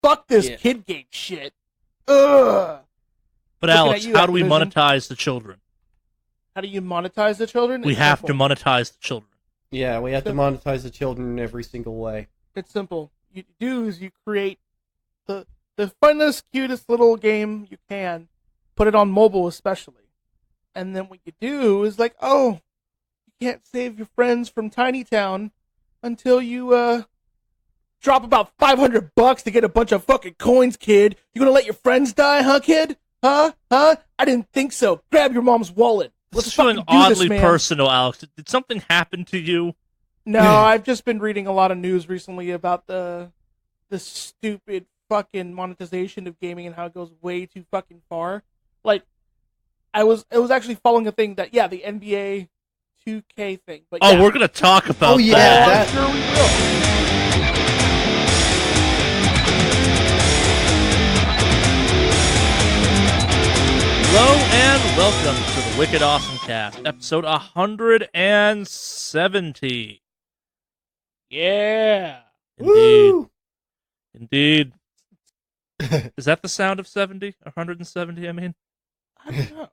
fuck this kid game shit. Ugh. But Alex, how do we monetize the children? How do you monetize the children? We have to monetize the children. Yeah, we have to monetize the children in every single way. It's simple. You do is you create the funnest, cutest little game you can, put it on mobile especially, and then what you do is like, oh, you can't save your friends from Tiny Town until you drop about $500 to get a bunch of fucking coins, kid. You gonna let your friends die, huh, kid? Huh? I didn't think so. Grab your mom's wallet. This is feeling oddly personal, Alex. Did something happen to you? No, I've just been reading a lot of news recently about the stupid fucking monetization of gaming and how it goes way too fucking far. Like, it was actually following a thing that, the NBA 2K thing. But we're gonna talk about that. Sure we will. Hello and welcome to the Wicked Awesomecast, episode 170. Yeah. Indeed. Woo! Indeed. Is that the sound of 70? 170, I mean? I don't know.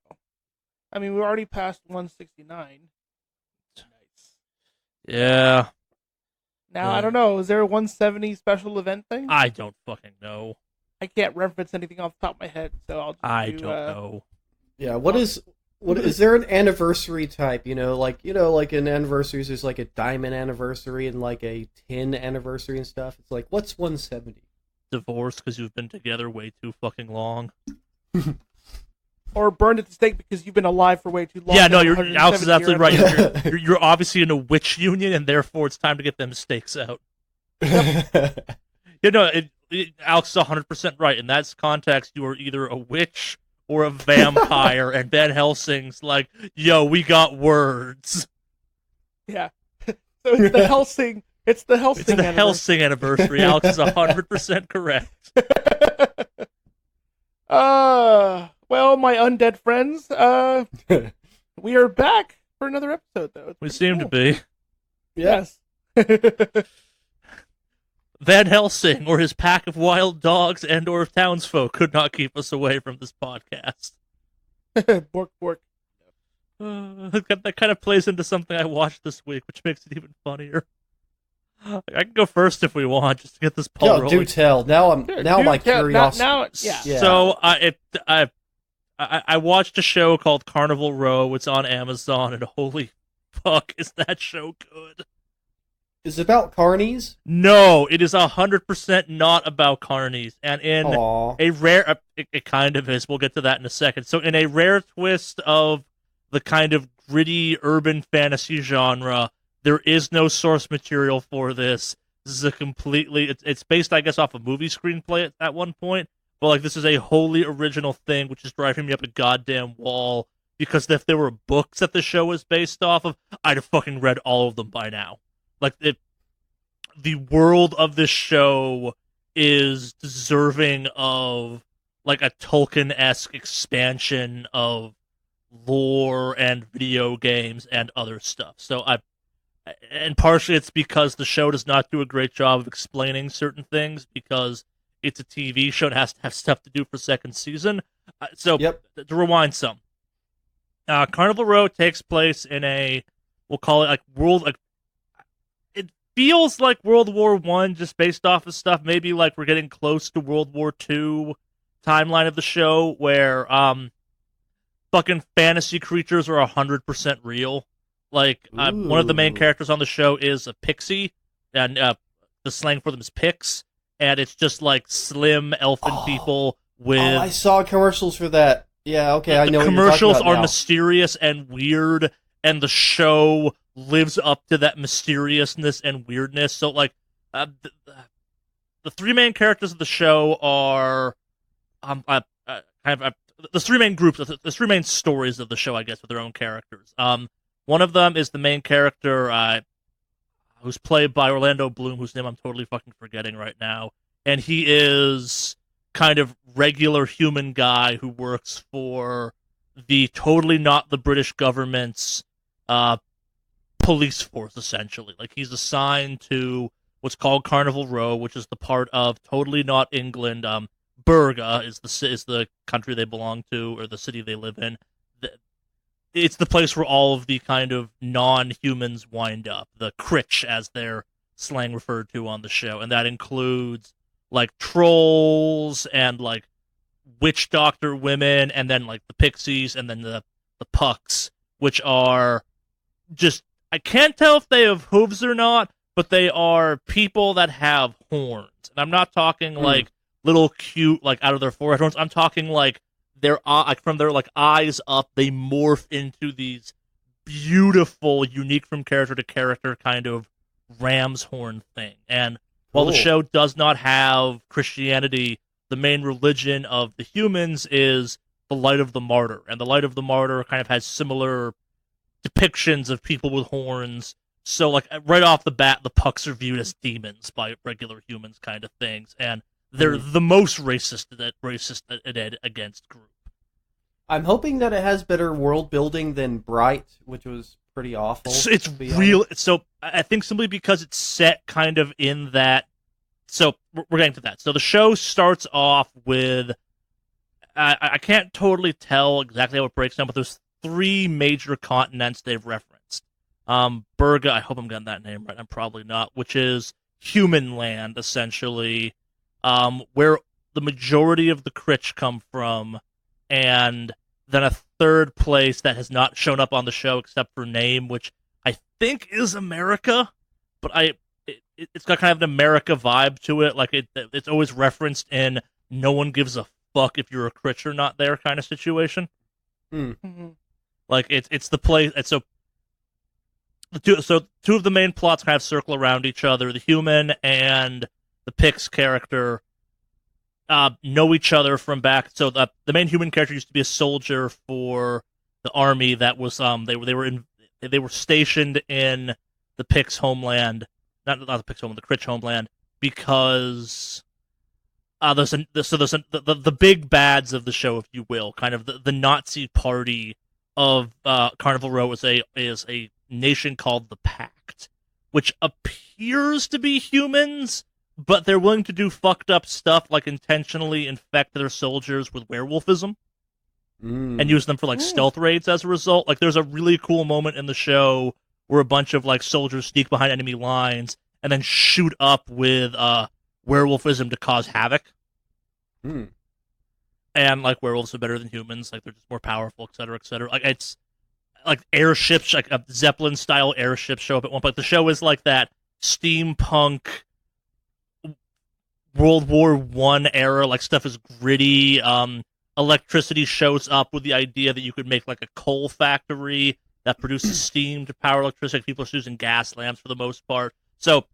I mean, we're already past 169. Nice. Yeah. Now, I don't know. Is there a 170 special event thing? I don't fucking know. I can't reference anything off the top of my head, so I'll just don't know. Yeah, what is there an anniversary type? Like in anniversaries, there's like a diamond anniversary and like a tin anniversary and stuff. It's like, what's 170? Divorce because you've been together way too fucking long. Or burned at the stake because you've been alive for way too long. Yeah, no, Alex is absolutely right. You're obviously in a witch union, and therefore it's time to get them stakes out. Alex is 100% right. In that context, you are either a witch or a vampire, and Ben Helsing's like, yo, we got words. Yeah. So it's the Hellsing. It's the Hellsing anniversary. Hellsing anniversary. Alex is 100% correct. Well, my undead friends, we are back for another episode, though. We seem to be. Yes. Van Helsing or his pack of wild dogs and or townsfolk could not keep us away from this podcast. Bork, bork. That kind of plays into something I watched this week, which makes it even funnier. I can go first if we want, just to get this poll rolling. Do tell. Now my curiosity. Yeah. So I watched a show called Carnival Row. It's on Amazon, and holy fuck, is that show good? Is it about carnies? No, it is 100% not about carnies. And in a rare... It kind of is. We'll get to that in a second. So in a rare twist of the kind of gritty urban fantasy genre, there is no source material for this. This is a completely... It's based, I guess, off a movie screenplay at one point. But like, this is a wholly original thing, which is driving me up a goddamn wall. Because if there were books that the show was based off of, I'd have fucking read all of them by now. Like, the world of this show is deserving of, like, a Tolkien-esque expansion of lore and video games and other stuff. So and partially it's because the show does not do a great job of explaining certain things because it's a TV show and has to have stuff to do for second season. To rewind some. Carnival Row takes place in we'll call it, like, it feels like World War I, just based off of stuff. Maybe like we're getting close to World War II timeline of the show, where fucking fantasy creatures are 100% real. Like one of the main characters on the show is a pixie, and the slang for them is pix, and it's just like slim elfin people with. Oh, I saw commercials for that. Yeah, okay, I know. The commercials are mysterious and weird, and the show lives up to that mysteriousness and weirdness. So, like, the three main characters of the show are the three main groups, the three main stories of the show, I guess, with their own characters. One of them is the main character, who's played by Orlando Bloom, whose name I'm totally fucking forgetting right now, and he is kind of regular human guy who works for the totally not the British government's police force, essentially. Like, he's assigned to what's called Carnival Row, which is the part of totally not England. Berga is the country they belong to, or the city they live in. It's the place where all of the kind of non-humans wind up, the Critch, as they're slang referred to on the show, and that includes like trolls and like witch doctor women, and then like the pixies, and then the pucks, which are just, I can't tell if they have hooves or not, but they are people that have horns. And I'm not talking like little cute, like out of their forehead horns. I'm talking like like from their like eyes up, they morph into these beautiful, unique from character to character kind of ram's horn thing. And while the show does not have Christianity, the main religion of the humans is the Light of the Martyr. And the Light of the Martyr kind of has similar depictions of people with horns. So like right off the bat, the pucks are viewed as demons by regular humans kind of things. And they're the most racist against group. I'm hoping that it has better world building than Bright, which was pretty awful. It's real. So I think simply because it's set kind of in that. So we're getting to that. So the show starts off with, I can't totally tell exactly how it breaks down, but there's 3 major continents they've referenced. Berga, I hope I'm getting that name right. I'm probably not. Which is human land, essentially. Where the majority of the Critch come from, and then a third place that has not shown up on the show except for name, which I think is America, but it's got kind of an America vibe to it. Like it's always referenced in no one gives a fuck if you're a Critch or not there kind of situation. Mm-hmm. Like it's the place. So two of the main plots kind of circle around each other. The human and the Pix character know each other from back. So the main human character used to be a soldier for the army that was they were stationed in the Pix homeland, not the Pix homeland, the Critch homeland, because there's the big bads of the show, if you will, kind of the Nazi party of Carnival Row is a nation called the Pact, which appears to be humans, but they're willing to do fucked up stuff like intentionally infect their soldiers with werewolfism and use them for like stealth raids as a result. Like there's a really cool moment in the show where a bunch of like soldiers sneak behind enemy lines and then shoot up with werewolfism to cause havoc. And like werewolves are better than humans, like they're just more powerful, etc., etc. Like it's like airships, like a Zeppelin style airships show up at one point. The show is like that steampunk World War I era, like stuff is gritty. Electricity shows up with the idea that you could make like a coal factory that produces steam to power electricity. People are using gas lamps for the most part. So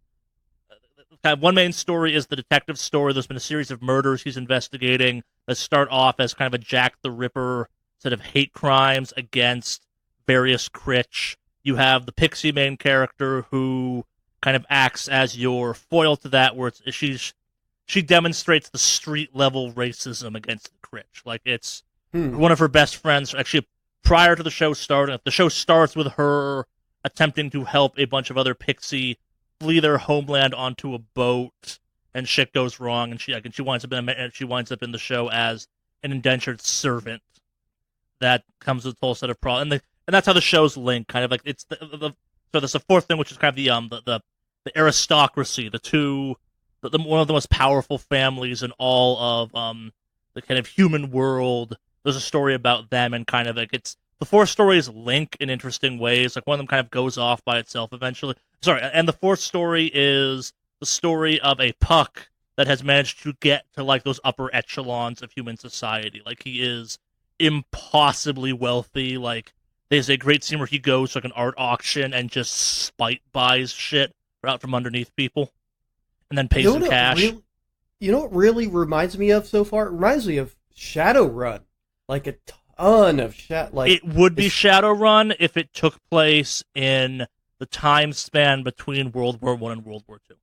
kind of one main story is the detective story. There's been a series of murders he's investigating that start off as kind of a Jack the Ripper set of hate crimes against various Critch. You have the Pixie main character who kind of acts as your foil to that, where she demonstrates the street level racism against the Critch. Like it's one of her best friends. Actually, prior to the show starting, the show starts with her attempting to help a bunch of other Pixie flee their homeland onto a boat, and shit goes wrong, and she winds up in the show as an indentured servant that comes with a whole set of problems, and that's how the show's linked. Kind of like it's so there's a fourth thing, which is kind of the aristocracy, one of the most powerful families in all of the kind of human world. There's a story about them, and kind of like the 4 stories link in interesting ways. Like one of them kind of goes off by itself eventually. Sorry, and the 4th story is the story of a puck that has managed to get to like those upper echelons of human society. Like he is impossibly wealthy. Like there's a great scene where he goes to like an art auction and just spite buys shit out from underneath people, and then pays in cash. You know what really reminds me of so far? It reminds me of Shadowrun. Like a ton of it would be Shadowrun if it took place in the time span between World War I and World War II.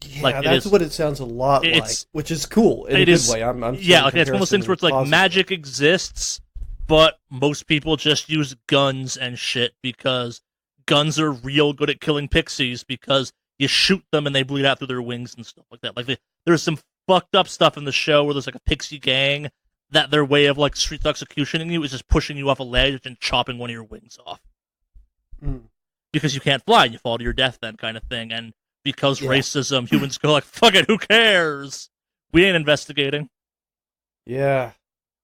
Yeah, like, that's what it sounds a lot like, which is cool in a good way. I'm like it's one of those things where it's like magic exists, but most people just use guns and shit because guns are real good at killing pixies, because you shoot them and they bleed out through their wings and stuff like that. Like there's some fucked up stuff in the show where there's like a pixie gang that their way of like street executioning you is just pushing you off a ledge and chopping one of your wings off. Because you can't fly and you fall to your death then kind of thing. And because racism, humans go like, fuck it, who cares? We ain't investigating. Yeah.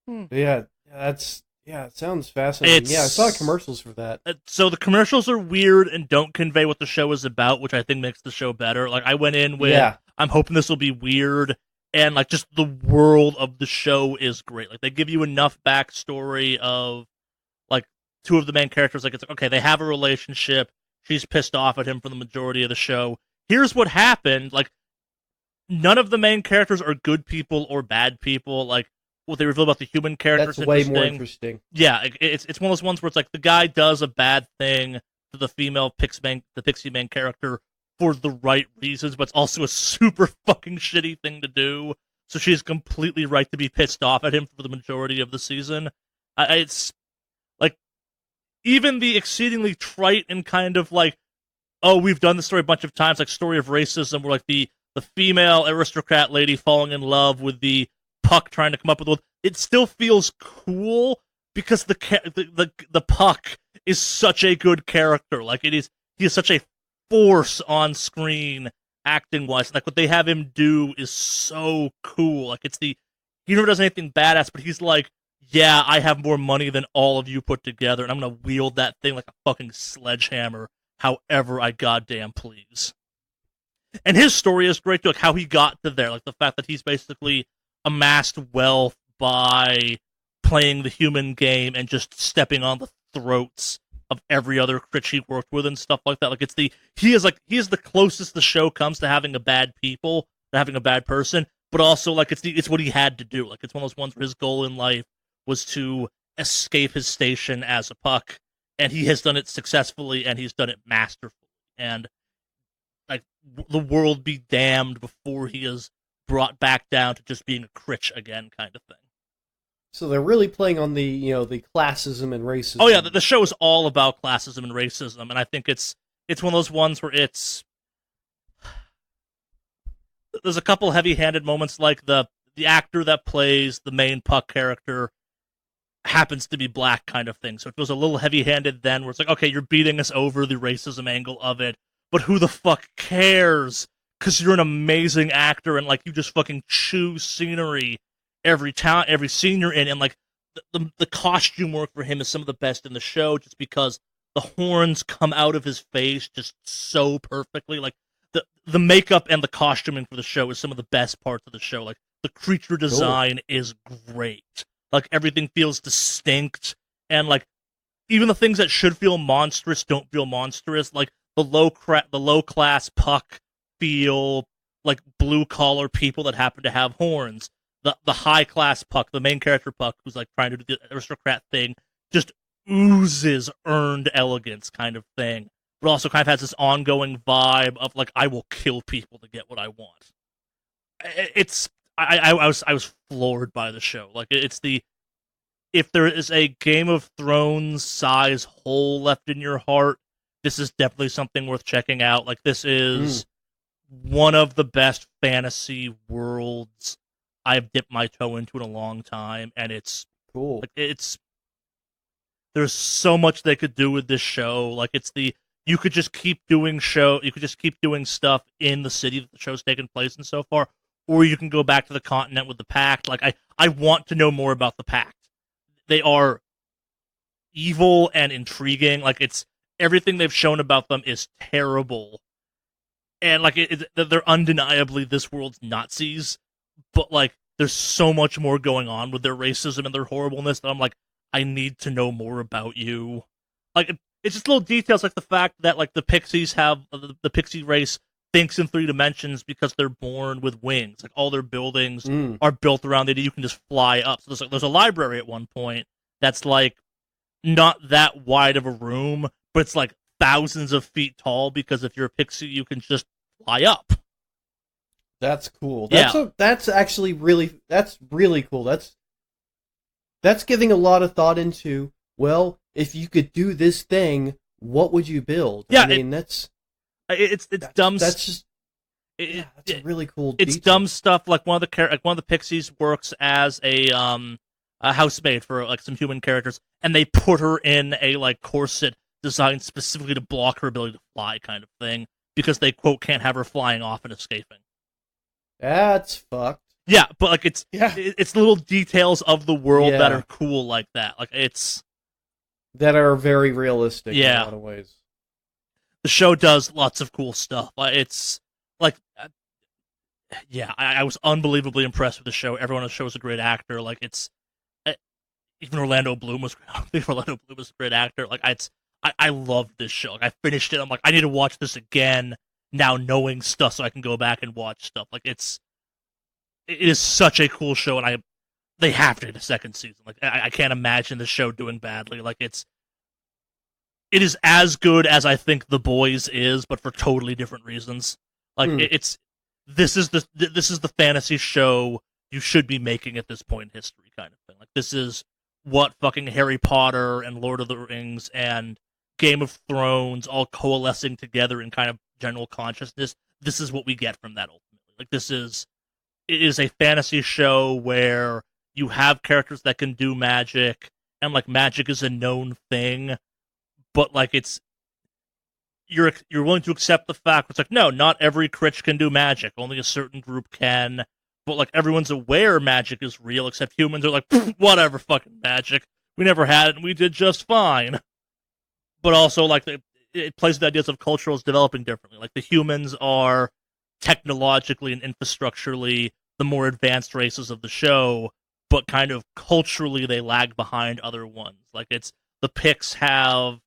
Yeah, it sounds fascinating. I saw commercials for that. So the commercials are weird and don't convey what the show is about, which I think makes the show better. Like, I went in with, I'm hoping this will be weird, and like just the world of the show is great. Like, they give you enough backstory of like two of the main characters. Like, it's like, okay, they have a relationship. She's pissed off at him for the majority of the show. Here's what happened. Like, none of the main characters are good people or bad people. Like, what they reveal about the human characters. That's way more interesting. Yeah, it's one of those ones where it's like the guy does a bad thing to the pixie main character for the right reasons, but it's also a super fucking shitty thing to do. So she's completely right to be pissed off at him for the majority of the season. It's like even the exceedingly trite and kind of like, oh, we've done this story a bunch of times, like story of racism, where like the female aristocrat lady falling in love with the Puck trying to come up with it still feels cool because the Puck is such a good character. Like he is such a force on screen acting wise. Like what they have him do is so cool. Like he never does anything badass, but he's like, yeah, I have more money than all of you put together, and I'm gonna wield that thing like a fucking sledgehammer however I goddamn please. And his story is great too, like how he got to there, like the fact that he's basically amassed wealth by playing the human game and just stepping on the throats of every other crit he worked with and stuff like that. Like he is the closest the show comes to having a bad person, but also like it's what he had to do. Like it's one of those ones where his goal in life was to escape his station as a Puck, and he has done it successfully and he's done it masterfully. And like the world be damned before he is brought back down to just being a critch again kind of thing. So they're really playing on the classism and racism. Oh yeah, the show is all about classism and racism, and I think it's one of those ones where there's a couple heavy-handed moments, like the actor that plays the main Puck character happens to be black kind of thing, so it feels a little heavy-handed then, where it's like, okay, you're beating us over the racism angle of it, but who the fuck cares? Because you're an amazing actor and like you just fucking chew scenery every scene you're in, and like the costume work for him is some of the best in the show, just because the horns come out of his face just so perfectly. Like the makeup and the costuming for the show is some of the best parts of the show. Like the creature design is great. Like everything feels distinct, and like even the things that should feel monstrous don't feel monstrous. Like the low class Puck feel like blue collar people that happen to have horns. The high class Puck, the main character Puck, who's like trying to do the aristocrat thing, just oozes earned elegance kind of thing, but also kind of has this ongoing vibe of like, I will kill people to get what I want. I was floored by the show. Like if there is a Game of Thrones size hole left in your heart, this is definitely something worth checking out. Like this is one of the best fantasy worlds I've dipped my toe into in a long time, and it's cool. Like there's so much they could do with this show. Like you could just keep doing stuff in the city that the show's taken place in so far, or you can go back to the continent with the Pact. Like I want to know more about the Pact. They are evil and intriguing. Like it's everything they've shown about them is terrible. And like they're undeniably this world's Nazis, but like there's so much more going on with their racism and their horribleness that I'm like, I need to know more about you. Like it's just little details, like the fact that like the pixies have the pixie race thinks in 3 dimensions because they're born with wings. Like all their buildings are built around the idea you can just fly up. So there's a library at one point that's like not that wide of a room, but it's like thousands of feet tall because if you're a pixie, you can just fly up. That's cool. Yeah. That's really cool. That's giving a lot of thought into, well, if you could do this thing, what would you build? Yeah, I mean, that's It's dumb. That's just that's a really cool. It's detail. dumb stuff. Like one of the pixies works as a housemaid for like some human characters, and they put her in a like corset designed specifically to block her ability to fly, kind of thing, because they quote can't have her flying off and escaping. That's fucked. Yeah, but like it's little details of the world that are cool like that. Like that are very realistic in a lot of ways. The show does lots of cool stuff. It's like, I was unbelievably impressed with the show. Everyone on the show is a great actor. Like even Orlando Bloom was. I don't think Orlando Bloom was a great actor. Like I loved this show. Like I finished it. I'm like, I need to watch this again now, knowing stuff, so I can go back and watch stuff. Like it is such a cool show, and they have to get a second season. Like I can't imagine the show doing badly. Like it is as good as I think The Boys is, but for totally different reasons. Like this is the fantasy show you should be making at this point in history, kind of thing. Like this is what fucking Harry Potter and Lord of the Rings and Game of Thrones all coalescing together in kind of general consciousness. This is what we get from that ultimately. Like it is a fantasy show where you have characters that can do magic, and like magic is a known thing, but like you're willing to accept the fact it's like, no, not every critch can do magic. Only a certain group can. But like everyone's aware magic is real, except humans are like, whatever, fucking magic. We never had it, and we did just fine. But also, like it plays with the ideas of cultures developing differently. Like the humans are technologically and infrastructurally the more advanced races of the show, but kind of culturally they lag behind other ones. Like the Picts have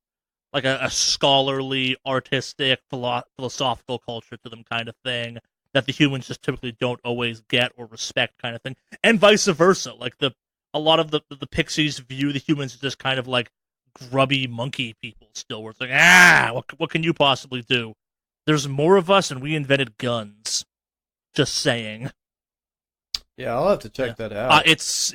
like a scholarly, artistic, philosophical culture to them, kind of thing, that the humans just typically don't always get or respect, kind of thing, and vice versa. Like a lot of the Pixies view the humans as just kind of like grubby monkey people still, where it's like, what can you possibly do? There's more of us, and we invented guns. Just saying. Yeah, I'll have to check that out. It's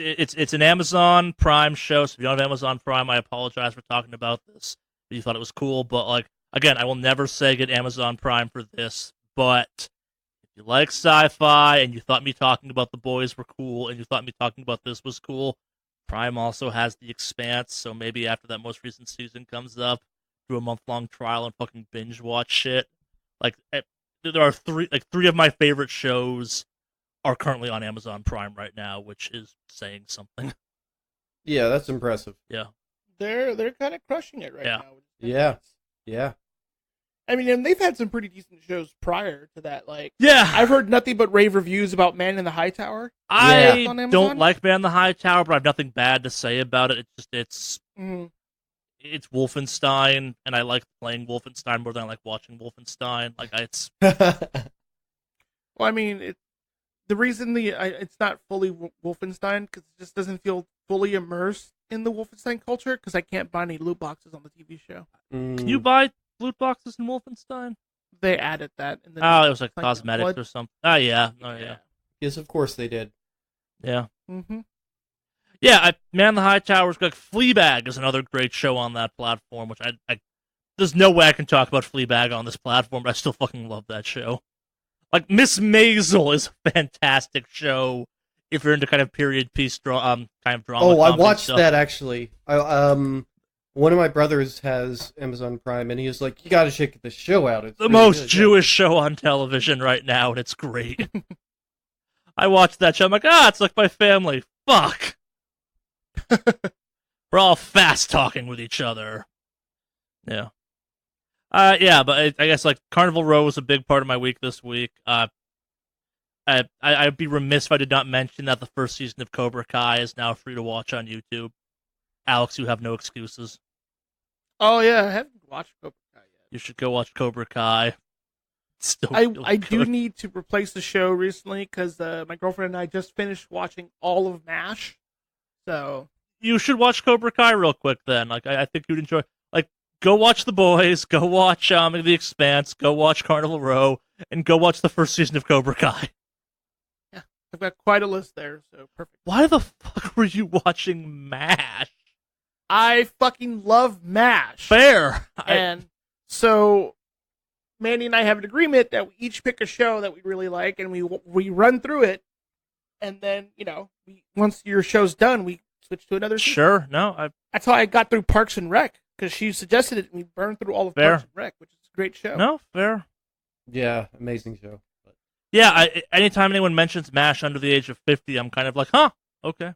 an Amazon Prime show, so if you don't have Amazon Prime, I apologize for talking about this. But you thought it was cool, but like again, I will never say get Amazon Prime for this, but if you like sci-fi and you thought me talking about The Boys were cool and you thought me talking about this was cool, Prime also has The Expanse, so maybe after that most recent season comes up, do a month-long trial and fucking binge watch shit. Like there are three of my favorite shows are currently on Amazon Prime right now, which is saying something. Yeah, that's impressive. Yeah. They're kind of crushing it right now. Yeah. I mean, and they've had some pretty decent shows prior to that. Like, yeah, I've heard nothing but rave reviews about Man in the High Tower. I don't like Man in the High Tower, but I have nothing bad to say about it. It's Wolfenstein, and I like playing Wolfenstein more than I like watching Wolfenstein. Like, it's. Well, I mean, the reason it's not fully Wolfenstein because it just doesn't feel fully immersed in the Wolfenstein culture because I can't buy any loot boxes on the TV show. Can you buy loot boxes in Wolfenstein? They added that. In the it was like cosmetics or something. Oh, yeah. Yes, of course they did. Yeah. Mm-hmm. Yeah, Man in the High Tower's like Fleabag is another great show on that platform, which I there's no way I can talk about Fleabag on this platform, but I still fucking love that show. Like, Miss Maisel is a fantastic show if you're into kind of period piece kind of drama. Oh, I watched stuff. that actually. One of my brothers has Amazon Prime, and he was like, "You got to check this show out. It's the most Jewish show on television right now, and it's great." I watched that show. I'm like, it's like my family. Fuck. We're all fast talking with each other. Yeah. Yeah, but I guess like Carnival Row was a big part of my week this week. I'd be remiss if I did not mention that the first season of Cobra Kai is now free to watch on YouTube. Alex, you have no excuses. Oh yeah, I haven't watched Cobra Kai yet. You should go watch Cobra Kai. I do need to replace the show recently because my girlfriend and I just finished watching all of MASH. So you should watch Cobra Kai real quick then. Like I think you'd enjoy. Like, go watch The Boys, go watch The Expanse, go watch Carnival Row, and go watch the first season of Cobra Kai. Yeah, I've got quite a list there, so perfect. Why the fuck were you watching MASH? I fucking love MASH. Fair. And so Mandy and I have an agreement that we each pick a show that we really like, and we run through it, and then once your show's done, we switch to another season. Sure, no, that's how I got through Parks and Rec, because she suggested it, and we burned through all of Parks and Rec, which is a great show. No, fair. Yeah, amazing show. But... Yeah, anytime anyone mentions MASH under the age of 50, I'm kind of like, huh, okay.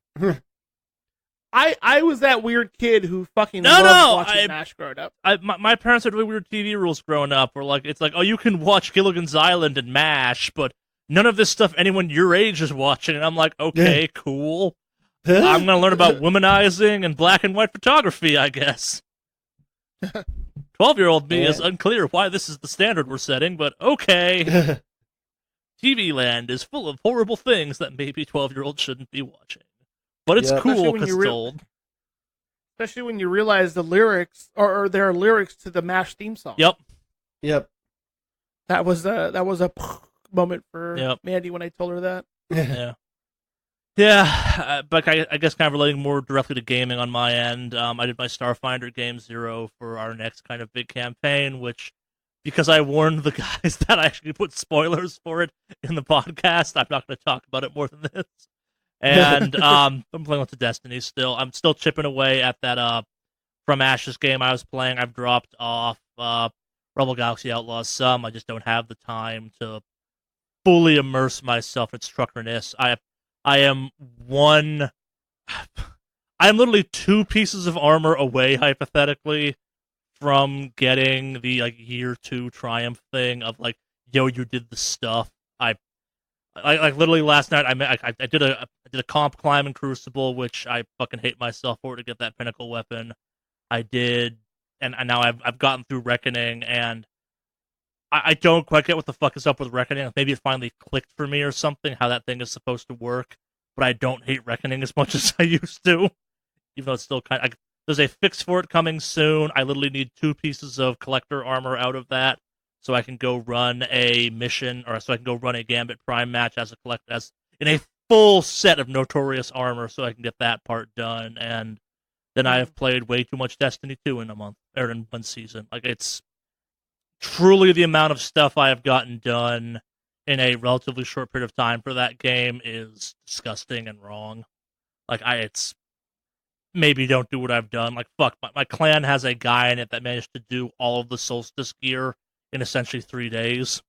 I was that weird kid who fucking loved watching MASH growing up. My parents had really weird TV rules growing up, where it's like, oh, you can watch Gilligan's Island and MASH, but none of this stuff anyone your age is watching. And I'm like, okay, cool. I'm going to learn about womanizing and black and white photography, I guess. 12-year-old me is unclear why this is the standard we're setting, but okay. TV land is full of horrible things that maybe 12-year-olds shouldn't be watching. But it's cool because it's old. Especially when you realize the lyrics, or there are lyrics to the MASH theme song. Yep. That was a moment for Mandy when I told her that. Yeah, but I guess kind of relating more directly to gaming on my end, I did my Starfinder Game Zero for our next kind of big campaign, which, because I warned the guys that I actually put spoilers for it in the podcast, I'm not going to talk about it more than this. And I'm playing lots of Destiny still. I'm still chipping away at that From Ashes game I was playing. I've dropped off Rebel Galaxy Outlaws some. I just don't have the time to fully immerse myself in Struckerness. I am literally 2 pieces of armor away, hypothetically, from getting the year 2 triumph thing of yo, you did the stuff. I literally last night I did a comp climb in Crucible, which I fucking hate myself for, to get that pinnacle weapon. I did, and now I've gotten through Reckoning, and I don't quite get what the fuck is up with Reckoning. Maybe it finally clicked for me or something, how that thing is supposed to work. But I don't hate Reckoning as much as I used to, even though it's still kind of... there's a fix for it coming soon. I literally need 2 pieces of collector armor out of that, so I can go run a mission, or so I can go run a Gambit Prime match as a collector, as in a full set of Notorious armor, so I can get that part done. And then I have played way too much Destiny 2 in a month, or in 1 season. It's truly the amount of stuff I have gotten done in a relatively short period of time for that game is disgusting and wrong. It's maybe don't do what I've done. Fuck, my clan has a guy in it that managed to do all of the Solstice gear in essentially 3 days.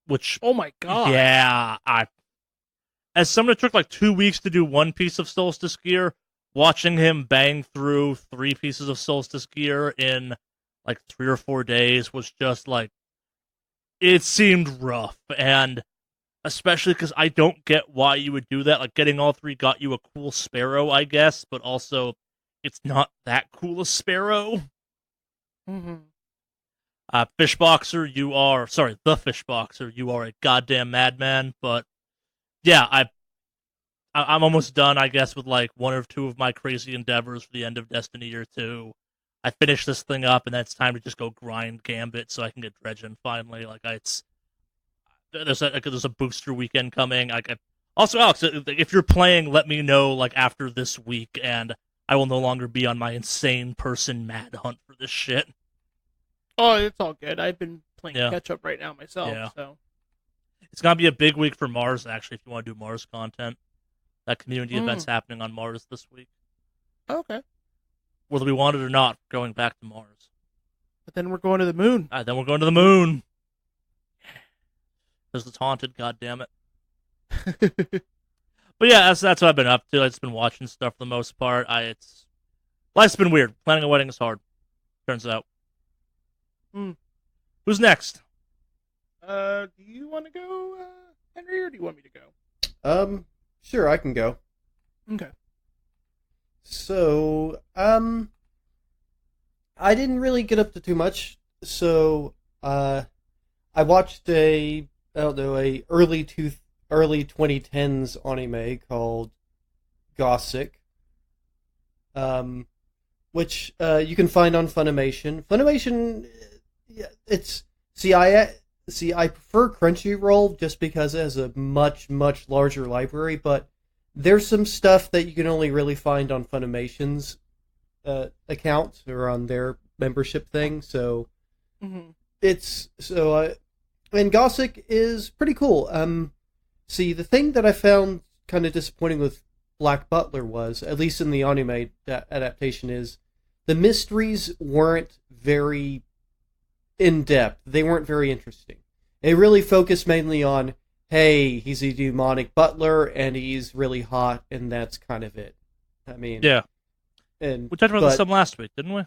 Which, oh my god. Yeah, as someone who took 2 weeks to do 1 piece of Solstice gear, watching him bang through 3 pieces of Solstice gear in 3 or 4 days was just it seemed rough. And especially because I don't get why you would do that. Getting all 3 got you a cool Sparrow, I guess, but also it's not that cool a Sparrow. Mm-hmm. Fishboxer, the Fishboxer, you are a goddamn madman. But yeah, I'm almost done, I guess, with 1 or 2 of my crazy endeavors for the end of Destiny Year 2. I finish this thing up, and then it's time to just go grind Gambit so I can get Dredgen finally. There's a booster weekend coming. Also, Alex, if you're playing, let me know after this week, and I will no longer be on my insane person mad hunt for this shit. Oh, it's all good. I've been playing catch up right now myself. So it's gonna be a big week for Mars. Actually, if you want to do Mars content, that community event's happening on Mars this week. Okay. Whether we want it or not, going back to Mars. But then we're going to the moon. Then we're going to the moon. Because it's haunted, goddammit. But yeah, that's what I've been up to. I've just been watching stuff for the most part. Life's been weird. Planning a wedding is hard, turns out. Who's next? Do you want to go, Henry, or do you want me to go? Sure, I can go. Okay. So, I didn't really get up to too much. So, I watched a early 2010s anime called Gossick, which you can find on Funimation. Funimation, I prefer Crunchyroll just because it has a much larger library, but there's some stuff that you can only really find on Funimation's account or on their membership thing. So it's so and Gothic is pretty cool. See, the thing that I found kind of disappointing with Black Butler was, at least in the anime adaptation, is the mysteries weren't very in depth. They weren't very interesting. It really focused mainly on, hey, he's a demonic butler and he's really hot, and that's kind of it. I mean, yeah. And we talked about this some last week, didn't we?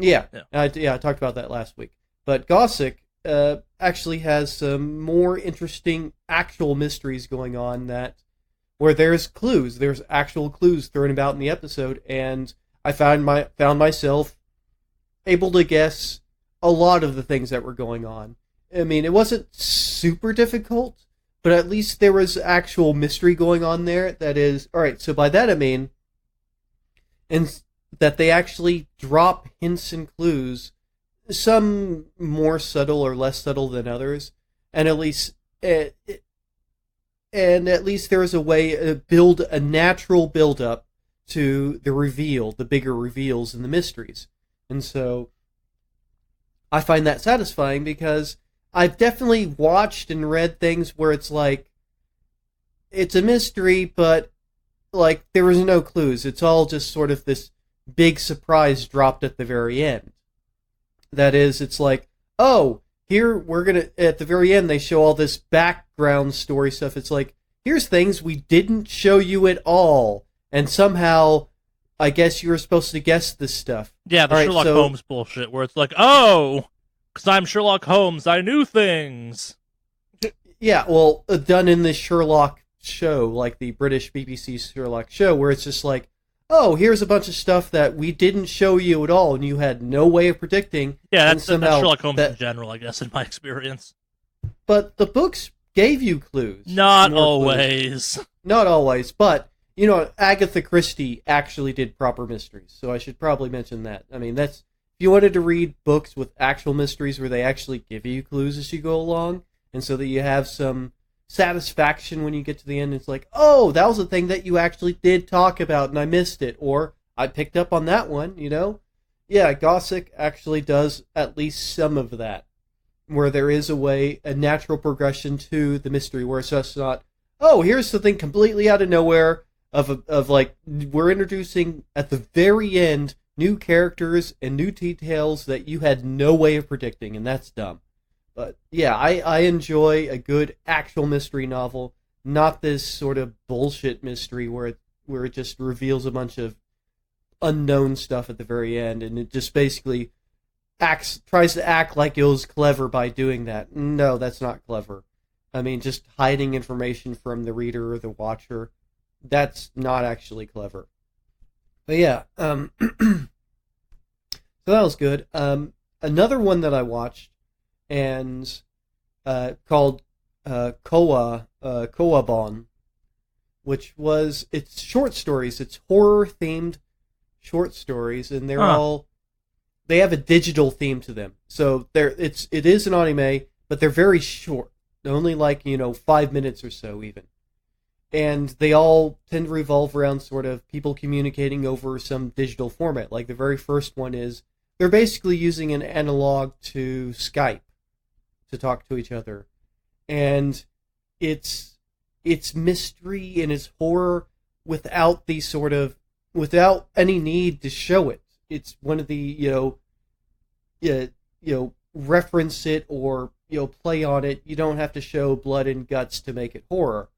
Yeah. I talked about that last week. But Gothic actually has some more interesting actual mysteries going on where there's clues. There's actual clues thrown about in the episode, and I found myself able to guess a lot of the things that were going on. I mean, it wasn't super difficult, but at least there was actual mystery going on there. That is, all right. So by that I mean, and that they actually drop hints and clues, some more subtle or less subtle than others, and at least there is a way to build a natural build up to the bigger reveals and the mysteries. And so I find that satisfying, because I've definitely watched and read things where it's like, it's a mystery, but like there was no clues. It's all just sort of this big surprise dropped at the very end. That is, it's like, oh, here at the very end, they show all this background story stuff. It's like, here's things we didn't show you at all, and somehow, I guess you were supposed to guess this stuff. Yeah, the Sherlock Holmes bullshit, where it's like, oh, because I'm Sherlock Holmes, I knew things. Yeah, well, done in this Sherlock show, like the British BBC Sherlock show, where it's just like, oh, here's a bunch of stuff that we didn't show you at all, and you had no way of predicting. Yeah, that's Sherlock Holmes in general, I guess, in my experience. But the books gave you clues. Not always. Clues. Not always, but, Agatha Christie actually did proper mysteries, so I should probably mention that. I mean, if you wanted to read books with actual mysteries where they actually give you clues as you go along, and so that you have some satisfaction when you get to the end. It's like, oh, that was a thing that you actually did talk about and I missed it, or I picked up on that one, Yeah, Gothic actually does at least some of that, where there is a natural progression to the mystery, where it's just not, oh, here's something completely out of nowhere of like, we're introducing at the very end new characters and new details that you had no way of predicting, and that's dumb. But yeah, I enjoy a good actual mystery novel, not this sort of bullshit mystery where it just reveals a bunch of unknown stuff at the very end, and it just basically tries to act like it was clever by doing that. No, that's not clever. I mean, just hiding information from the reader or the watcher, that's not actually clever. But yeah, so that was good. Another one that I watched, and called Koabon, which was, it's short stories. It's horror-themed short stories, and they have a digital theme to them. So it is an anime, but they're very short. They're only 5 minutes or so even. And they all tend to revolve around sort of people communicating over some digital format. Like the very first one is, they're basically using an analog to Skype to talk to each other, and it's mystery and it's horror without any need to show it. It's one of the reference it or play on it. You don't have to show blood and guts to make it horror,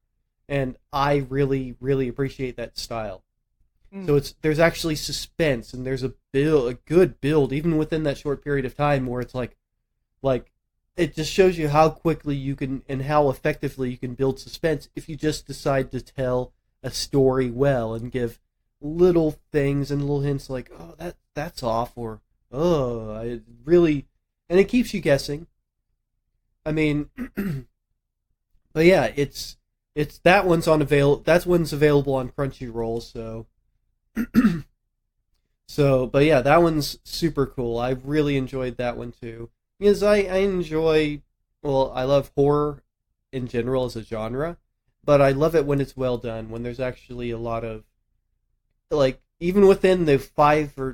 and I really, really appreciate that style. So there's actually suspense, and there's a good build even within that short period of time, where it's like it just shows you how quickly you can and how effectively you can build suspense if you just decide to tell a story well and give little things and little hints like, oh, that's off, or oh, it really, and it keeps you guessing. I mean, but yeah, that one's available on Crunchyroll, so but yeah, that one's super cool. I really enjoyed that one too. Because I love horror in general as a genre, but I love it when it's well done, when there's actually a lot of, even within the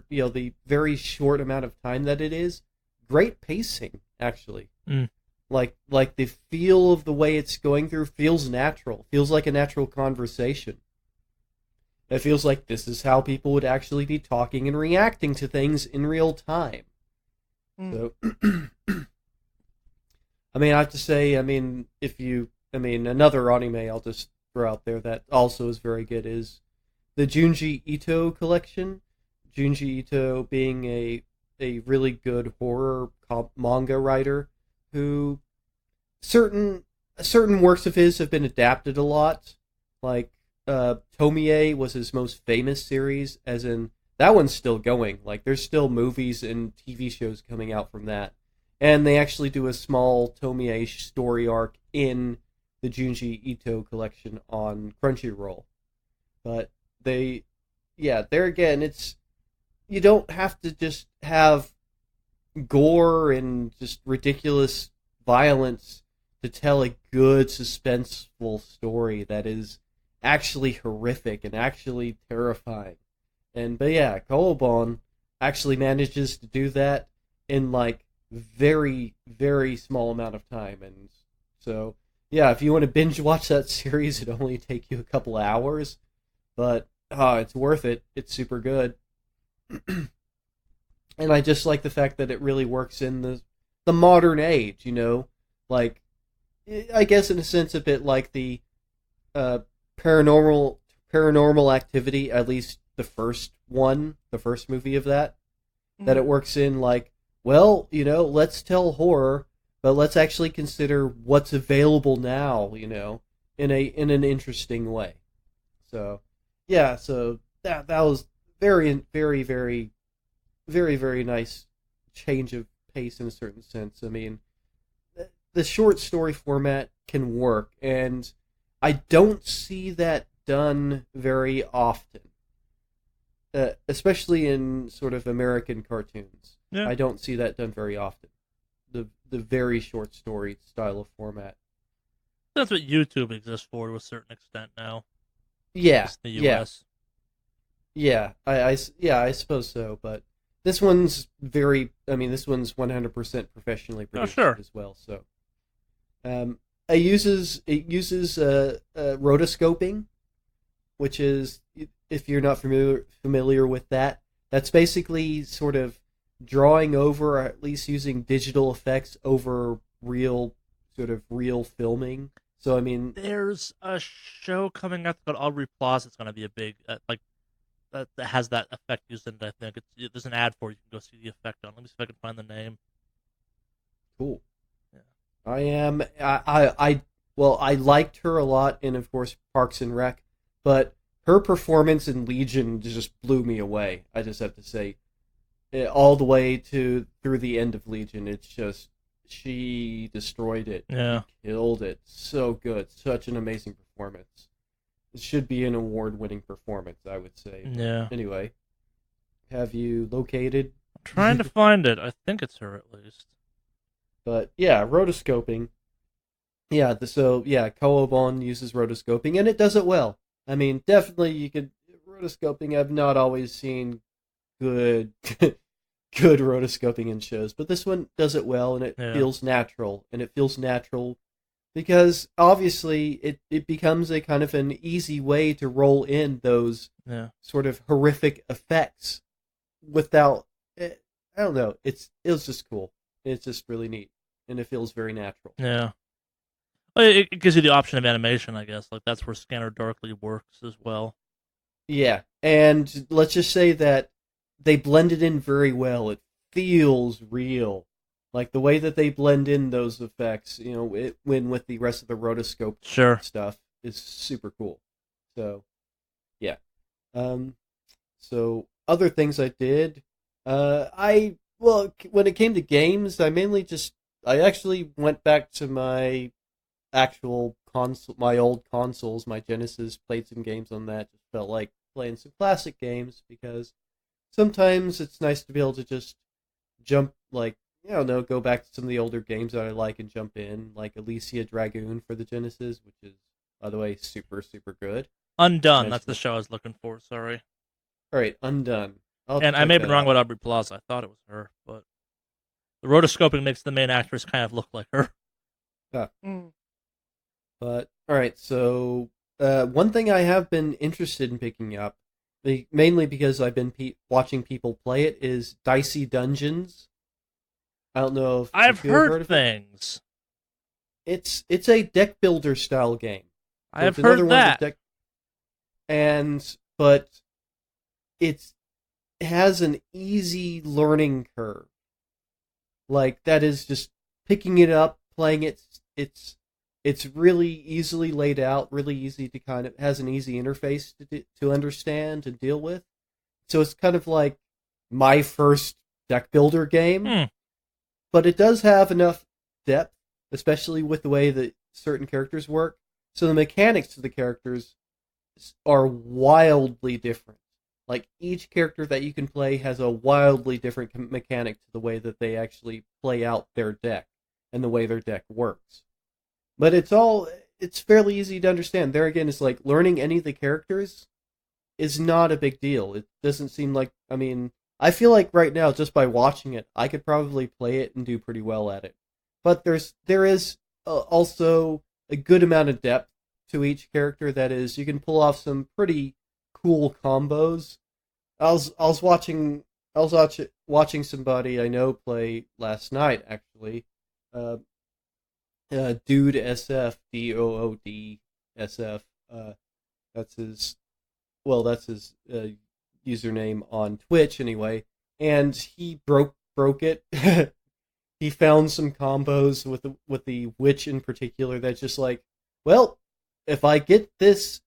the very short amount of time that it is, great pacing. actually. Mm. Like the feel of the way it's going through feels natural. Feels like a natural conversation. It feels like this is how people would actually be talking and reacting to things in real time. So, I mean, I have to say, another anime I'll just throw out there that also is very good is the Junji Ito collection. Junji Ito being a really good horror manga writer who certain works of his have been adapted a lot. Like Tomie was his most famous series, as in that one's still going. Like there's still movies and TV shows coming out from that. And they actually do a small Tomie story arc in the Junji Ito collection on Crunchyroll. But there again, you don't have to just have gore and just ridiculous violence to tell a good, suspenseful story that is actually horrific and actually terrifying. But yeah, Koobon actually manages to do that in like very, very small amount of time. And so, yeah, if you want to binge watch that series, it'd only take you a couple hours, but it's worth it. It's super good. And I just like the fact that it really works in the modern age, you know? Like, I guess in a sense a bit like the paranormal activity, at least the first movie of that, that it works in like, well, you know, let's tell horror, but let's actually consider what's available now, you know, in an interesting way. So, yeah, so that was very, very, very, very, very nice change of pace in a certain sense. I mean, the short story format can work, and I don't see that done very often, especially in sort of American cartoons. Yeah. I don't see that done very often. The very short story style of format. That's what YouTube exists for to a certain extent now. Yeah, the US. Yeah, I suppose so. But this one's this one's 100% professionally produced as well. So, it uses rotoscoping, which is, if you're not familiar with that, that's basically sort of drawing over, or at least using digital effects over real filming. So I mean, there's a show coming out called Aubrey Plaza. It's going to be a big that has that effect used in it. I think there's an ad for it. You can go see the effect on. Let me see if I can find the name. Cool. Yeah. I liked her a lot in, of course, Parks and Rec, but her performance in Legion just blew me away. I just have to say, all the way through the end of Legion, it's just, she destroyed it. Yeah. She killed it. So good. Such an amazing performance. It should be an award-winning performance, I would say. Yeah. Anyway, have you located? I'm trying to find it. I think it's her at least. But yeah, rotoscoping. Yeah, Koobon uses rotoscoping, and it does it well. I mean, definitely rotoscoping, I've not always seen good rotoscoping in shows, but this one does it well, and it feels natural. And it feels natural because obviously it becomes a kind of an easy way to roll in those sort of horrific effects without, I don't know, it was just cool. It's just really neat, and it feels very natural. Yeah. It gives you the option of animation, I guess. Like, that's where Scanner Darkly works as well. Yeah, and let's just say that they blend it in very well. It feels real. Like, the way that they blend in those effects, you know, when with the rest of the rotoscope stuff is super cool. So, yeah. So, other things I did, when it came to games, I actually went back to my actual console, my old consoles, my Genesis, played some games on that. Just felt like playing some classic games, because sometimes it's nice to be able to just jump, like, I don't know, go back to some of the older games that I like and jump in, like Elysia Dragoon for the Genesis, which is, by the way, super, super good. Undone, that's the show I was looking for, sorry. Alright, Undone. And I may have been wrong about Aubrey Plaza. I thought it was her, but... The rotoscoping makes the main actress kind of look like her. Yeah. But all right, so one thing I have been interested in picking up, mainly because I've been watching people play it, is Dicey Dungeons. I don't know if I've heard of things. It's a deck builder style game. So I've heard that. But it has an easy learning curve. Like, that is just picking it up, playing it. It's really easily laid out, really easy to has an easy interface to understand and deal with. So it's kind of like my first deck builder game. But it does have enough depth, especially with the way that certain characters work. So the mechanics of the characters are wildly different. Like, each character that you can play has a wildly different mechanic to the way that they actually play out their deck and the way their deck works. But it's fairly easy to understand. There again, it's like learning any of the characters is not a big deal. It doesn't seem like, I feel like right now, just by watching it, I could probably play it and do pretty well at it. But there is also a good amount of depth to each character. That is, you can pull off some pretty cool combos. I was watching somebody I know play last night, actually. Dude SF, Dood SF. That's his username on Twitch anyway. And he broke it. He found some combos with the witch in particular that's just like, well, if I get this,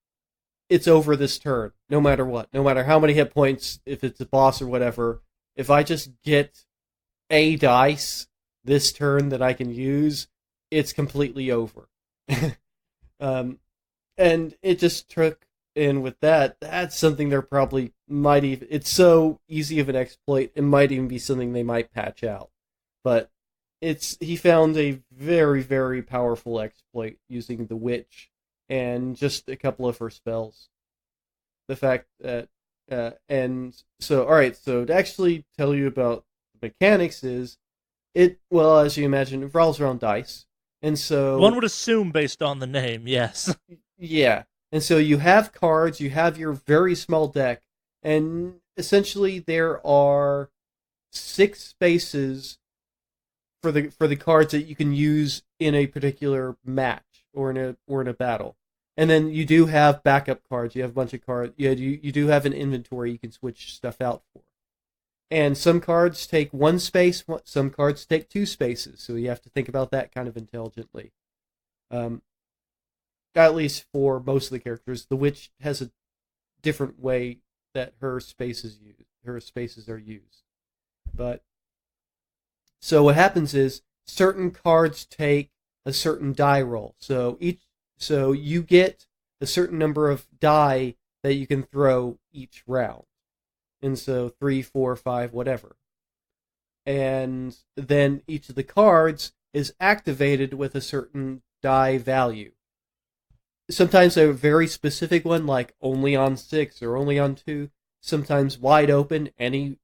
it's over this turn, no matter what. No matter how many hit points, if it's a boss or whatever, if I just get a dice this turn that I can use, it's completely over. And it just took in with that. That's something they're probably might even... It's so easy of an exploit, it might even be something they might patch out. But he found a very, very powerful exploit using the witch and just a couple of her spells. The fact that... Alright, so to actually tell you about the mechanics is, as you imagine, it revolves around dice. And so... One would assume based on the name, yes. Yeah. And so you have cards, you have your very small deck, and essentially there are 6 spaces for the cards that you can use in a particular match or in a battle. And then you do have backup cards. You have a bunch of cards. You do have an inventory you can switch stuff out for. And some cards take 1 space, some cards take 2 spaces. So you have to think about that kind of intelligently. At least for most of the characters, the witch has a different way that her spaces are used. But so what happens is certain cards take a certain die roll. So you get a certain number of die that you can throw each round. And so 3, 4, 5, whatever. And then each of the cards is activated with a certain die value. Sometimes a very specific one, like only on 6 or only on 2. Sometimes wide open, any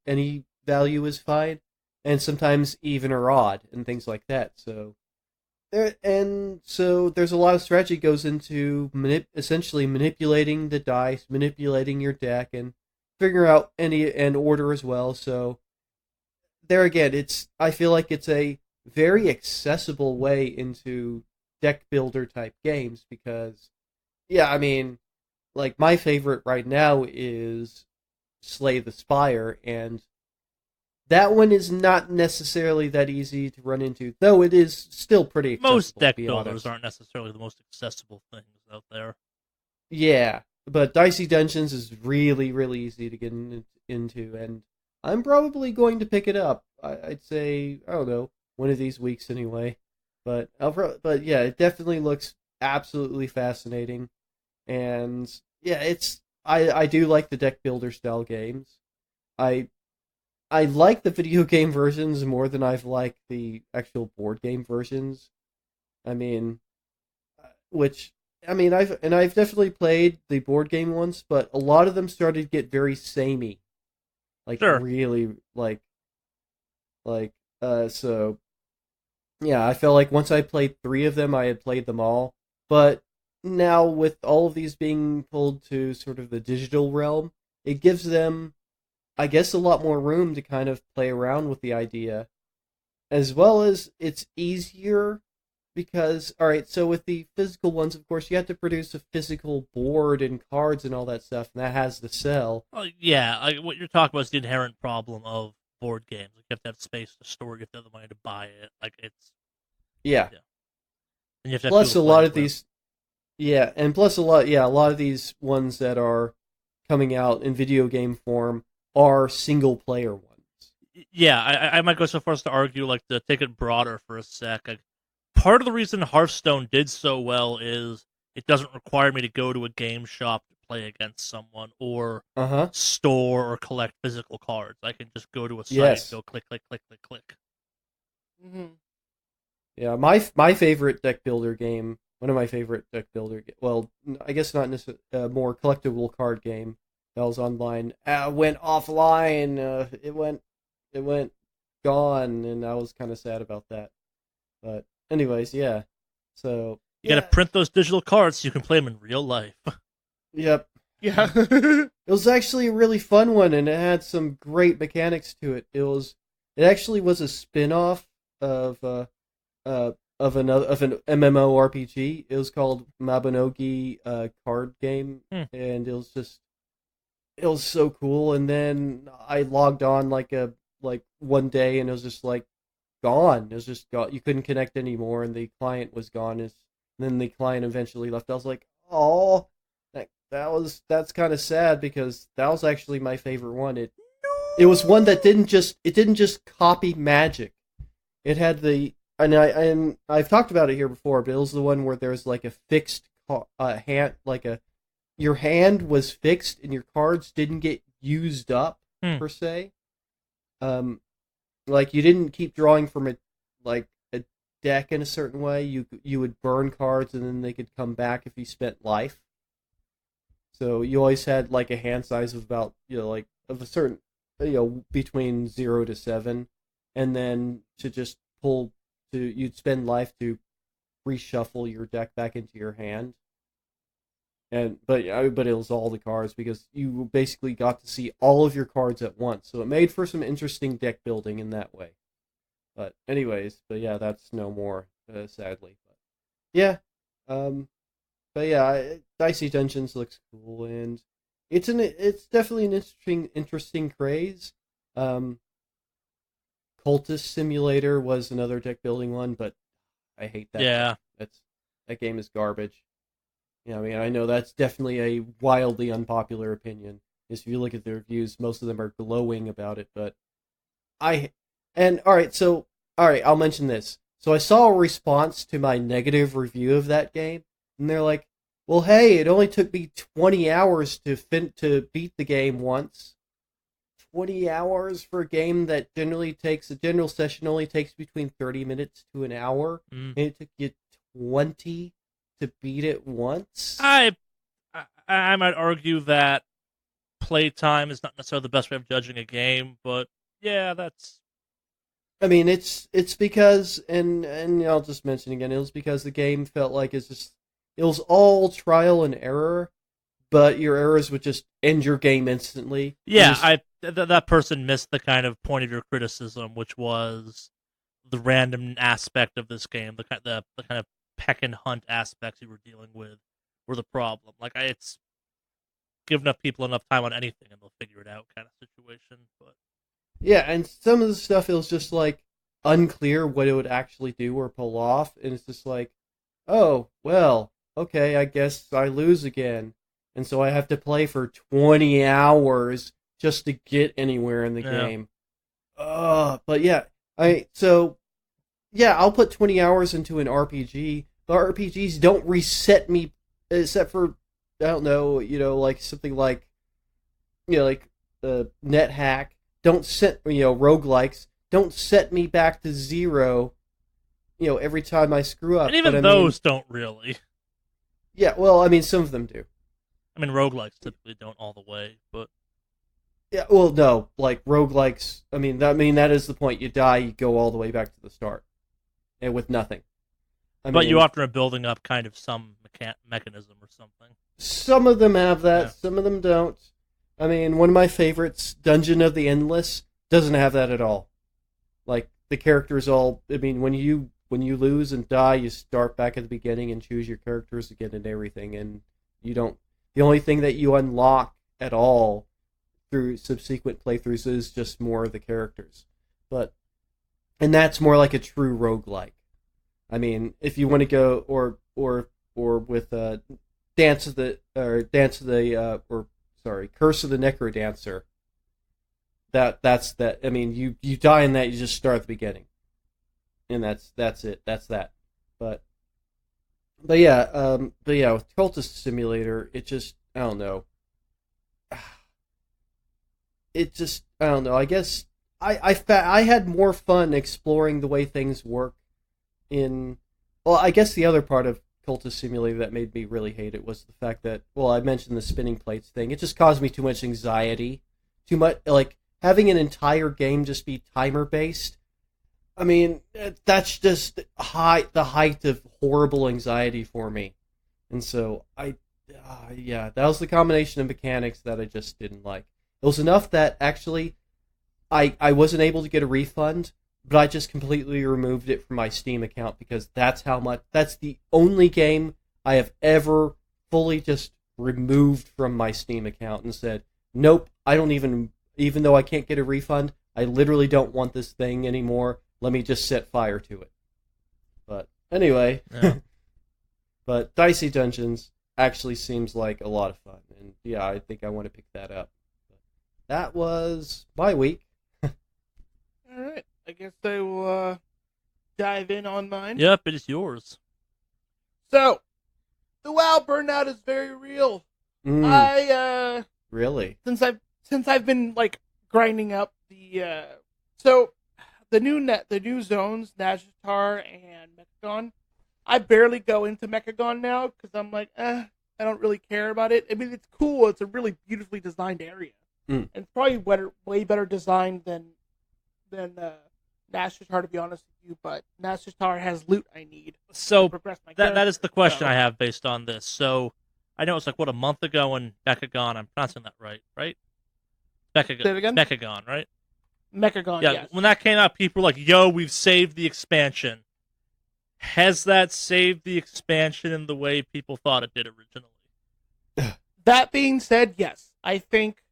value is fine. And sometimes even or odd, and things like that. So there's a lot of strategy goes into essentially manipulating the dice, manipulating your deck, and figuring out and order as well. So there again, I feel like it's a very accessible way into deck builder type games because, like my favorite right now is Slay the Spire, and that one is not necessarily that easy to run into, though it is still pretty accessible. Most deck builders aren't necessarily the most accessible things out there. Yeah, but Dicey Dungeons is really, really easy to get into, and I'm probably going to pick it up. I'd say, I don't know, one of these weeks anyway. But yeah, it definitely looks absolutely fascinating, and yeah, I do like the deck builder style games. I like the video game versions more than I've liked the actual board game versions. I've definitely played the board game ones, but a lot of them started to get very samey. Like, sure. Really, like So yeah, I felt like once I played 3 of them, I had played them all. But now with all of these being pulled to sort of the digital realm, it gives them, I guess, a lot more room to kind of play around with the idea, as well as it's easier because, all right, so with the physical ones, of course, you have to produce a physical board and cards and all that stuff, and that has to sell. Yeah, like what you're talking about is the inherent problem of board games. Like, you have to have space to store it, you have to have the money to buy it. Like, it's Yeah. And you have to have Plus, a people to lot play of with. these, yeah, and plus a lot of these ones that are coming out in video game form are single player ones. Yeah, I might go so far as to argue, like, to take it broader for a sec. Like, part of the reason Hearthstone did so well is it doesn't require me to go to a game shop to play against someone or store or collect physical cards. I can just go to a site and go click, click, click, click, click. Mm-hmm. Yeah, my favorite deck builder game, one of my favorite deck builder, well, I guess not necessarily more collectible card game that was online, went offline. It went gone, and I was kind of sad about that. But anyways, yeah. So you gotta print those digital cards so you can play them in real life. Yep. Yeah. It was actually a really fun one, and it had some great mechanics to it. It actually was a spin-off of an MMORPG. It was called Mabinogi card game, and it was so cool. And then I logged on like one day, and it was just like gone. It was just gone. You couldn't connect anymore, and the client was gone. And then the client eventually left. I was like, oh, that's kind of sad because that was actually my favorite one. It was one that didn't just copy Magic. It had and I've talked about it here before, but it was the one where there's like a fixed hand, your hand was fixed and your cards didn't get used up per se. Like you didn't keep drawing from a deck in a certain way. You would burn cards and then they could come back if you spent life. So you always had like a hand size of about of a certain between 0 to 7, and then you'd spend life to reshuffle your deck back into your hand. But it was all the cards because you basically got to see all of your cards at once. So it made for some interesting deck building in that way. But anyways, that's no more, sadly. But yeah, Dicey Dungeons looks cool, and it's definitely an interesting craze. Cultist Simulator was another deck building one, but I hate that. Yeah, that game is garbage. Yeah, I mean, I know that's definitely a wildly unpopular opinion. If you look at the reviews, most of them are glowing about it, but all right, I'll mention this. So I saw a response to my negative review of that game, and they're like, well, hey, it only took me 20 hours to beat the game once. 20 hours for a game that a general session only takes between 30 minutes to an hour, and it took you 20 to beat it once? I might argue that playtime is not necessarily the best way of judging a game, but yeah, that's... I mean, it's because, and I'll just mention again, it was because the game felt like it was all trial and error, but your errors would just end your game instantly. Yeah, that person missed the kind of point of your criticism, which was the random aspect of this game, the kind of peck and hunt aspects you were dealing with were the problem. Like, it's give enough people enough time on anything and they'll figure it out kind of situation. But yeah, and some of the stuff, it was just like unclear what it would actually do or pull off, and it's just like, oh, well, okay, I guess I lose again. And so I have to play for 20 hours just to get anywhere in the game. But yeah, I'll put 20 hours into an RPG, but RPGs don't reset me, except for, I don't know, like something like, like NetHack, don't set, roguelikes, don't set me back to 0, every time I screw up. And even those don't really. Yeah, well, I mean, some of them do. I mean, roguelikes typically don't all the way, but... Yeah, well, no, like roguelikes. I mean, that is the point. You die, you go all the way back to the start, and with nothing. But you often are building up kind of some mechanism or something. Some of them have that, Yeah. some of them don't. I mean, one of my favorites, Dungeon of the Endless, doesn't have that at all. Like, the characters all... I mean, when you lose and die, you start back at the beginning and choose your characters again and everything, and you don't... The only thing that you unlock at all through subsequent playthroughs is just more of the characters. And that's more like a true roguelike. I mean, if you want to go... Or with... Curse of the Necrodancer. That's that. I mean, you die in that, you just start at the beginning, and that's it. That's that. But yeah, with Cultist Simulator, it just I don't know. It just I don't know. I guess I had more fun exploring the way things work in. Well, I guess the other part of Cultist Simulator that made me really hate it was the fact that, well, I mentioned the spinning plates thing. It just caused me too much anxiety. Too much, like, having an entire game just be timer-based. I mean, that's just the height of horrible anxiety for me. And so, that was the combination of mechanics that I just didn't like. It was enough that, actually, I wasn't able to get a refund, but I just completely removed it from my Steam account because that's the only game I have ever fully just removed from my Steam account and said, nope, I don't even though I can't get a refund, I literally don't want this thing anymore. Let me just set fire to it. But anyway, Yeah. But Dicey Dungeons actually seems like a lot of fun. And yeah, I think I want to pick that up. But that was my week. All right. I guess I will dive in on mine. Yep, it is yours. So, the WoW burnout is very real. Really? Since I've been like grinding up the new zones, Nazjatar and Mechagon. I barely go into Mechagon now because I'm like, I don't really care about it. I mean, it's cool. It's a really beautifully designed area, and it's probably way better designed than Nazjatar, to be honest with you. But Nazjatar has loot I need So to progress my that is the question so. I have based on this. So I know it's like a month ago in Mechagon. I'm pronouncing that right? Mechagon. Say it again? Mechagon, right? Mechagon, Yeah. yes. When that came out, people were like, "Yo, we've saved the expansion." Has that saved the expansion in the way people thought it did originally? That being said, yes. I think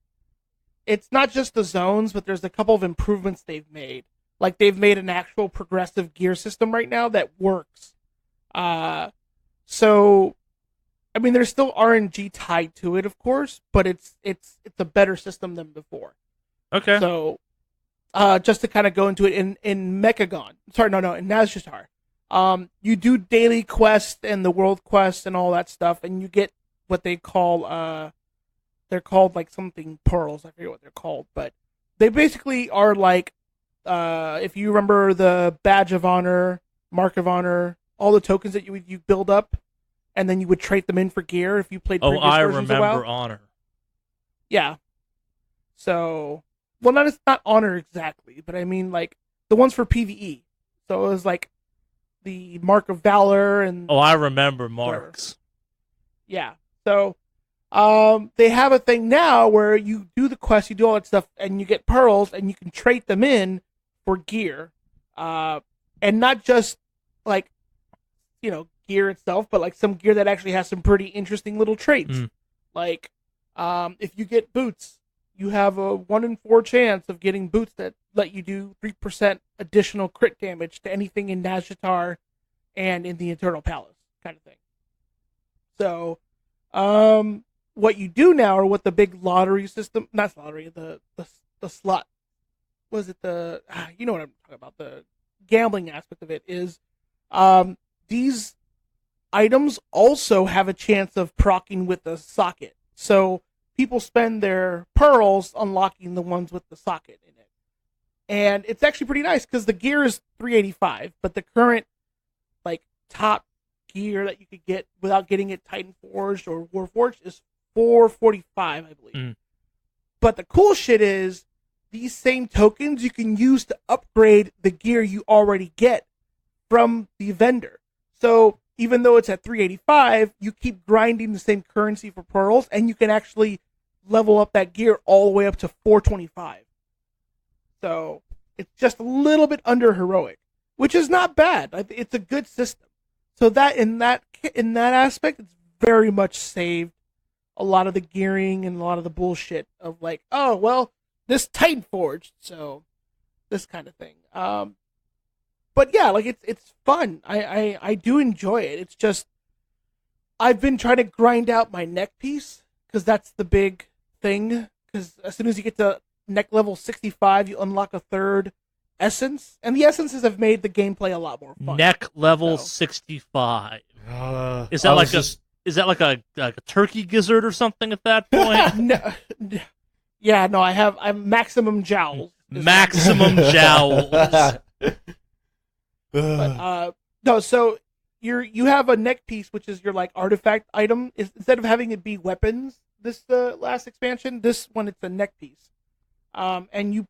it's not just the zones, but there's a couple of improvements they've made. Like, they've made an actual progressive gear system right now that works. So, I mean, there's still RNG tied to it, of course, but it's a better system than before. Okay. So, just to kind of go into it in Mechagon, in Nazjatar, you do daily quests and the world quests and all that stuff, and you get what they call they're called like something pearls. I forget what they're called, but they basically are like if you remember the badge of honor, mark of honor, all the tokens that you build up, and then you would trade them in for gear if you played. Oh, previous I versions of WoW. remember honor. Yeah. So, well, it's not honor exactly, but I mean like the ones for PvE. So it was like the mark of valor and. Oh, I remember marks. Yeah. So, they have a thing now where you do the quest, you do all that stuff, and you get pearls, and you can trade them in for gear, and not just like, gear itself, but like some gear that actually has some pretty interesting little traits. Like, if you get boots, you have a 1 in 4 chance of getting boots that let you do 3% additional crit damage to anything in Nazjatar and in the Eternal Palace, kind of thing. So, what you do now, or what the big lottery system, not lottery, the slot, was it you know what I'm talking about, the gambling aspect of it is, these items also have a chance of proccing with the socket. So people spend their pearls unlocking the ones with the socket in it. And it's actually pretty nice because the gear is 385, but the current like top gear that you could get without getting it Titan Forged or Warforged is 445, I believe. But the cool shit is these same tokens you can use to upgrade the gear you already get from the vendor. So even though it's at 385, you keep grinding the same currency for pearls, and you can actually level up that gear all the way up to 425. So it's just a little bit under heroic, which is not bad. It's a good system. So that in that aspect, it's very much saved a lot of the gearing and a lot of the bullshit of like, oh well, this Titan forged, so this kind of thing. But yeah, like it's fun. I do enjoy it. It's just I've been trying to grind out my neck piece because that's the big thing. Because as soon as you get to neck level 65, you unlock a third essence, and the essences have made the gameplay a lot more fun. Neck level 65. Is that like a turkey gizzard or something at that point? No, I'm maximum jowls. Maximum jowls. But, no, so you have a neck piece, which is your like artifact item. Instead of having it be weapons, this last expansion, this one it's a neck piece. And you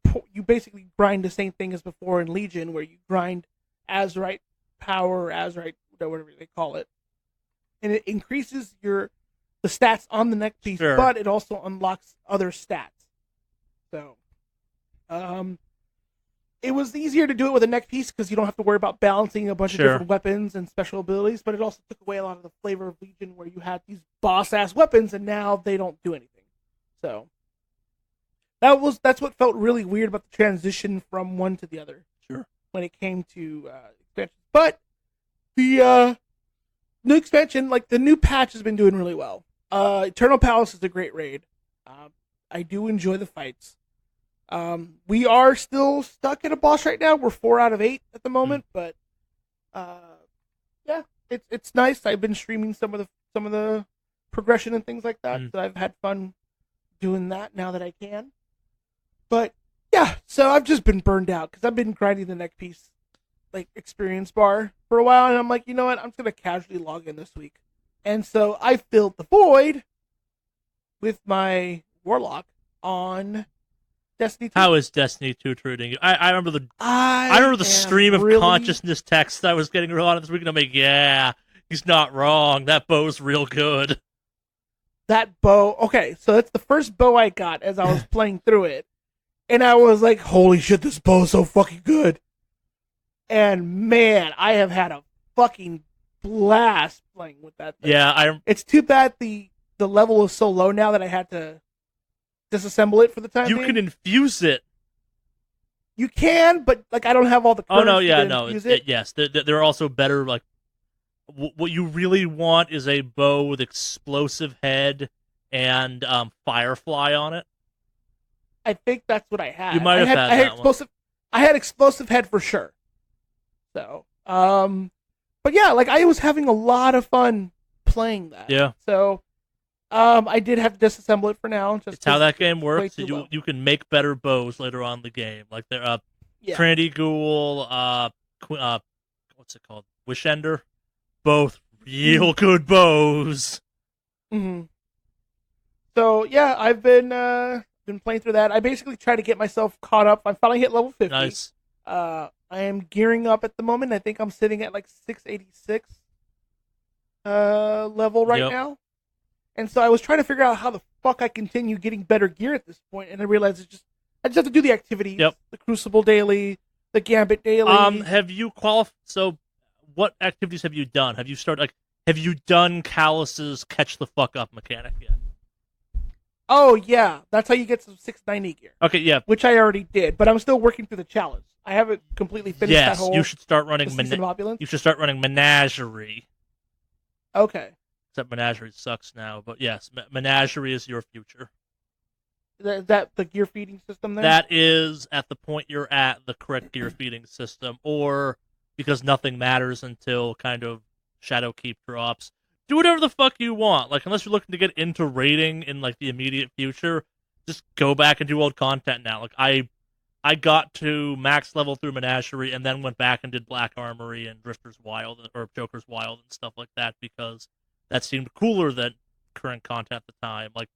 basically grind the same thing as before in Legion, where you grind Azerite power, Azerite whatever they call it, and it increases the stats on the neck piece, sure. But it also unlocks other stats. So, it was easier to do it with a neck piece because you don't have to worry about balancing a bunch of different weapons and special abilities, but it also took away a lot of the flavor of Legion where you had these boss-ass weapons and now they don't do anything. So that's what felt really weird about the transition from one to the other. Sure. When it came to expansion. But the new expansion, like the new patch has been doing really well. Eternal Palace is a great raid. I do enjoy the fights. We are still stuck at a boss right now. We're 4 out of 8 at the moment, but yeah, it's nice. I've been streaming some of the progression and things like that, so I've had fun doing that now that I can. But yeah, so I've just been burned out because I've been grinding the neck piece like experience bar for a while, and I'm like, you know what? I'm just gonna casually log in this week, and so I filled the void with my Warlock on Destiny 2. How is Destiny 2 treating you? I remember the stream of consciousness text I was getting a lot of this week, and I'm like, yeah, he's not wrong. That bow's real good. That bow, okay, so that's the first bow I got as I was playing through it, and I was like, holy shit, this bow is so fucking good. And man, I have had a fucking blast playing with that thing. Yeah, it's too bad the level is so low now that I had to disassemble it for the time being. You can infuse it. You can, but like I don't have all the currency infuse it. Yes, there are also better, like, what you really want is a bow with explosive head and firefly on it. I think that's what I had. You might have had that explosive. I had explosive head for sure. So, but yeah, like I was having a lot of fun playing that. Yeah. So, I did have to disassemble it for now. It's how that game works. You can make better bows later on in the game. Like they're Trinity Ghoul, what's it called? Wishender. Both real good bows. Mm-hmm. So yeah, I've been playing through that. I basically try to get myself caught up. I finally hit level 50. Nice. I am gearing up at the moment. I think I'm sitting at like 686 level right now. And so I was trying to figure out how the fuck I continue getting better gear at this point, and I realized I just have to do the activities. Yep. The Crucible daily, the Gambit daily. Have you qualified? So, what activities have you done? Have you done Callus's catch the fuck up mechanic yet? Oh yeah, that's how you get some 690 gear. Okay, yeah. Which I already did, but I'm still working through the challenge. I haven't completely finished that whole. Yes, you should start running You should start running Menagerie. Okay. Except Menagerie sucks now, but yes, Menagerie is your future. Is that the gear feeding system there? That is, at the point you're at, the correct gear feeding system, or because nothing matters until kind of Shadowkeep drops. Do whatever the fuck you want. Like, unless you're looking to get into raiding in like the immediate future, just go back and do old content now. Like I got to max level through Menagerie and then went back and did Black Armory and Drifter's Wild or Joker's Wild and stuff like that because that seemed cooler than current content at the time. Like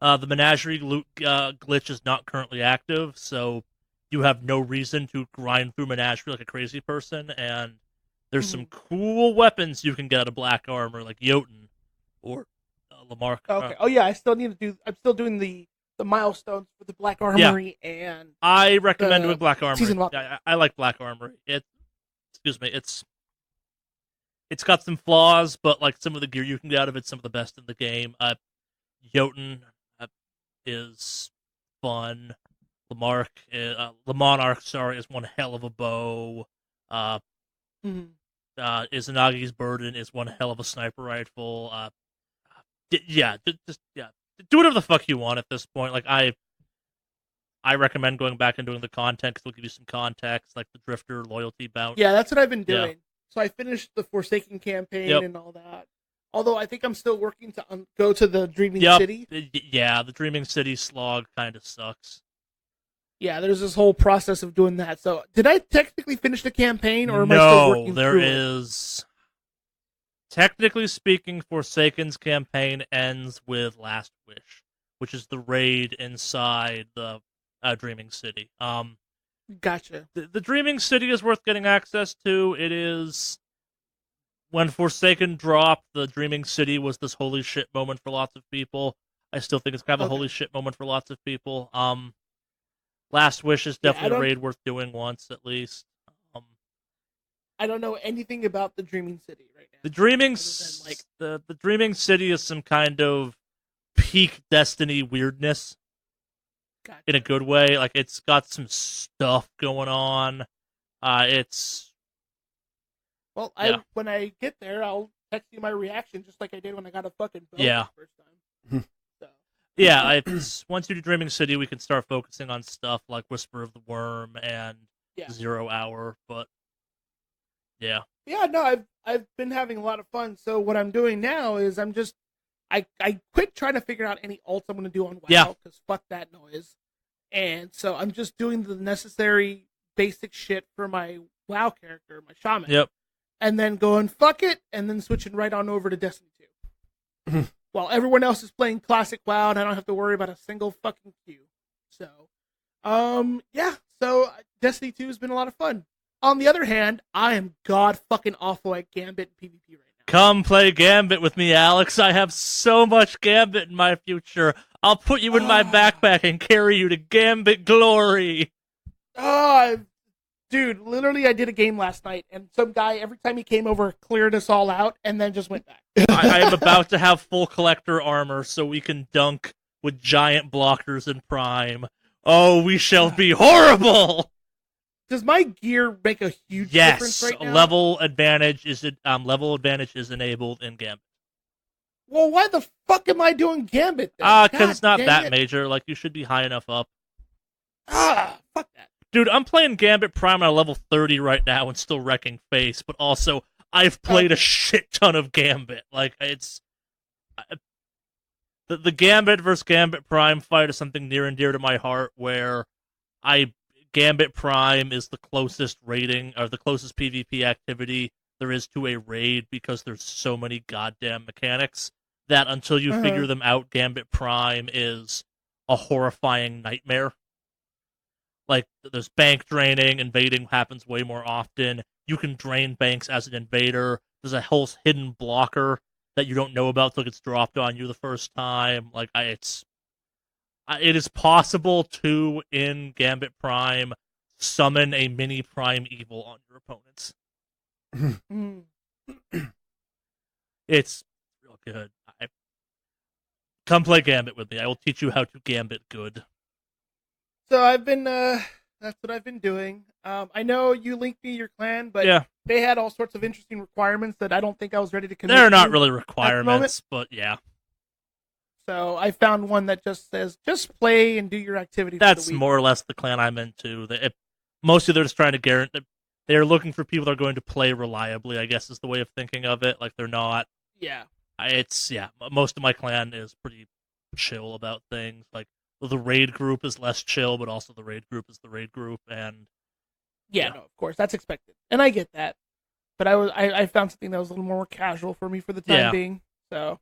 The menagerie loot glitch is not currently active, so you have no reason to grind through menagerie like a crazy person, and there's some cool weapons you can get out of black armor, like Jotun or Lamarck. Okay. Oh yeah, I still need to do. I'm still doing the milestones for the black armory and. I recommend doing black armory. Season I like black armory. It's got some flaws, but like some of the gear you can get out of it's some of the best in the game. Jotun is fun. Le Monarch, is one hell of a bow. Izanagi's Burden is one hell of a sniper rifle. Do whatever the fuck you want at this point. Like I recommend going back and doing the content because it'll give you some context, like the Drifter loyalty bounty. Yeah, that's what I've been doing. Yeah. So I finished the Forsaken campaign and all that. Although I think I'm still working to go to the Dreaming City. Yeah, the Dreaming City slog kind of sucks. Yeah, there's this whole process of doing that. So did I technically finish the campaign, or am I still working through it? No, there is. Technically speaking, Forsaken's campaign ends with Last Wish, which is the raid inside the Dreaming City. Gotcha. The Dreaming City is worth getting access to. It is... When Forsaken dropped, the Dreaming City was this holy shit moment for lots of people. I still think it's kind of a holy shit moment for lots of people. Last Wish is definitely a raid worth doing once, at least. I don't know anything about the Dreaming City right now. The Dreaming City is some kind of peak Destiny weirdness. Gotcha. In a good way. Like, it's got some stuff going on. Well, when I get there, I'll text you my reaction, just like I did when I got a fucking boat the first time. Yeah, once you do Dreaming City, we can start focusing on stuff like Whisper of the Worm and 0 Hour, but yeah. Yeah, no, I've been having a lot of fun. So what I'm doing now is I quit trying to figure out any ults I'm going to do on WoW, because fuck that noise. And so I'm just doing the necessary basic shit for my WoW character, my shaman. Yep. And then going, fuck it, and then switching right on over to Destiny 2. While everyone else is playing Classic WoW, and I don't have to worry about a single fucking queue. So, so Destiny 2 has been a lot of fun. On the other hand, I am god fucking awful at Gambit and PvP right now. Come play Gambit with me, Alex. I have so much Gambit in my future. I'll put you in my backpack and carry you to Gambit glory. Dude, literally, I did a game last night, and some guy, every time he came over, cleared us all out, and then just went back. I am about to have full collector armor, so we can dunk with giant blockers in Prime. Oh, we shall be horrible! Does my gear make a huge difference right now? Yes, level advantage is enabled in Gambit. Well, why the fuck am I doing Gambit then? Because it's not that major. Like, you should be high enough up. Fuck that. Dude, I'm playing Gambit Prime at level 30 right now and still wrecking face, but also I've played a shit ton of Gambit. Like, it's... The Gambit versus Gambit Prime fight is something near and dear to my heart, where Gambit Prime is the closest raiding, or the closest PvP activity there is to a raid, because there's so many goddamn mechanics that until you figure them out, Gambit Prime is a horrifying nightmare. Like, there's bank draining, invading happens way more often. You can drain banks as an invader. There's a whole hidden blocker that you don't know about until it gets dropped on you the first time. Like, it is possible to, in Gambit Prime, summon a mini Prime Evil on your opponents. It's real good. Come play Gambit with me. I will teach you how to Gambit good. So I've been, that's what I've been doing. I know you linked me your clan, but they had all sorts of interesting requirements that I don't think I was ready to commit to. They're not really requirements, but yeah. So I found one that just says, just play and do your activities. That's more or less the clan I'm into. Mostly they're just trying to guarantee, they're looking for people that are going to play reliably, I guess is the way of thinking of it. Like, they're not. Yeah. Most of my clan is pretty chill about things. Like, the raid group is less chill, but also the raid group is the raid group, and no, of course, that's expected, and I get that. But I found something that was a little more casual for me for the time being. So,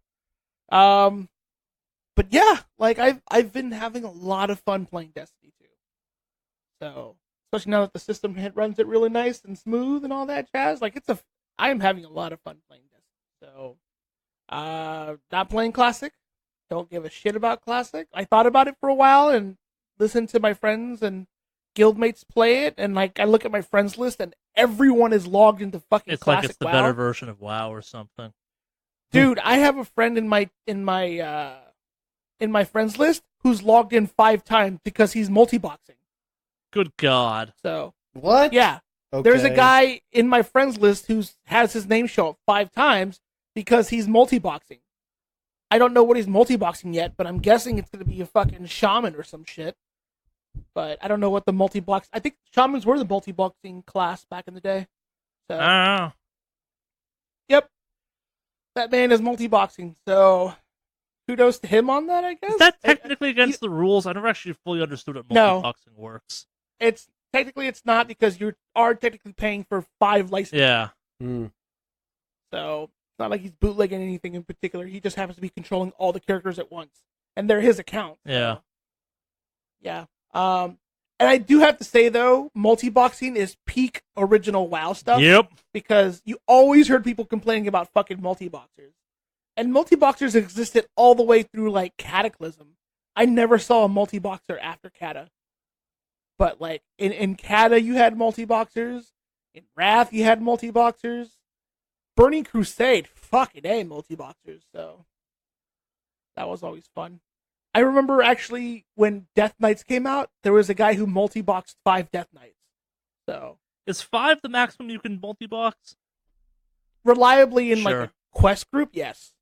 but yeah, like I've been having a lot of fun playing Destiny 2. So especially now that the system runs it really nice and smooth and all that jazz, like I am having a lot of fun playing Destiny. So not playing Classic. Don't give a shit about Classic. I thought about it for a while and listened to my friends and guildmates play it, and like I look at my friends list and everyone is logged into fucking Classic. Like it's the WoW. better version of WoW or something. Dude, I have a friend in my friends list who's logged in 5 times because he's multi-boxing. Good God. So what? Yeah. Okay. There's a guy in my friends list who has his name show up 5 times because he's multi-boxing. I don't know what he's multi-boxing yet, but I'm guessing it's going to be a fucking shaman or some shit. But I don't know what the multi-box... I think shamans were the multi-boxing class back in the day. So, Oh. Yep. That man is multi-boxing, so kudos to him on that, I guess. Is that technically against the rules? I never actually fully understood how multi-boxing works. It's not, because you are technically paying for 5 licenses. Yeah. So it's not like he's bootlegging anything in particular. He just happens to be controlling all the characters at once, and they're his account. So. Yeah. Yeah. And I do have to say though, multi-boxing is peak original WoW stuff. Yep. Because you always heard people complaining about fucking multi-boxers. And multi-boxers existed all the way through like Cataclysm. I never saw a multi-boxer after Cata. But like in Cata you had multi-boxers. In Wrath you had multi-boxers. Burning Crusade, fucking A, multi-boxers. So that was always fun. I remember actually when Death Knights came out, there was a guy who multi-boxed 5 Death Knights. So is 5 the maximum you can multi-box? Reliably in like a quest group, yes.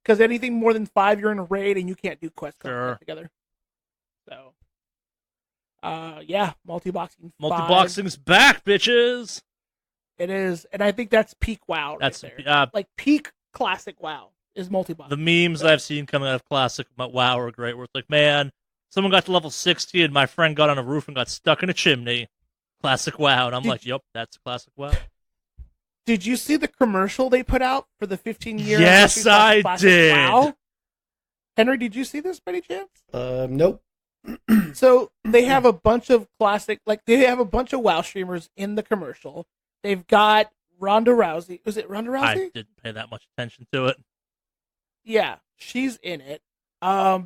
Because anything more than 5, you're in a raid and you can't do quest together. So, yeah, multi-boxing. Multi-boxing's back, bitches. It is, and I think that's peak WoW. That's right there. Like peak classic WoW is multi-boxing. The memes I've seen coming out of classic WoW are great. Where it's like, man, someone got to level 60 and my friend got on a roof and got stuck in a chimney. Classic WoW, and I'm like, yep, that's classic WoW. Did you see the commercial they put out for the 15-year? Yes, I did. WoW? Henry, did you see this by any chance? Nope. So they have a bunch of they have a bunch of WoW streamers in the commercial. They've got Ronda Rousey. Was it Ronda Rousey? I didn't pay that much attention to it. Yeah, she's in it.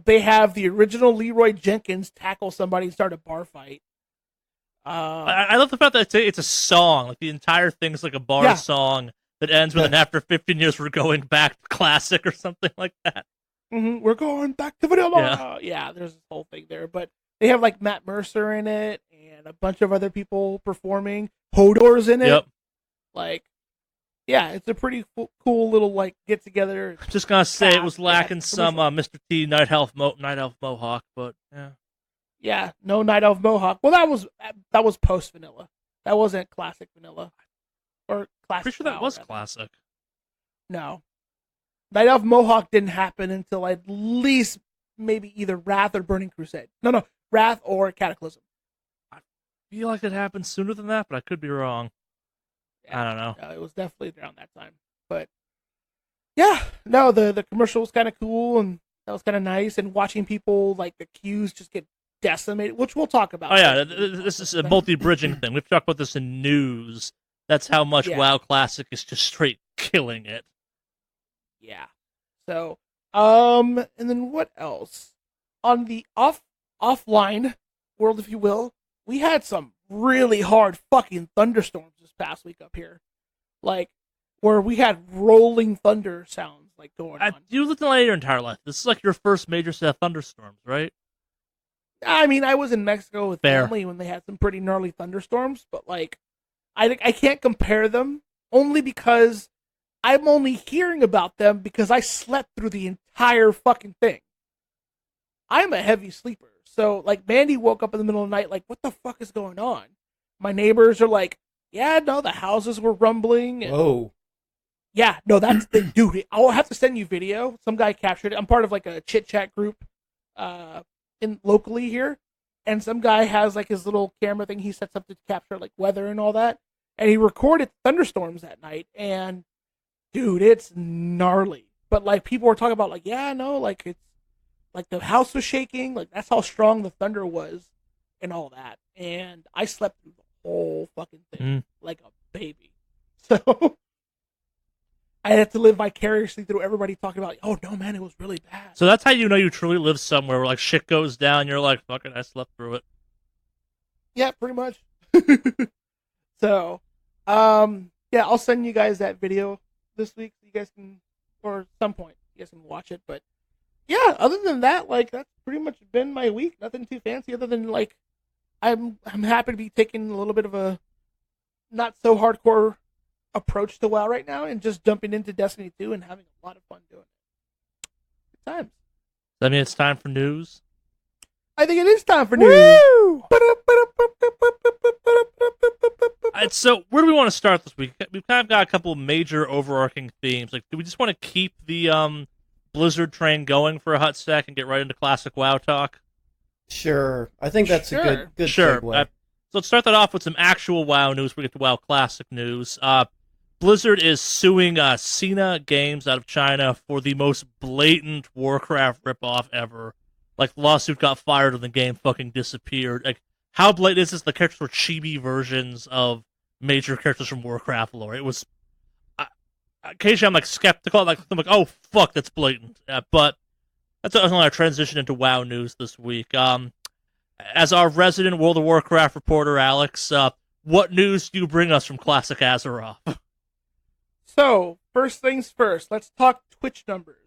They have the original Leroy Jenkins tackle somebody and start a bar fight. I love the fact that it's a song. Like the entire thing's like a bar song that ends with an after 15 years we're going back to classic or something like that. Mm-hmm. We're going back to vanilla. Yeah, there's this whole thing there. But they have like Matt Mercer in it and a bunch of other people performing. Hodor's in it. Yep. Like, yeah, it's a pretty cool little like get together. Just gonna say it was lacking some Mr. T Night Elf Mohawk, but yeah. Yeah, no Night Elf Mohawk. Well, that was post vanilla. That wasn't classic vanilla or classic. Pretty sure that was classic. No, Night Elf Mohawk didn't happen until at least maybe either Wrath or Burning Crusade. No, Wrath or Cataclysm. I feel like it happened sooner than that, but I could be wrong. Yeah, I don't know. No, it was definitely around that time. But yeah, no, the commercial was kind of cool and that was kind of nice. And watching people like the queues just get decimated, which we'll talk about. Oh yeah, this is a multi-bridging thing. We've talked about this in news. That's how much WoW Classic is just straight killing it. Yeah. So, and then what else? On the offline world, if you will, we had some really hard fucking thunderstorms this past week up here. Like, where we had rolling thunder sounds like going on. You lived in LA your entire life. This is like your first major set of thunderstorms, right? I mean, I was in Mexico with family when they had some pretty gnarly thunderstorms, but like, I can't compare them only because I'm only hearing about them because I slept through the entire fucking thing. I'm a heavy sleeper, so like Mandy woke up in the middle of the night like, what the fuck is going on? My neighbors are like, yeah, no, the houses were rumbling. And, whoa. Yeah, no, that's the dude. I'll have to send you video. Some guy captured it. I'm part of like a chit chat group, in locally here, and some guy has like his little camera thing he sets up to capture like weather and all that, and he recorded thunderstorms that night, and dude, it's gnarly. But like people were talking about like, yeah, no, like Like the house was shaking. Like that's how strong the thunder was, and all that. And I slept through the whole fucking thing like a baby. So I had to live vicariously through everybody talking about, oh no, man, it was really bad. So that's how you know you truly live somewhere where like shit goes down. You're like, fuck it, I slept through it. Yeah, pretty much. So, yeah, I'll send you guys that video this week so you guys can, or some point, you guys can watch it. But yeah, other than that, like that's pretty much been my week. Nothing too fancy other than like I'm happy to be taking a little bit of a not so hardcore approach to WoW right now and just jumping into Destiny 2 and having a lot of fun doing it. Good times. Does that mean it's time for news? I think it is time for news. Woo! Alright, so where do we want to start this week? We've kind of got a couple major overarching themes. Like, do we just want to keep the Blizzard train going for a hot sec and get right into classic WoW talk? Sure. I think that's a good sure. segue. So let's start that off with some actual WoW news. We get to WoW Classic news. Blizzard is suing Sina Games out of China for the most blatant Warcraft ripoff ever. Like, the lawsuit got fired and the game fucking disappeared. Like, how blatant is this? The characters were chibi versions of major characters from Warcraft lore. It was... occasionally I'm, like, skeptical. I'm like, oh, fuck, that's blatant. But that's only our transition into WoW news this week. As our resident World of Warcraft reporter, Alex, what news do you bring us from Classic Azeroth? So, first things first, let's talk Twitch numbers.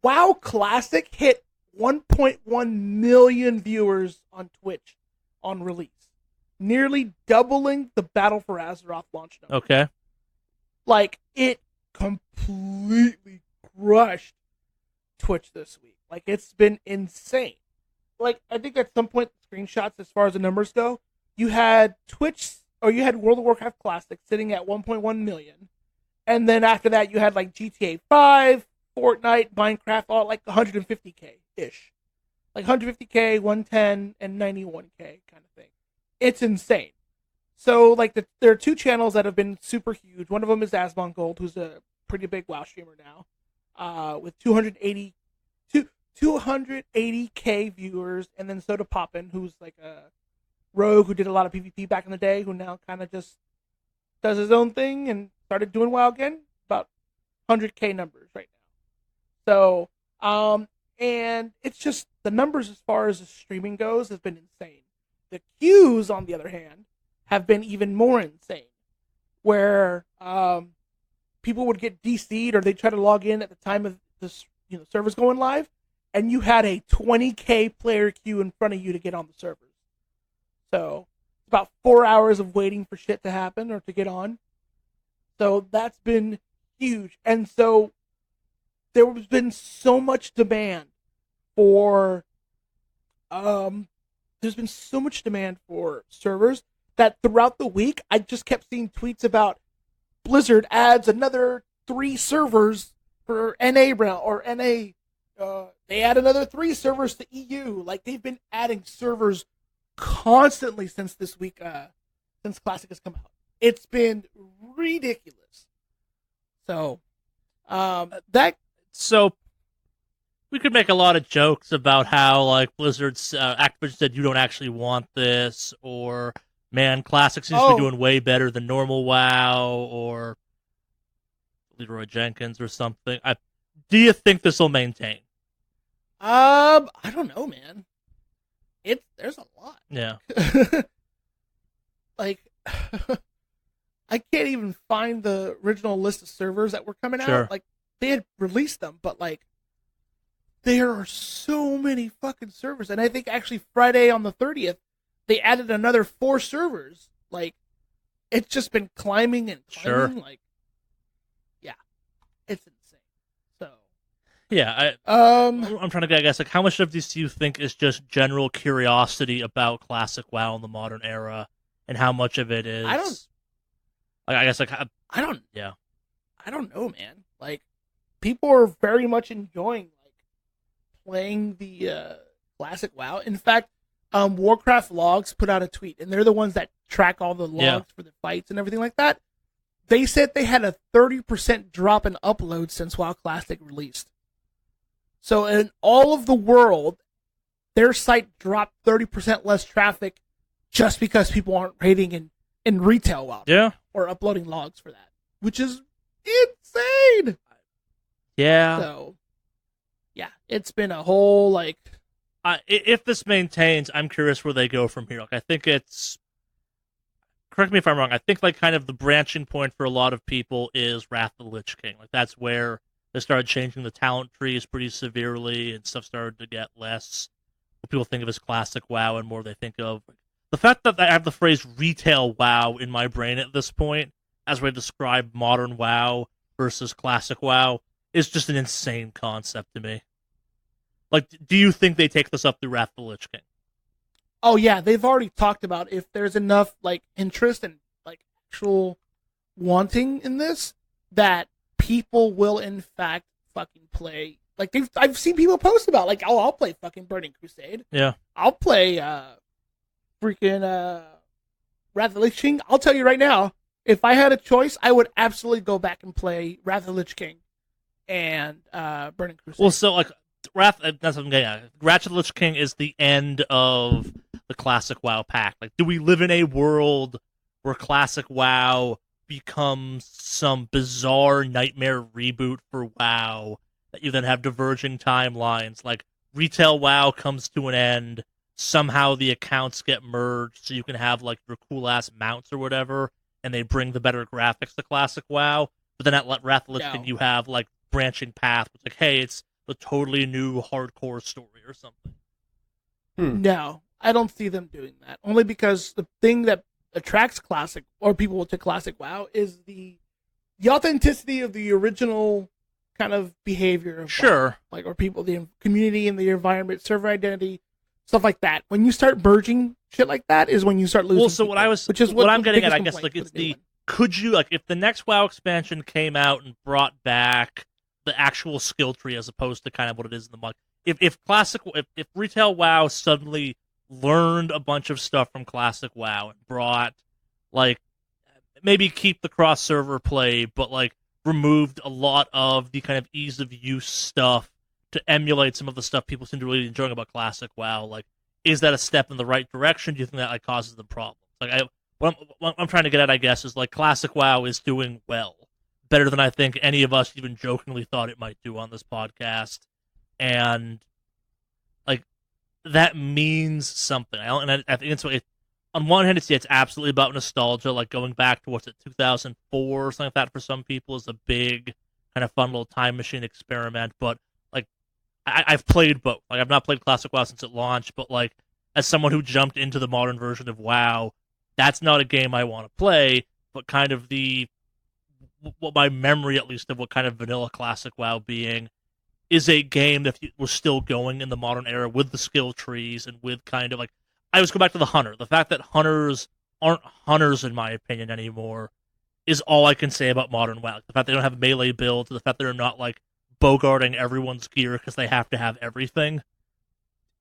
WoW Classic hit 1.1 million viewers on Twitch on release, nearly doubling the Battle for Azeroth launch number. Okay. Like, it completely crushed Twitch this week. Like, it's been insane. Like, I think at some point, screenshots as far as the numbers go, you had Twitch, or you had World of Warcraft Classic sitting at 1.1 million. And then after that, you had, like, GTA 5, Fortnite, Minecraft, all like 150K-ish. Like 150K, 110, and 91K kind of thing. It's insane. So, like, there are two channels that have been super huge. One of them is Asmongold, who's a pretty big WoW streamer now, with 280K viewers, and then Soda Poppin, who's like a rogue who did a lot of PvP back in the day, who now kind of just does his own thing and started doing WoW again. About 100K numbers right now. So, and it's just the numbers as far as the streaming goes has been insane. The queues, on the other hand, have been even more insane, where people would get DC'd or they try to log in at the time of the servers going live, and you had a 20K player queue in front of you to get on the servers. So it's about 4 hours of waiting for shit to happen or to get on. So that's been huge. And so there's been so much demand for servers that throughout the week I just kept seeing tweets about Blizzard adds another 3 servers for NA or NA. They add another 3 servers to EU. Like, they've been adding servers constantly since this week, since Classic has come out. It's been ridiculous. So, So, we could make a lot of jokes about how, like, Blizzard's Activision said you don't actually want this, or, man, Classic seems to be doing way better than normal WoW, or Leroy Jenkins or something. Do you think this will maintain? I don't know, man. There's a lot. Yeah. Like, I can't even find the original list of servers that were coming out. Like, they had released them, but, like, there are so many fucking servers. And I think actually Friday on the 30th, they added another 4 servers. Like, it's just been climbing and climbing. Like, yeah, it's insane. So, yeah, I'm trying to get, I guess, like, how much of this do you think is just general curiosity about classic WoW in the modern era, and how much of it is? I don't know, man. Like, people are very much enjoying playing the classic WoW. In fact, Warcraft Logs put out a tweet, and they're the ones that track all the logs for the fights and everything like that. They said they had a 30% drop in uploads since WoW Classic released. So in all of the world, their site dropped 30% less traffic just because people aren't raiding in retail WoW. Yeah. Or uploading logs for that, which is insane. Yeah. So, yeah, it's been a whole, like... if this maintains, I'm curious where they go from here. Like, I think it's... Correct me if I'm wrong. I think, like, kind of the branching point for a lot of people is Wrath of the Lich King. Like, that's where they started changing the talent trees pretty severely, and stuff started to get less what people think of as classic WoW, and more they think of... The fact that I have the phrase retail WoW in my brain at this point, as we describe modern WoW versus classic WoW, is just an insane concept to me. Like, do you think they take this up through Wrath of the Lich King? Oh, yeah, they've already talked about if there's enough, like, interest and, like, actual wanting in this, that people will, in fact, fucking play. Like, I've seen people post about, like, oh, I'll play fucking Burning Crusade. Yeah. I'll play, freaking, Wrath of the Lich King. I'll tell you right now, if I had a choice, I would absolutely go back and play Wrath of the Lich King and Burning Crusade. Well, so, like, that's what I'm getting at. Wrath of the Lich King is the end of the classic WoW pack. Like, do we live in a world where classic WoW becomes some bizarre nightmare reboot for WoW that you then have diverging timelines? Like, retail WoW comes to an end, somehow the accounts get merged so you can have, like, your cool-ass mounts or whatever, and they bring the better graphics to classic WoW. But then at Wrath of the Lich King, you have, like, branching path. It's like, hey, it's a totally new hardcore story or something. No, I don't see them doing that. Only because the thing that attracts classic or people to classic WoW is the authenticity of the original kind of behavior of sure WoW. Like, or people, the community and the environment, server identity, stuff like that. When you start merging shit like that is when you start losing. Well, so people, what I'm getting at, I guess, like, it's could you, like, if the next WoW expansion came out and brought back the actual skill tree as opposed to kind of what it is in the mod. If retail WoW suddenly learned a bunch of stuff from classic WoW and brought, like, maybe keep the cross server play, but, like, removed a lot of the kind of ease of use stuff to emulate some of the stuff people seem to really enjoying about classic WoW, like, is that a step in the right direction? Do you think that, like, causes them problems? Like, what I'm trying to get at, I guess, is, like, classic WoW is doing well. Better than I think any of us even jokingly thought it might do on this podcast. And, like, that means something. I think it's, on one hand, it's absolutely about nostalgia, like going back to, 2004 or something like that for some people is a big, kind of fun little time machine experiment. But, like, I've played both. Like, I've not played classic WoW since it launched, but, like, as someone who jumped into the modern version of WoW, that's not a game I want to play, but kind of what my memory, at least, of what kind of vanilla classic WoW being is a game that was still going in the modern era with the skill trees and with kind of, like, I always go back to the hunter. The fact that hunters aren't hunters, in my opinion, anymore is all I can say about modern WoW. The fact they don't have melee builds, the fact they're not, like, bogarting everyone's gear because they have to have everything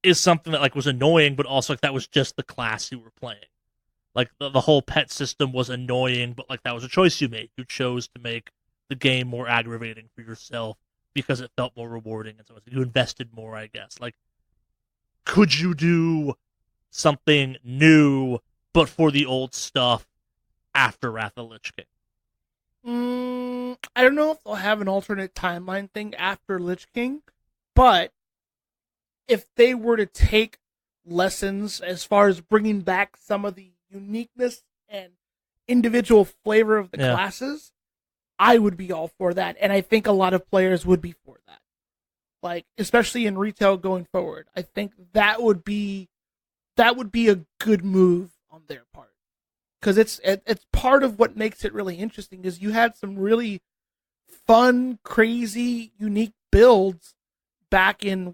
is something that, like, was annoying, but also, like, that was just the class you were playing. Like, the whole pet system was annoying, but, like, that was a choice you made. You chose to make the game more aggravating for yourself because it felt more rewarding, and so you invested more, I guess. Like, could you do something new, but for the old stuff after Wrath of the Lich King? I don't know if they'll have an alternate timeline thing after Lich King, but if they were to take lessons as far as bringing back some of the uniqueness and individual flavor of the classes, I would be all for that, and I think a lot of players would be for that. Like, especially in retail going forward, I think that would be a good move on their part, because it's part of what makes it really interesting. Is you had some really fun, crazy, unique builds back in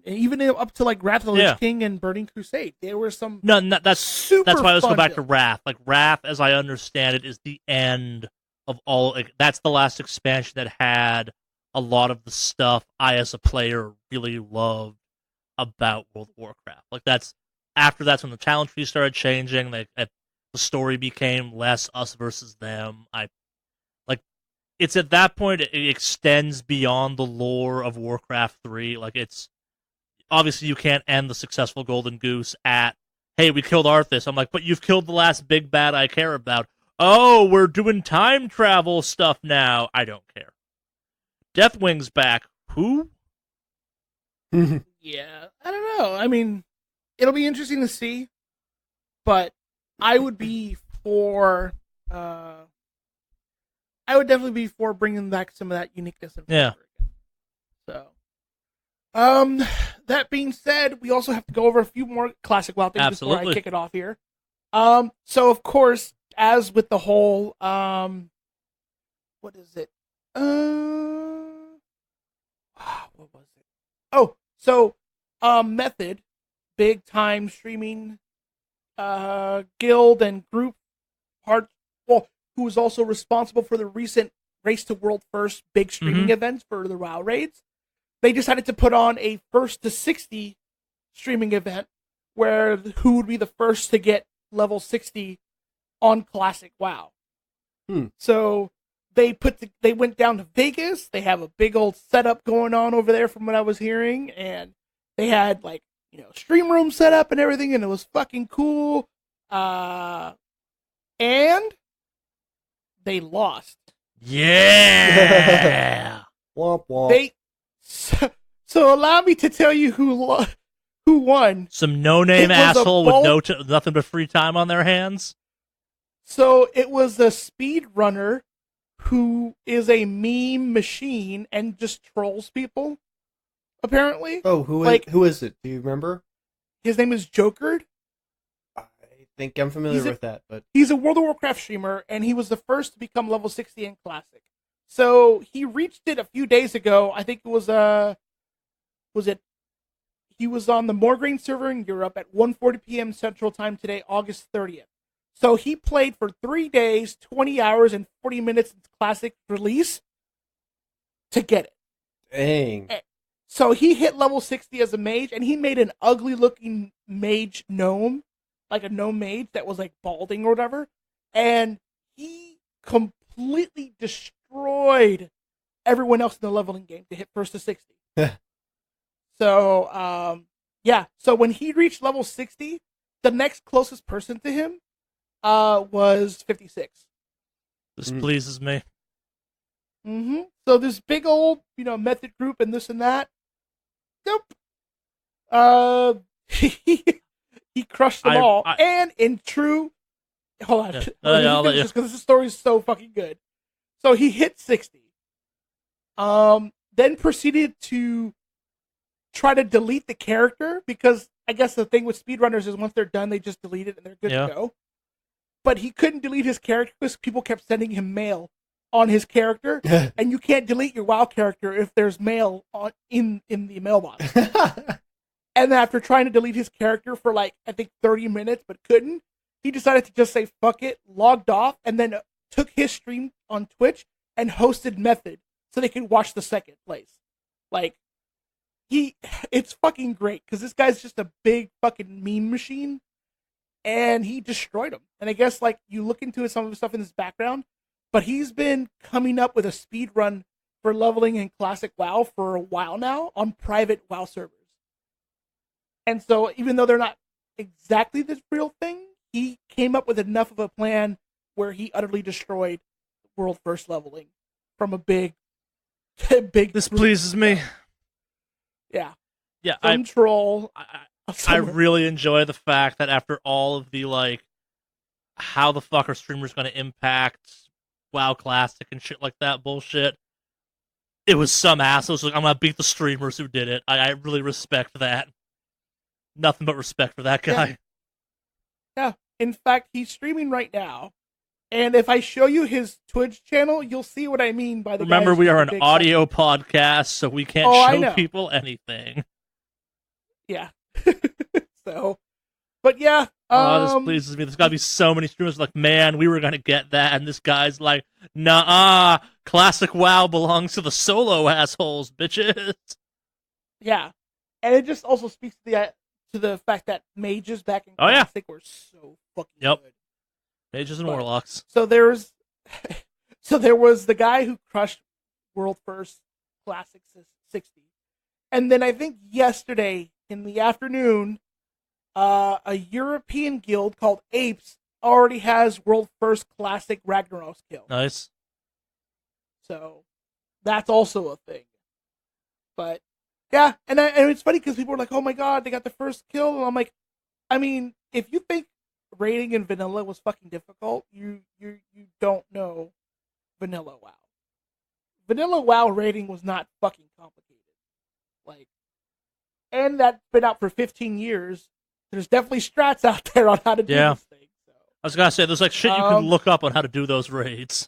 even up to, like, Wrath of the Lich King and Burning Crusade. There were some that's why let's go back to Wrath. Like, Wrath, as I understand it, is the end of all. Like, that's the last expansion that had a lot of the stuff I, as a player, really loved about World of Warcraft. Like, that's when the challenge tree started changing. The story became less us versus them. it's at that point it extends beyond the lore of Warcraft 3. Like, it's obviously you can't end the successful Golden Goose at, hey, we killed Arthas. I'm like, but you've killed the last big bad I care about. Oh, we're doing time travel stuff now. I don't care. Deathwing's back. Who? Yeah, I don't know. I mean, it'll be interesting to see, but I would be for. I would definitely be for bringing back some of that uniqueness and flavor again. So, that being said, we also have to go over a few more classic WoW things before I kick it off here. So of course, as with the whole, what is it? What was it? Oh, so, Method, big time streaming, guild and group part, well, who was also responsible for the recent Race to World First big streaming events for the WoW raids. They decided to put on a first to 60 streaming event where who would be the first to get level 60 on classic WoW. So they went down to Vegas. They have a big old setup going on over there from what I was hearing, and they had stream room set up and everything, and it was fucking cool. And they lost. Yeah. Womp womp. So allow me to tell you who won. Some no-name asshole with nothing but free time on their hands. So it was a speedrunner who is a meme machine and just trolls people, apparently. Oh, who is it? Do you remember? His name is Jokered. I think I'm familiar with that, but he's a World of Warcraft streamer, and he was the first to become level 60 in Classic. So he reached it a few days ago. I think it was he was on the Morgraine server in Europe at 1:40 p.m. Central Time today, August 30th. So he played for 3 days, 20 hours, and 40 minutes since Classic release to get it. Dang. So he hit level 60 as a mage, and he made an ugly-looking mage gnome, like a gnome mage that was like balding or whatever, and he completely destroyed everyone else in the leveling game to hit first to 60. So, so when he reached level 60, the next closest person to him was 56. This pleases me. So this big old, method group and this and that. Nope. He crushed them all. And in true, hold on. I'll let you. Because this story is so fucking good. So he hit 60. Then proceeded to try to delete the character because I guess the thing with speedrunners is once they're done, they just delete it and they're good to go. But he couldn't delete his character because people kept sending him mail on his character, and you can't delete your WoW character if there's mail in the mailbox. And then after trying to delete his character for I think 30 minutes, but couldn't, he decided to just say fuck it, logged off, and then took his stream on Twitch and hosted Method so they could watch the second place. It's fucking great because this guy's just a big fucking meme machine, and he destroyed him. And I guess you look into some of the stuff in his background, but he's been coming up with a speed run for leveling in classic WoW for a while now on private WoW servers. And so even though they're not exactly the real thing, he came up with enough of a plan where he utterly destroyed world first leveling from a big This pleases me. Yeah. Yeah. Troll. I really enjoy the fact that after all of the how the fuck are streamers going to impact WoW Classic and shit like that bullshit, it was some assholes I'm going to beat the streamers who did it. I really respect that. Nothing but respect for that guy. Yeah. In fact, he's streaming right now. And if I show you his Twitch channel, you'll see what I mean by the Remember, we are an audio podcast, so we can't show people anything. Yeah. But yeah. This pleases me. There's got to be so many streamers man, we were going to get that. And this guy's like, nah, classic WoW belongs to the solo assholes, bitches. Yeah. And it just also speaks to the fact that mages back in classic were so fucking good. Mages and warlocks. So there's So there was the guy who crushed World First Classic 60. And then I think yesterday in the afternoon, a European guild called Apes already has World First Classic Ragnaros kill. Nice. So that's also a thing. But yeah, and it's funny because people are like, "Oh my god, they got the first kill," and I'm like, I mean, if you think raiding in vanilla was fucking difficult, you don't know vanilla WoW. Vanilla WoW raiding was not fucking complicated. Like, and that's been out for 15 years. There's definitely strats out there on how to do this thing. So. I was gonna say, there's like shit you can look up on how to do those raids.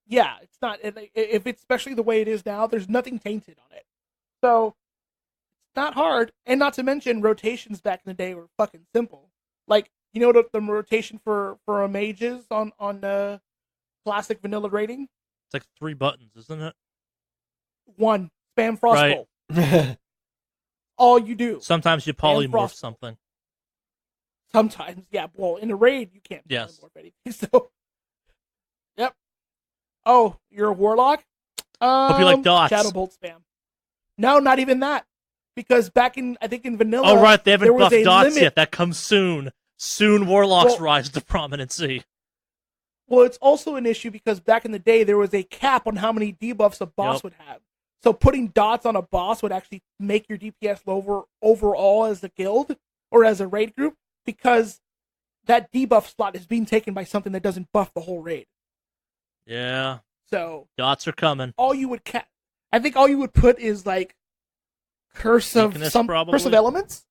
Yeah, it's not. If it's especially the way it is now, there's nothing tainted on it. So it's not hard, and not to mention rotations back in the day were fucking simple. Like, you know the rotation for a mages on classic vanilla raiding? It's like 3 buttons, isn't it? 1, spam frostbolt. Right. All you do. Sometimes you polymorph something. Sometimes, yeah. Well, in a raid you can't polymorph anything. So, yep. Oh, you're a warlock? Hope you like dots. Shadowbolt spam. No, not even that. Because back in, I think in vanilla, oh right, they haven't buffed dots yet. That comes soon. Soon warlocks rise to prominency. Well, it's also an issue because back in the day, there was a cap on how many debuffs a boss would have. So putting dots on a boss would actually make your DPS lower overall as a guild or as a raid group because that debuff slot is being taken by something that doesn't buff the whole raid. Yeah. So dots are coming. All you would I think all you would put is like Curse of Elements. Curse of Elements,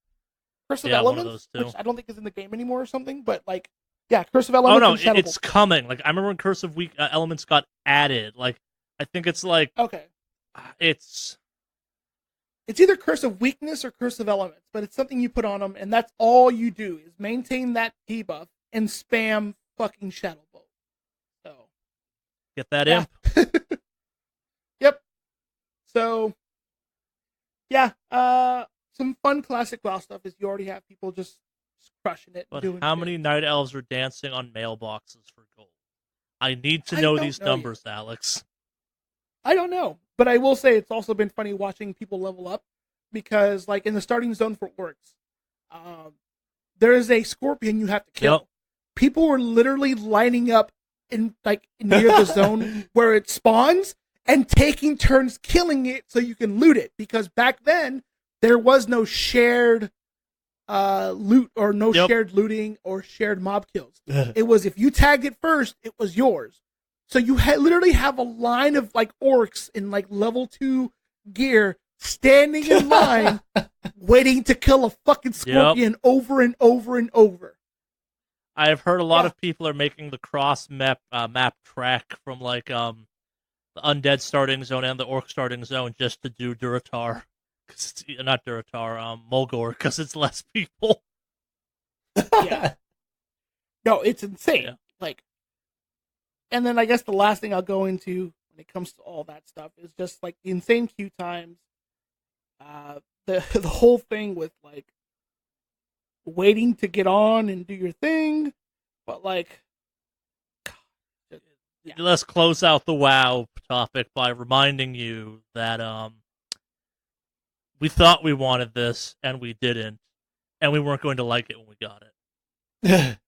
one of those two. Which I don't think is in the game anymore or something, but like, yeah, Curse of Elements. Oh no, it's coming. Like I remember when Curse of Elements got added. Like I think it's like it's either Curse of Weakness or Curse of Elements, but it's something you put on them, and that's all you do is maintain that debuff and spam fucking Shadow Bolt. So get that imp. Yep. So yeah, some fun classic WoW stuff is you already have people just crushing it. But doing how many night elves are dancing on mailboxes for gold? I need to know these numbers, Alex. I don't know, but I will say it's also been funny watching people level up because, like, in the starting zone for orcs, there is a scorpion you have to kill. Yep. People were literally lining up in like near the zone where it spawns and taking turns killing it so you can loot it because back then there was no shared loot or no shared looting or shared mob kills. It was if you tagged it first, it was yours. So you literally have a line of like orcs in like level 2 gear standing in line waiting to kill a fucking scorpion over and over and over. I've heard a lot of people are making the cross map track from like the undead starting zone and the orc starting zone just to do Duratar. Not Duratar, Mulgore, because it's less people. Yeah. No, it's insane. Yeah. Like, and then I guess the last thing I'll go into when it comes to all that stuff is just like the insane queue times. The whole thing with like waiting to get on and do your thing, but like, yeah. Let's close out the WoW topic by reminding you that we thought we wanted this and we didn't, and we weren't going to like it when we got it.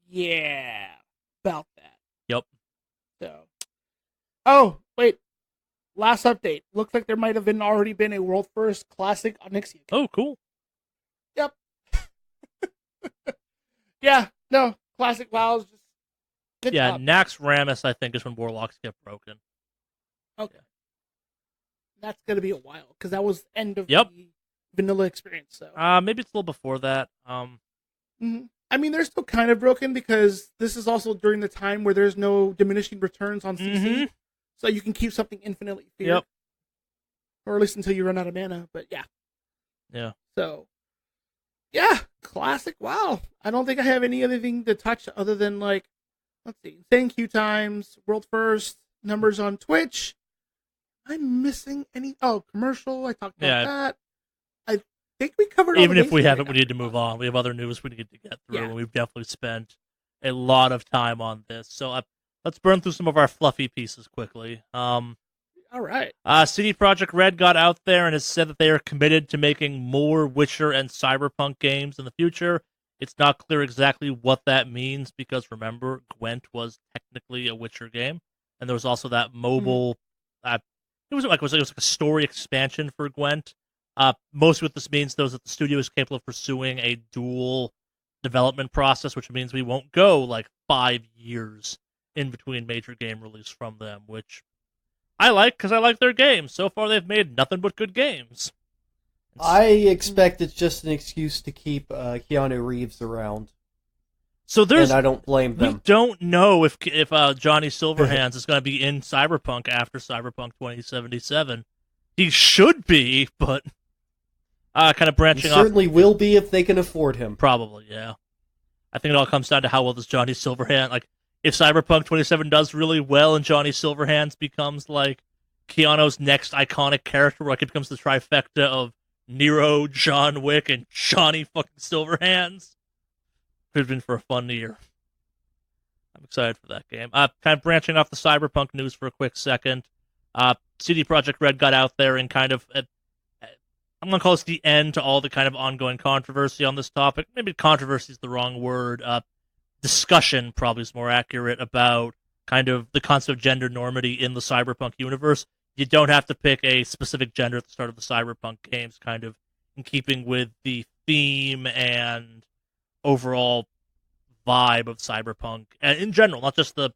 Yeah, about that. Yep. So, oh wait, last update. Looks like there might have already been a world first classic Onyxia. Oh, cool. Yep. Yeah. No, classic WoW's just good. Yeah, job. Nax Ramus, I think, is when warlocks get broken. Okay. Yeah. That's gonna be a while because that was end of the vanilla experience. So maybe it's a little before that. Mm-hmm. I mean, they're still kind of broken because this is also during the time where there's no diminishing returns on CC, so you can keep something infinitely feared, or at least until you run out of mana. But yeah. So yeah, classic WoW. I don't think I have any other thing to touch other than like, let's see, insane queue times, world first, numbers on Twitch. I'm missing any? Oh, commercial. I talked about that. I think we covered all Even if we haven't, we need to move on. We have other news we need to get through, and we've definitely spent a lot of time on this. So let's burn through some of our fluffy pieces quickly. All right. CD Projekt Red got out there and has said that they are committed to making more Witcher and Cyberpunk games in the future. It's not clear exactly what that means because remember, Gwent was technically a Witcher game, and there was also that mobile. It was like a story expansion for Gwent. Most of what this means, though, is that the studio is capable of pursuing a dual development process, which means we won't go like 5 years in between major game release from them, which I like because I like their games. So far, they've made nothing but good games. I expect it's just an excuse to keep Keanu Reeves around. So and I don't blame them. We don't know if Johnny Silverhands is going to be in Cyberpunk after Cyberpunk 2077. He should be, but kind of branching off. He certainly will be if they can afford him. Probably, yeah. I think it all comes down to how well does Johnny Silverhands... Like, if Cyberpunk 27 does really well and Johnny Silverhands becomes, like, Keanu's next iconic character, like it becomes the trifecta of Nero, John Wick, and Johnny fucking Silverhands. Could have been for a fun year. I'm excited for that game. Kind of branching off the Cyberpunk news for a quick second. CD Projekt Red got out there and kind of... I'm going to call this the end to all the kind of ongoing controversy on this topic. Maybe controversy is the wrong word. Discussion probably is more accurate about kind of the concept of gender normity in the Cyberpunk universe. You don't have to pick a specific gender at the start of the Cyberpunk games, kind of in keeping with the theme and overall vibe of Cyberpunk, and in general, not just the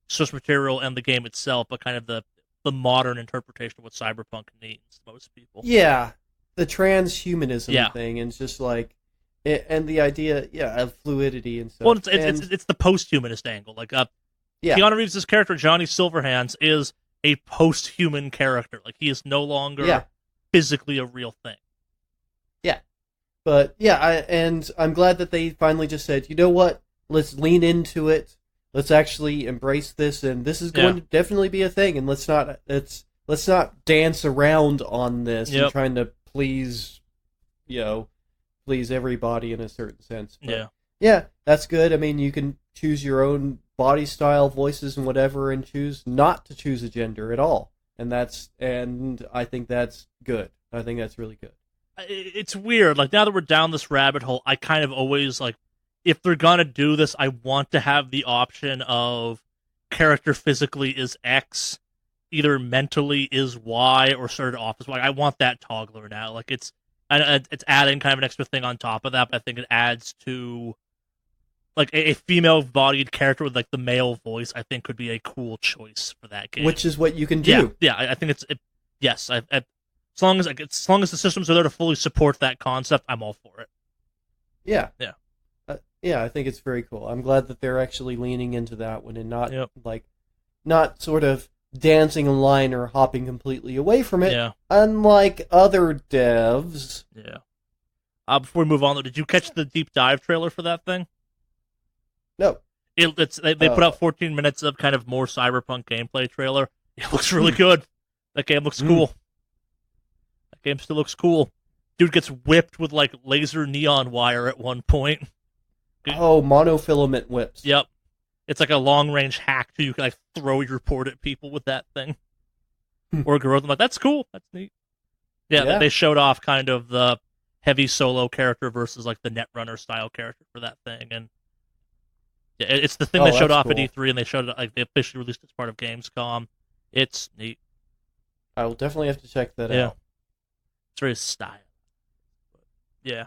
source material and the game itself, but kind of the modern interpretation of what Cyberpunk means to most people. Yeah, the transhumanism thing, and it's just like, and the idea, of fluidity and stuff. Well, it's the post-humanist angle. Like, Keanu Reeves' character, Johnny Silverhands, is a post-human character. Like, he is no longer physically a real thing. Yeah. But, and I'm glad that they finally just said, you know what, let's lean into it. Let's actually embrace this, and this is going to definitely be a thing, and let's not dance around on this and trying to please everybody in a certain sense. But, that's good. I mean, you can choose your own body style, voices, and whatever, and choose not to choose a gender at all. And I think that's good. I think that's really good. It's weird. Like, now that we're down this rabbit hole, I kind of always, like, if they're gonna do this, I want to have the option of character physically is X, either mentally is Y, or started off as Y. I want that toggler now. Like, it's adding kind of an extra thing on top of that, but I think it adds to, like, a female-bodied character with, like, the male voice, I think could be a cool choice for that game. Which is what you can do. Yeah, I think yes. As long as the systems are there to fully support that concept, I'm all for it. Yeah. I think it's very cool. I'm glad that they're actually leaning into that one and not not sort of dancing in line or hopping completely away from it. Yeah. Unlike other devs. Yeah. Before we move on, though, did you catch the deep dive trailer for that thing? No. They put out 14 minutes of kind of more Cyberpunk gameplay trailer. It looks really good. That game looks cool. That game still looks cool. Dude gets whipped with, like, laser neon wire at one point. Oh, monofilament whips. Yep. It's like a long-range hack, too. You can, like, throw your port at people with that thing. Or grow them. Like, that's cool. That's neat. Yeah, they showed off kind of the heavy solo character versus, like, the Netrunner style character for that thing. And yeah, it's the thing they showed off at E3, and they showed it, like, they officially released it as part of Gamescom. It's neat. I will definitely have to check that out. It's very style. Yeah.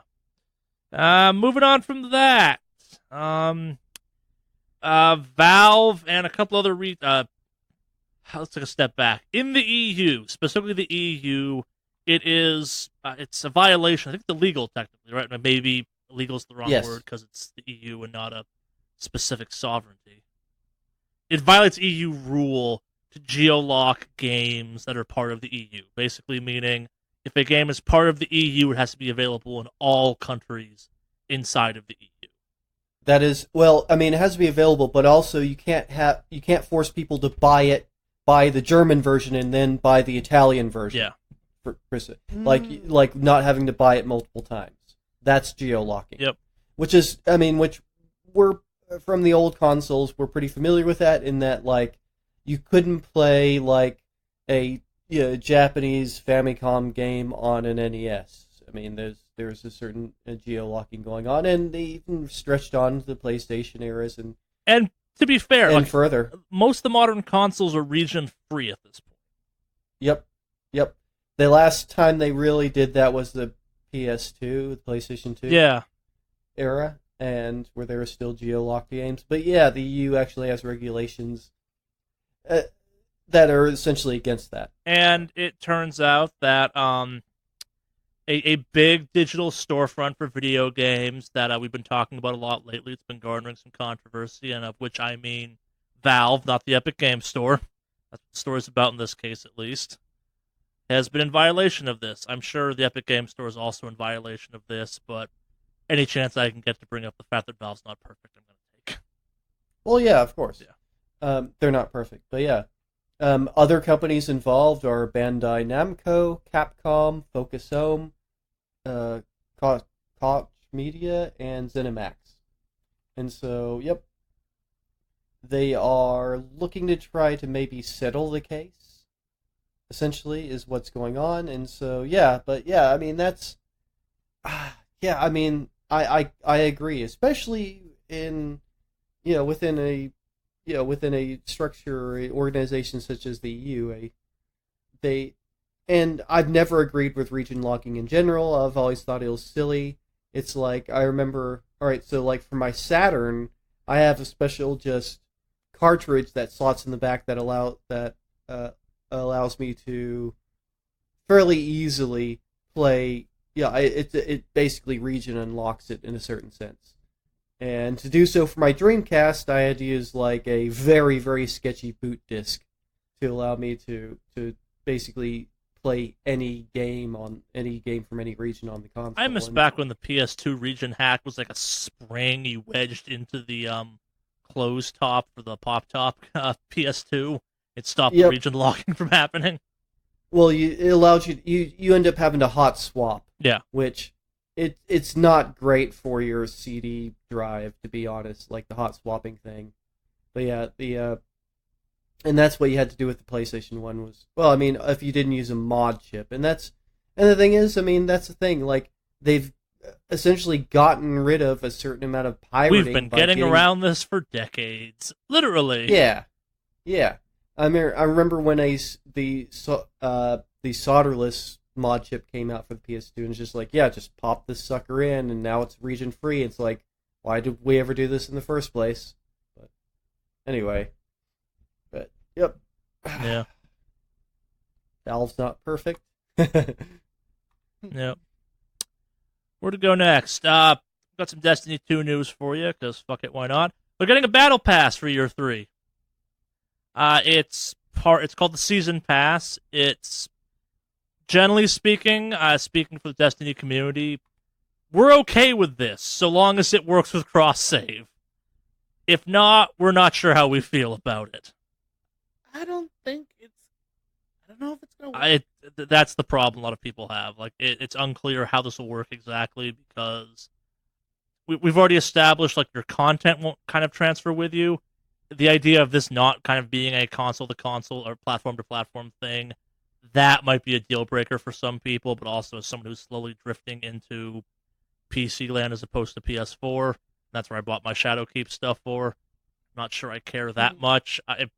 Moving on from that. Valve and a couple other let's take a step back. In the EU, specifically the EU, it's a violation. I think it's illegal technically, right? Maybe illegal is the wrong word because it's the EU and not a specific sovereignty. It violates EU rule to geolock games that are part of the EU, basically meaning if a game is part of the EU, it has to be available in all countries inside of the EU. That is, well, I mean, it has to be available, but also you can't force people to buy the German version and then buy the Italian version. Yeah. Like not having to buy it multiple times. That's geolocking. Yep. Which from the old consoles were pretty familiar with that, in that like you couldn't play like a Japanese Famicom game on an NES. I mean, there's a certain geo-locking going on, and they even stretched on to the PlayStation eras and to be fair, and like, further. Most of the modern consoles are region free at this point. Yep. The last time they really did that was the PS2, the PlayStation 2 era, and where there were still geo-locked games. But yeah, the EU actually has regulations that are essentially against that. And it turns out that a big digital storefront for video games that we've been talking about a lot lately, it's been garnering some controversy, and of which I mean Valve, not the Epic Games Store. That's what the story is about in this case, at least. Has been in violation of this. I'm sure the Epic Games Store is also in violation of this, but any chance I can get to bring up the fact that Valve's not perfect, I'm going to take. Well, yeah, of course. Yeah. They're not perfect, but yeah. Other companies involved are Bandai Namco, Capcom, Focus Home, Koch Media, and ZeniMax. And so, yep. They are looking to try to maybe settle the case, essentially, is what's going on. And so, yeah, but yeah, I mean, that's... yeah, I mean, I agree, especially in, within a structure or organization such as the EU, and I've never agreed with region locking in general. I've always thought it was silly. It's like, I remember, alright, so like for my Saturn, I have a special just cartridge that slots in the back that allows me to fairly easily play. Yeah, it basically region unlocks it in a certain sense. And to do so for my Dreamcast, I had to use like a very, very sketchy boot disk to allow me to basically play any game from any region on the console. I miss back when the PS2 region hack was like a spring you wedged into the close top for the pop top PS2. It stopped the region locking from happening. Well, it allowed you end up having to hot swap. Yeah. Which it's not great for your CD drive, to be honest, like the hot swapping thing. But yeah, and that's what you had to do with the PlayStation 1 was, well, I mean, if you didn't use a mod chip. And the thing is, I mean, that's the thing, like, they've essentially gotten rid of a certain amount of pirating. We've been getting around this for decades. Literally. Yeah. I remember when the solderless mod chip came out for the PS2, and it's just like, yeah, just pop this sucker in, and now it's region free. It's like, why did we ever do this in the first place? But anyway, yep. Yeah. Valve's not perfect. Yep. Where to go next? Got some Destiny 2 news for you, because fuck it, why not? We're getting a battle pass for year 3. It's called the Season Pass. It's, generally speaking for the Destiny community, we're okay with this, so long as it works with cross-save. If not, we're not sure how we feel about it. I don't know if it's going to work. That's the problem a lot of people have. Like, it's unclear how this will work exactly, because we've already established, like, your content won't kind of transfer with you. The idea of this not kind of being a console-to-console or platform-to-platform thing, that might be a deal-breaker for some people, but also as someone who's slowly drifting into PC land as opposed to PS4, that's where I bought my Shadowkeep stuff for. I'm not sure I care that much. There's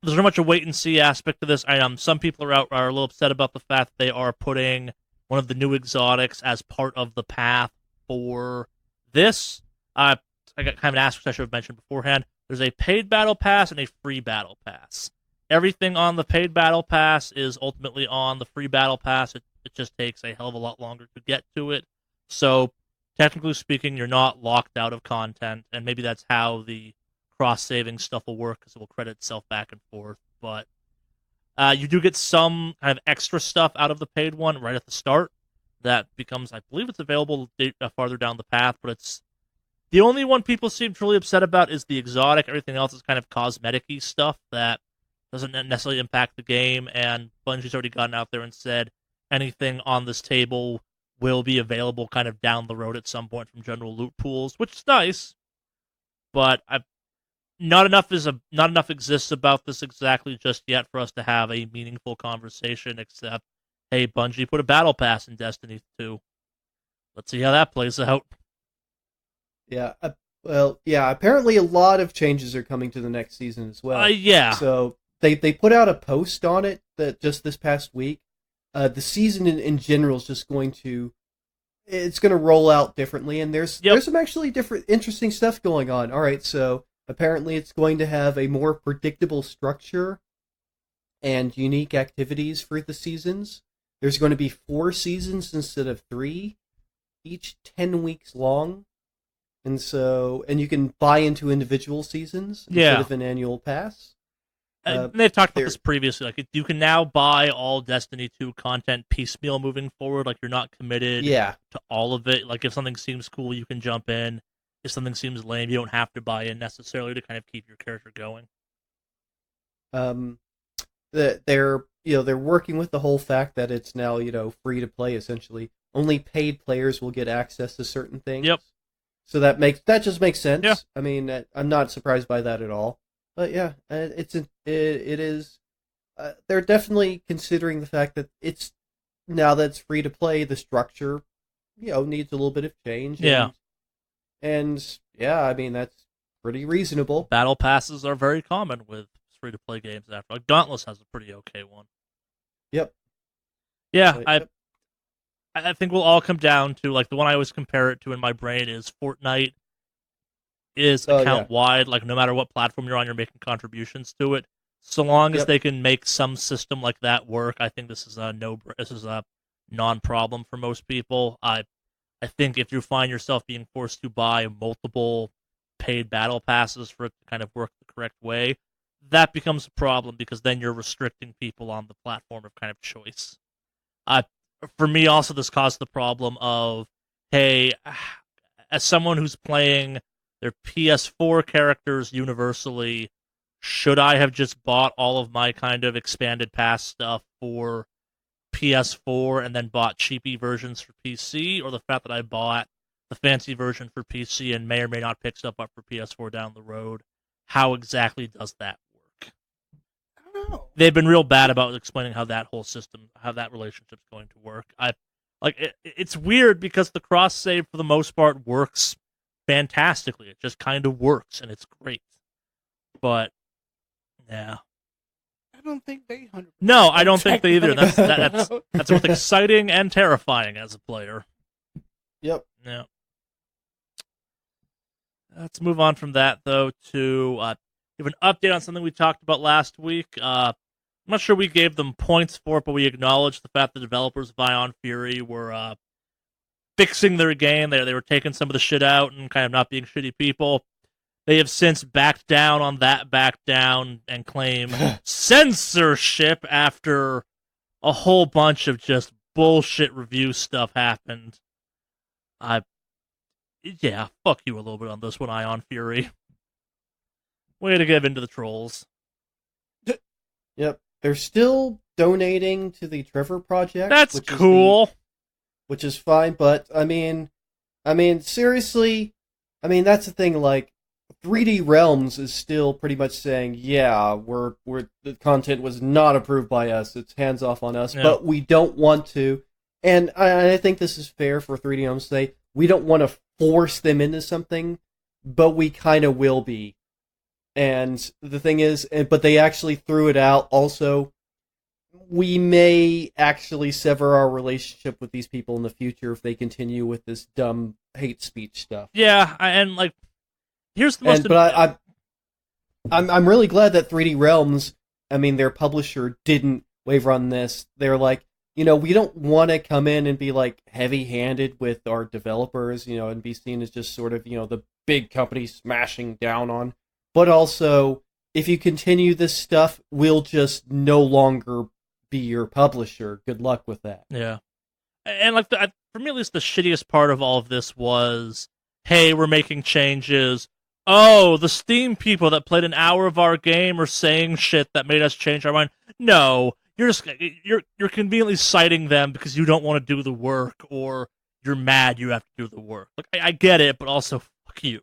very much a wait-and-see aspect to this. Some people are a little upset about the fact that they are putting one of the new exotics as part of the path for this. I got kind of an asterisk I should have mentioned beforehand. There's a paid battle pass and a free battle pass. Everything on the paid battle pass is ultimately on the free battle pass. It just takes a hell of a lot longer to get to it. So, technically speaking, you're not locked out of content, and maybe that's how the cross-saving stuff will work, because it will credit itself back and forth. But you do get some kind of extra stuff out of the paid one right at the start. That becomes, I believe it's available farther down the path, but it's the only one people seem truly upset about is the exotic. Everything else is kind of cosmetic-y stuff that doesn't necessarily impact the game, and Bungie's already gotten out there and said anything on this table will be available kind of down the road at some point from general loot pools, which is nice. but not enough exists about this exactly just yet for us to have a meaningful conversation. Except, hey, Bungie put a battle pass in Destiny 2. Let's see how that plays out. Yeah. Apparently a lot of changes are coming to the next season as well. Yeah. So they put out a post on it that just this past week. The season in general is just going to roll out differently, and there's some actually different interesting stuff going on. All right, so apparently it's going to have a more predictable structure and unique activities for the seasons. There's going to be 4 seasons instead of 3, each 10 weeks long. And you can buy into individual seasons instead of an annual pass. They've talked about this previously. Like, you can now buy all Destiny 2 content piecemeal moving forward. Like, you're not committed to all of it. Like, if something seems cool, you can jump in. If something seems lame, you don't have to buy in necessarily to kind of keep your character going. They're working with the whole fact that it's now, free to play essentially. Only paid players will get access to certain things. Yep. So that just makes sense. Yeah. I mean, I'm not surprised by that at all. But yeah, it is. They're definitely considering the fact that it's now that it's free to play, the structure, needs a little bit of change. Yeah. And yeah, I mean that's pretty reasonable. Battle passes are very common with free to play games. After like Dauntless has a pretty okay one. Yep. Yeah, I think we'll all come down to, like, the one I always compare it to in my brain is Fortnite is account-wide. Like, no matter what platform you're on, you're making contributions to it. So long as they can make some system like that work, I think this is a non-problem for most people. I think if you find yourself being forced to buy multiple paid battle passes for it to kind of work the correct way, that becomes a problem because then you're restricting people on the platform of kind of choice. For me, also, this caused the problem of, hey, as someone who's playing their PS4 characters universally, should I have just bought all of my kind of expanded pass stuff for PS4 and then bought cheapy versions for PC, or the fact that I bought the fancy version for PC and may or may not pick stuff up for PS4 down the road? How exactly does that work? They've been real bad about explaining how that whole system, how that relationship's going to work. It's weird because the cross save for the most part works fantastically. It just kind of works and it's great. But yeah, I don't think they 100%. No, I don't think they either. That's both exciting and terrifying as a player. Yep. Yeah. Let's move on from that though to give an update on something we talked about last week. I'm not sure we gave them points for it, but we acknowledged the fact the developers of Ion Fury were fixing their game. They were taking some of the shit out and kind of not being shitty people. They have since backed down on that and claim censorship after a whole bunch of just bullshit review stuff happened. Yeah, fuck you a little bit on this one, Ion Fury. Way to give into the trolls. Yep. They're still donating to the Trevor Project. That's cool. Which is fine, but I mean, seriously, that's the thing, like, 3D Realms is still pretty much saying, yeah, the content was not approved by us, it's hands off on us, but we don't want to, and I think this is fair for 3D Realms to say, we don't want to force them into something, but we kind of will be. And the thing is, but they actually threw it out. Also, we may actually sever our relationship with these people in the future if they continue with this dumb hate speech stuff. Yeah, and like, here's the most. But I'm really glad that 3D Realms, their publisher, didn't waver on this. They're like, we don't want to come in and be like heavy-handed with our developers, and be seen as just sort of, the big company smashing down on. But also, if you continue this stuff, we'll just no longer be your publisher. Good luck with that. Yeah. And like, for me at least, the shittiest part of all of this was, hey, we're making changes. Oh, the Steam people that played an hour of our game are saying shit that made us change our mind. No, you're conveniently citing them because you don't want to do the work, or you're mad you have to do the work. Like, I get it, but also fuck you.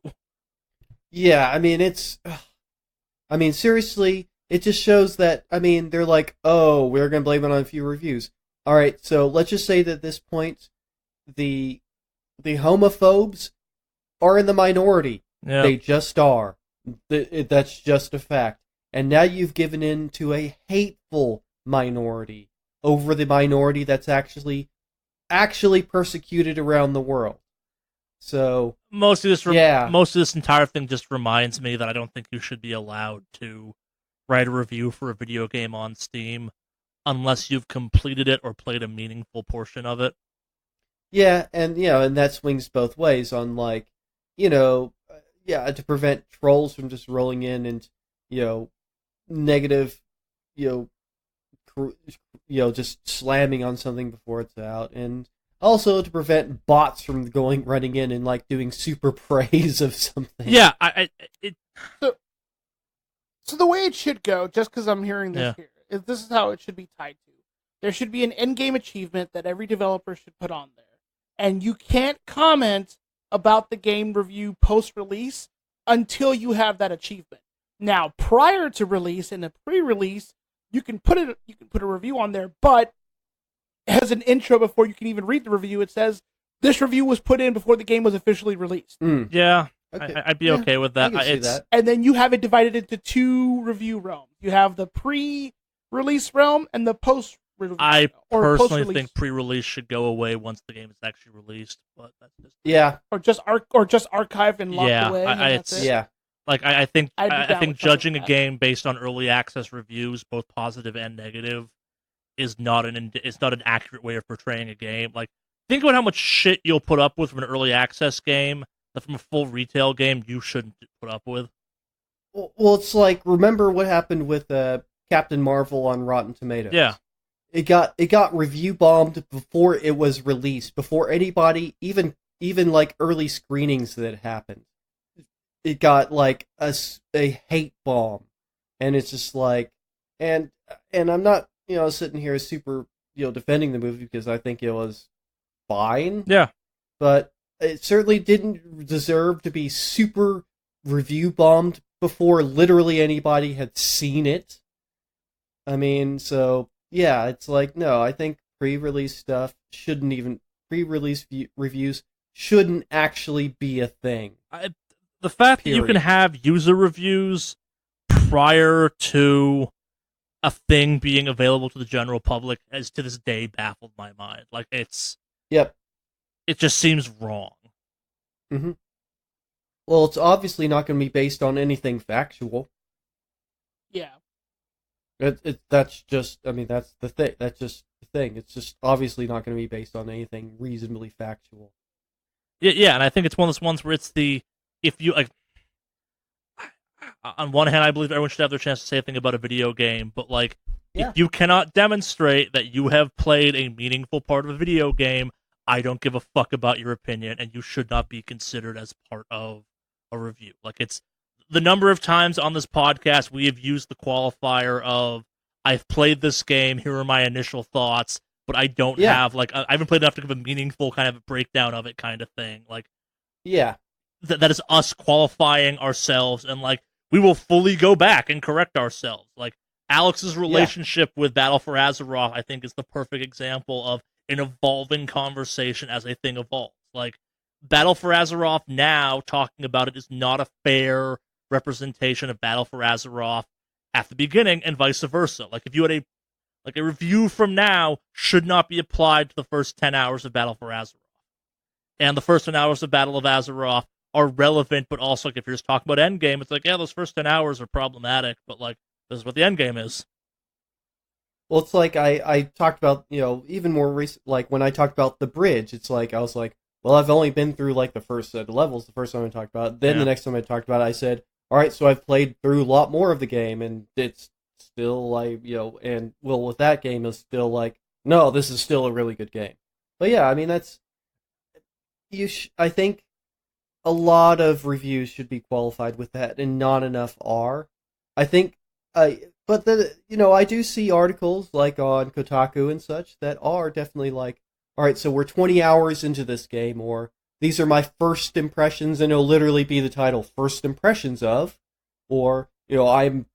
Yeah, I mean, seriously, it just shows that, I mean, they're like, oh, we're going to blame it on a few reviews. All right, so let's just say that at this point, the homophobes are in the minority. Yeah. They just are. That's just a fact. And now you've given in to a hateful minority over the minority that's actually persecuted around the world. So most of this entire thing just reminds me that I don't think you should be allowed to write a review for a video game on Steam unless you've completed it or played a meaningful portion of it. Yeah, and and that swings both ways on to prevent trolls from just rolling in and negative just slamming on something before it's out, and also to prevent bots from running in and doing super praise of something. Yeah, So the way it should go, just because I'm hearing this here, is this is how it should be tied to. There should be an in-game achievement that every developer should put on there. And you can't comment about the game review post-release until you have that achievement. Now, prior to release, in a pre-release, you can put a review on there, but as an intro before you can even read the review, it says, this review was put in before the game was officially released. Yeah. Okay. I'd be okay with that. I can see that. And then you have it divided into two review realms. You have the pre-release realm and the post-release. I personally think pre-release should go away once the game is actually released, but that's just or just archived and locked away. I think judging a game based on early access reviews, both positive and negative, is not an accurate way of portraying a game. Like, think about how much shit you'll put up with from an early access game that from a full retail game you shouldn't put up with. Well, it's like, remember what happened with Captain Marvel on Rotten Tomatoes? Yeah. It got review bombed before it was released, before anybody, even early screenings that happened. It got a hate bomb, and it's just and I'm not sitting here super defending the movie because I think it was fine. Yeah, but it certainly didn't deserve to be super review bombed before literally anybody had seen it. I mean, so yeah, it's no, I think pre-release stuff pre-release reviews shouldn't actually be a thing. The fact that you can have user reviews prior to a thing being available to the general public has to this day baffled my mind. It just seems wrong. Mm-hmm. Well, it's obviously not going to be based on anything factual. Yeah. That's just the thing. That's just the thing. It's just obviously not going to be based on anything reasonably factual. Yeah, and I think it's one of those ones where it's if you on one hand, I believe everyone should have their chance to say a thing about a video game, but if you cannot demonstrate that you have played a meaningful part of a video game, I don't give a fuck about your opinion, and you should not be considered as part of a review. It's the number of times on this podcast we have used the qualifier of, I've played this game, here are my initial thoughts, but I don't have, I haven't played enough to give a meaningful kind of a breakdown of it kind of thing. That is us qualifying ourselves, and we will fully go back and correct ourselves. Alex's relationship with Battle for Azeroth, I think, is the perfect example of an evolving conversation as a thing evolves. Battle for Azeroth now, talking about it, is not a fair representation of Battle for Azeroth at the beginning, and vice versa. If you had a review from now should not be applied to the first 10 hours of Battle for Azeroth. And the first 10 hours of Battle of Azeroth are relevant, but also, if you're just talking about endgame, it's those first 10 hours are problematic, but this is what the endgame is. Well, it's I talked about, even more recent, when I talked about the bridge, it's I was well, I've only been through the first set of levels the first time I talked about it. Then the next time I talked about it, I said, all right, so I've played through a lot more of the game, and it's still with that game, it's still no, this is still a really good game. But yeah, I mean, that's, I think a lot of reviews should be qualified with that, and not enough are. I think, but I do see articles on Kotaku and such that are definitely all right, so we're 20 hours into this game, or these are my first impressions, and it'll literally be the title, First Impressions of, or, I'm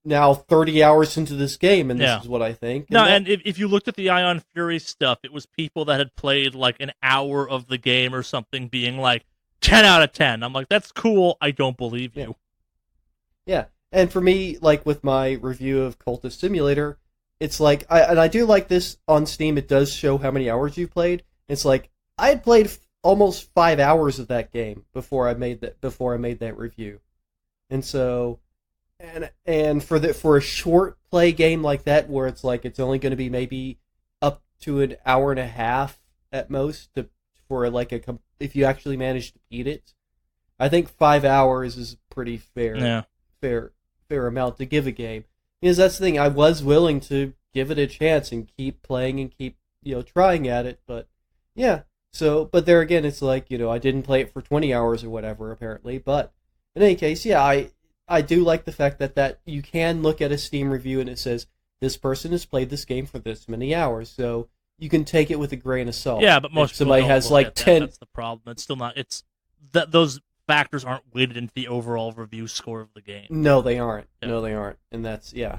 now 30 hours into this game, and this is what I think. And if you looked at the Ion Fury stuff, it was people that had played like an hour of the game or something being like, 10 out of 10. I'm like, that's cool. I don't believe you. Yeah. And for me, like with my review of Cultist Simulator, it's like, I do like this on Steam. It does show how many hours you've played. It's like, I had played almost 5 hours of that game before I made that review. And so, and for a short play game like that, where it's like, it's only going to be maybe up to an hour and a half at most for like if you actually manage to beat it, I think 5 hours is pretty fair amount to give a game. Because that's the thing, I was willing to give it a chance and keep playing and keep trying at it, but but there again, it's like I didn't play it for 20 hours or whatever apparently, but in any case, I do like the fact that you can look at a Steam review and it says this person has played this game for this many hours, so you can take it with a grain of salt. Yeah, but most if somebody people has don't like look at 10. That's the problem. It's still not. It's that those factors aren't weighted into the overall review score of the game. No, they aren't. Yeah. No, they aren't. And that's Yeah.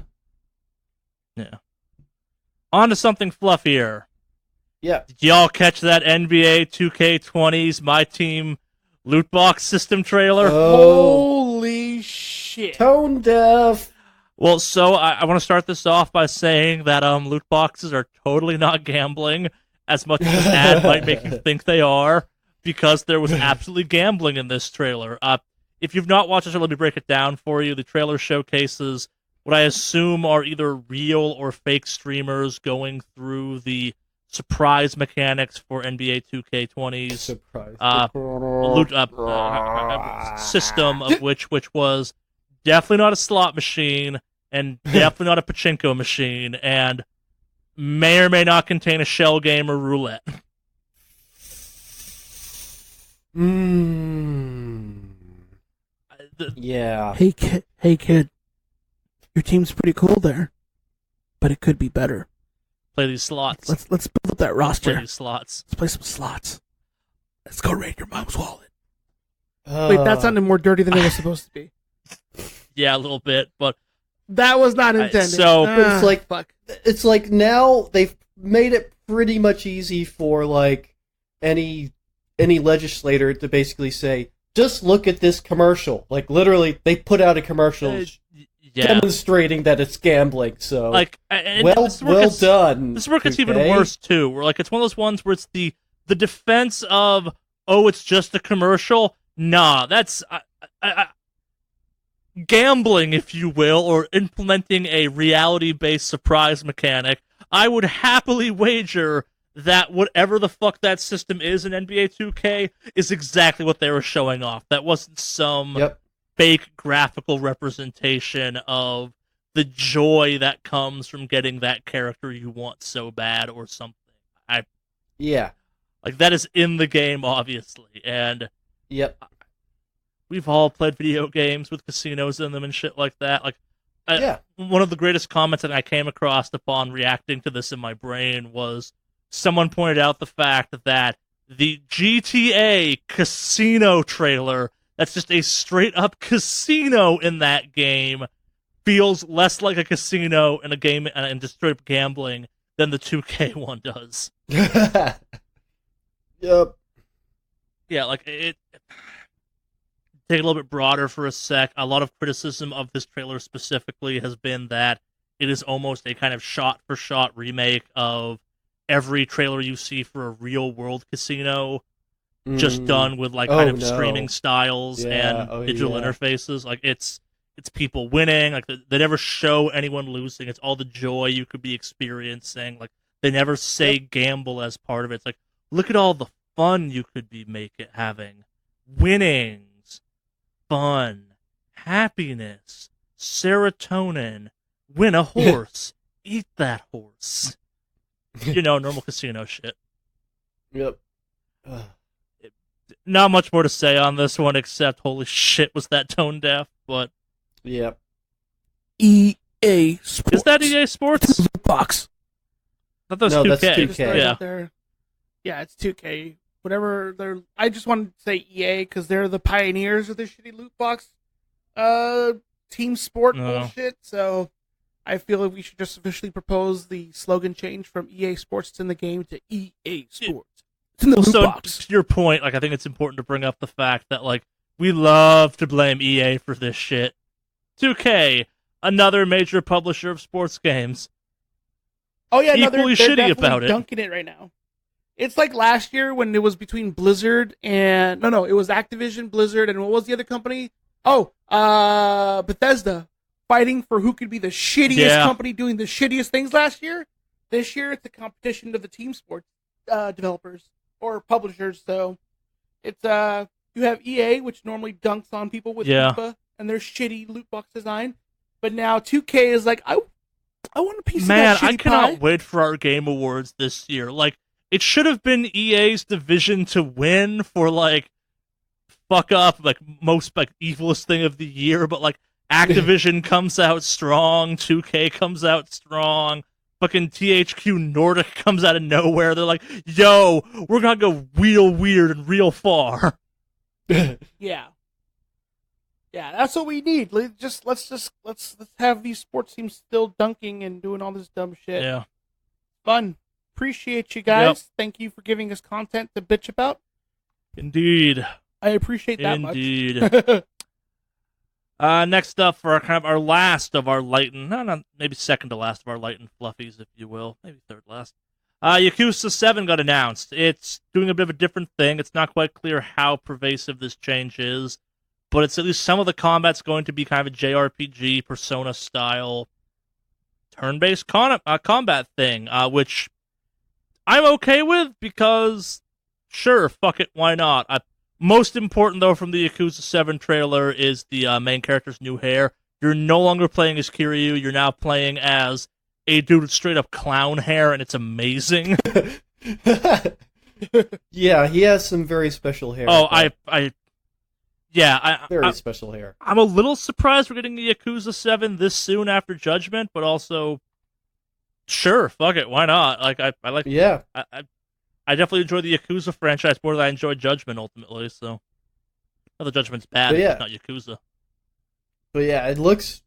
On to something fluffier. Yeah. Did y'all catch that NBA 2K20's My Team loot box system trailer? Holy shit! Tone deaf. Well, so I want to start this off by saying that loot boxes are totally not gambling, as much as this ad might make you think they are, because there was absolutely gambling in this trailer. If you've not watched it, let me break it down for you. The trailer showcases what I assume are either real or fake streamers going through the surprise mechanics for NBA 2K20's loot system, of which was definitely not a slot machine and definitely not a pachinko machine, and may or may not contain a shell game or roulette. Yeah. Hey kid, your team's pretty cool there, but it could be better. Play these slots. Let's build up that roster. Play these slots. Let's play some slots. Let's go raid your mom's wallet. Wait, that sounded more dirty than it was supposed to be. Yeah, a little bit, but that was not intended. It's like fuck. It's like now they've made it pretty much easy for like any legislator to basically say, just look at this commercial. Like literally, they put out a commercial demonstrating that it's gambling. So like, well done. This work is even worse too. Where like it's one of those ones where it's the defense of, oh, it's just a commercial. Nah, that's gambling, if you will, or implementing a reality-based surprise mechanic. I would happily wager that whatever the fuck that system is in NBA 2K is exactly what they were showing off. That wasn't some fake graphical representation of the joy that comes from getting that character you want so bad or something. Like, that is in the game, obviously, and we've all played video games with casinos in them and shit like that. Like, one of the greatest comments that I came across upon reacting to this in my brain was someone pointed out the fact that the GTA casino trailer, that's just a straight-up casino in that game, feels less like a casino in a game and just straight-up gambling than the 2K one does. Yep. Yeah, like, take a little bit broader for a sec. A lot of criticism of this trailer specifically has been that it is almost a kind of shot-for-shot remake of every trailer you see for a real-world casino, just done with like kind of streaming styles and digital interfaces. Like, it's people winning. Like, they never show anyone losing. It's all the joy you could be experiencing. Like, they never say gamble as part of it. It's like, look at all the fun you could be having. Winnings, fun, happiness, serotonin, win a horse, eat that horse. You know, normal casino shit. Yep. Not much more to say on this one, except holy shit, was that tone deaf, but... Yep. EA Sports. Is that EA Sports? Box. I thought that was 2K. That's 2K. Yeah. Yeah, it's 2K. whatever they're. I just wanted to say EA because they're the pioneers of this shitty loot box, team sport bullshit. So I feel like we should just officially propose the slogan change from EA Sports it's in the game to EA Sports. It's in the loot box. To your point, like I think it's important to bring up the fact that like we love to blame EA for this shit. 2K, another major publisher of sports games. Oh yeah, equally they're shitty about it. Dunking it right now. It's like last year when it was between Blizzard and it was Activision, Blizzard, and what was the other company? Oh, Bethesda, fighting for who could be the shittiest company doing the shittiest things last year. This year, it's a competition of the team sports developers or publishers. So it's you have EA, which normally dunks on people with FIFA and their shitty loot box design, but now 2K is like I want a piece of that shitty I cannot pie. wait for our Game Awards this year. Like, it should have been EA's division to win for, like, fuck up, like, most, like, evilest thing of the year, but, like, Activision comes out strong, 2K comes out strong, fucking THQ Nordic comes out of nowhere. They're like, yo, we're gonna go real weird and real far. Yeah. Yeah, that's what we need. Let's have these sports teams still dunking and doing all this dumb shit. Yeah. Fun. Appreciate you guys. Yep. Thank you for giving us content to bitch about. Indeed. I appreciate that much. Indeed. Next up for our last of our light and maybe second to last of our light and fluffies, if you will. Maybe third last. Yakuza 7 got announced. It's doing a bit of a different thing. It's not quite clear how pervasive this change is, but it's at least some of the combat's going to be kind of a JRPG, Persona-style, turn-based combat thing, which I'm okay with because, sure, fuck it, why not? Most important, though, from the Yakuza 7 trailer is the main character's new hair. You're no longer playing as Kiryu, you're now playing as a dude with straight-up clown hair, and it's amazing. Yeah, he has some very special hair. Oh, very special hair. I'm a little surprised we're getting the Yakuza 7 this soon after Judgment, but also, sure, fuck it, why not? Like, I like, yeah, I definitely enjoy the Yakuza franchise more than I enjoy Judgment ultimately. So, not that Judgment's bad, it's not Yakuza. But yeah, it looks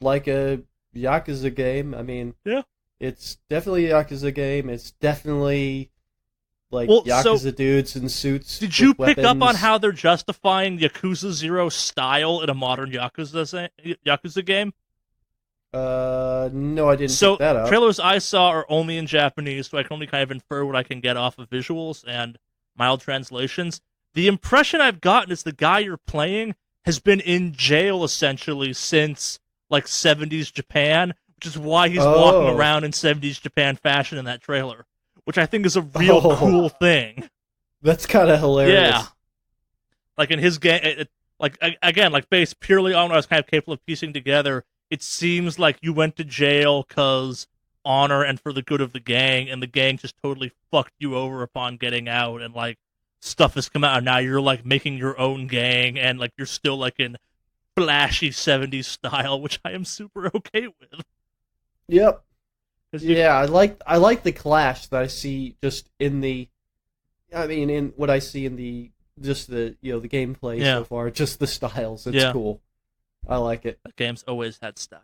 like a Yakuza game. I mean, yeah, it's definitely a Yakuza game. It's definitely like Yakuza dudes in suits. Did you pick weapons. up on how they're justifying Yakuza 0 style in a modern Yakuza game? No, I didn't pick that up. So, trailers I saw are only in Japanese, so I can only kind of infer what I can get off of visuals and mild translations. The impression I've gotten is the guy you're playing has been in jail, essentially, since, like, 70s Japan, which is why he's walking around in 70s Japan fashion in that trailer, which I think is a real cool thing. That's kind of hilarious. Yeah. Like, in his game, based purely on what I was kind of capable of piecing together, it seems like you went to jail because honor and for the good of the gang, and the gang just totally fucked you over upon getting out, and, like, stuff has come out, and now you're, like, making your own gang, and, like, you're still, like, in flashy 70s style, which I am super okay with. Yep. Yeah, I like the clash that I see just in in what I see in the gameplay so far, just the styles. It's cool. I like it. The game's always had style.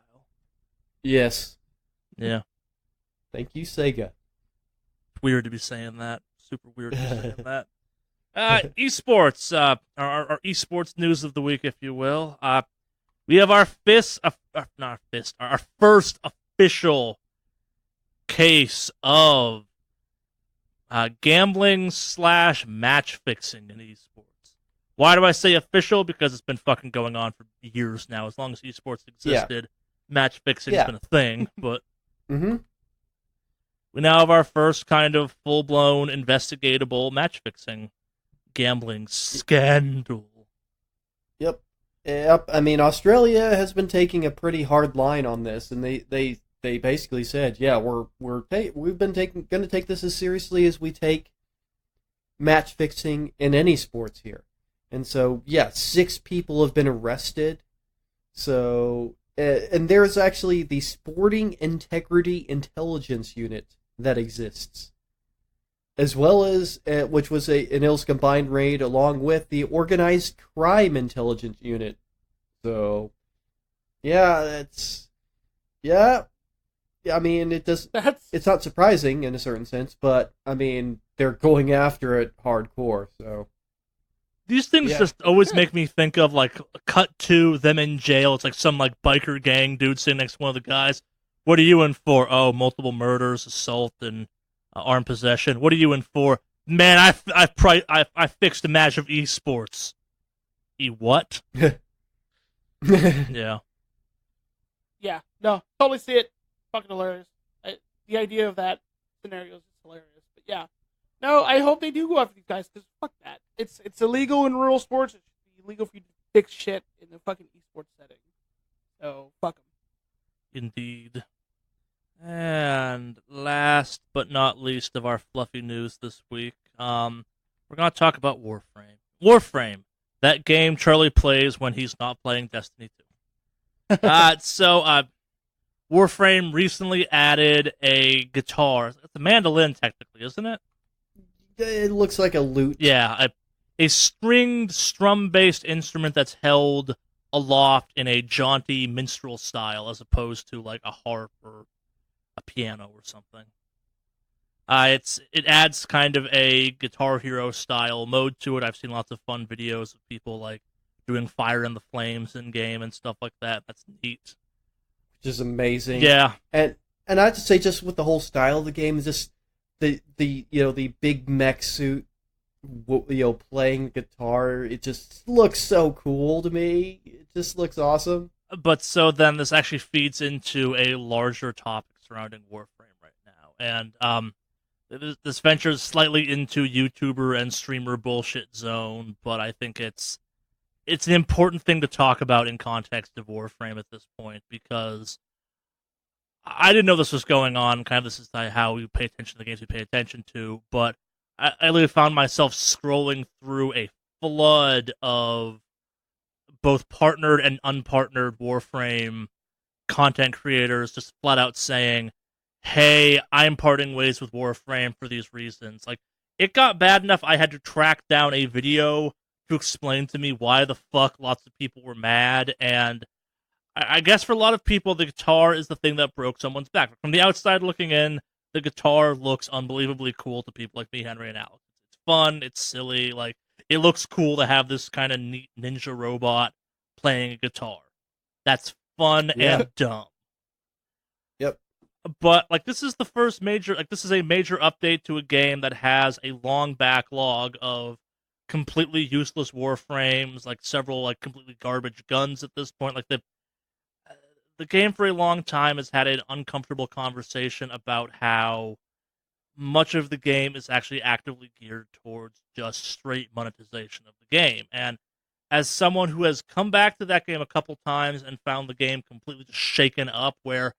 Yes. Yeah. Thank you, Sega. It's weird to be saying that. Super weird to be saying that. Esports. Our esports news of the week, if you will. We have our first official case of gambling / match fixing in esports. Why do I say official? Because it's been fucking going on for years now. As long as esports existed, match fixing has been a thing. But we now have our first kind of full-blown investigatable match fixing gambling scandal. Yep. I mean, Australia has been taking a pretty hard line on this, and they basically said, yeah, we've been going to take this as seriously as we take match fixing in any sports here. And so, 6 people have been arrested. So, and there's actually the Sporting Integrity Intelligence Unit that exists. as well as which was an ILS combined raid along with the Organized Crime Intelligence Unit. So, yeah, I mean, it's not surprising in a certain sense, but I mean, they're going after it hardcore. So these things just always make me think of like cut to them in jail. It's like some like biker gang dude sitting next to one of the guys. What are you in for? Oh, multiple murders, assault, and armed possession. What are you in for? Man, I fixed a match of esports. What? Yeah. Yeah. No, totally see it. Fucking hilarious. The idea of that scenario is just hilarious. But yeah, no, I hope they do go after these guys because fuck that. It's illegal in rural sports. It should be illegal for you to fix shit in the fucking esports setting. So fuck them. Indeed. And last but not least of our fluffy news this week, we're gonna talk about Warframe. Warframe, that game Charlie plays when he's not playing Destiny 2. Warframe recently added a guitar. It's a mandolin, technically, isn't it? It looks like a lute. Yeah, a stringed, strum-based instrument that's held aloft in a jaunty minstrel style, as opposed to like a harp or a piano or something. It adds kind of a Guitar Hero style mode to it. I've seen lots of fun videos of people like doing Fire in the Flames in game and stuff like that. That's neat. Which is amazing. Yeah. And I have to say, just with the whole style of the game, just the big mech suit, playing the guitar, it just looks so cool to me. It just looks awesome. But so then this actually feeds into a larger topic surrounding Warframe right now. And this ventures slightly into YouTuber and streamer bullshit zone, but I think it's an important thing to talk about in context of Warframe at this point, because I didn't know this was going on. Kind of this is how we pay attention to the games we pay attention to, but I literally found myself scrolling through a flood of both partnered and unpartnered Warframe content creators just flat out saying, hey, I'm parting ways with Warframe for these reasons. Like, it got bad enough I had to track down a video to explain to me why the fuck lots of people were mad, and I guess for a lot of people, the guitar is the thing that broke someone's back. From the outside looking in, the guitar looks unbelievably cool to people like me, Henry, and Alex. It's fun, it's silly, like, it looks cool to have this kind of neat ninja robot playing a guitar. That's fun and dumb. Yep. But, like, this is a major update to a game that has a long backlog of completely useless Warframes, like several, like, completely garbage guns at this point. Like, the game for a long time has had an uncomfortable conversation about how much of the game is actually actively geared towards just straight monetization of the game. And as someone who has come back to that game a couple times and found the game completely just shaken up, where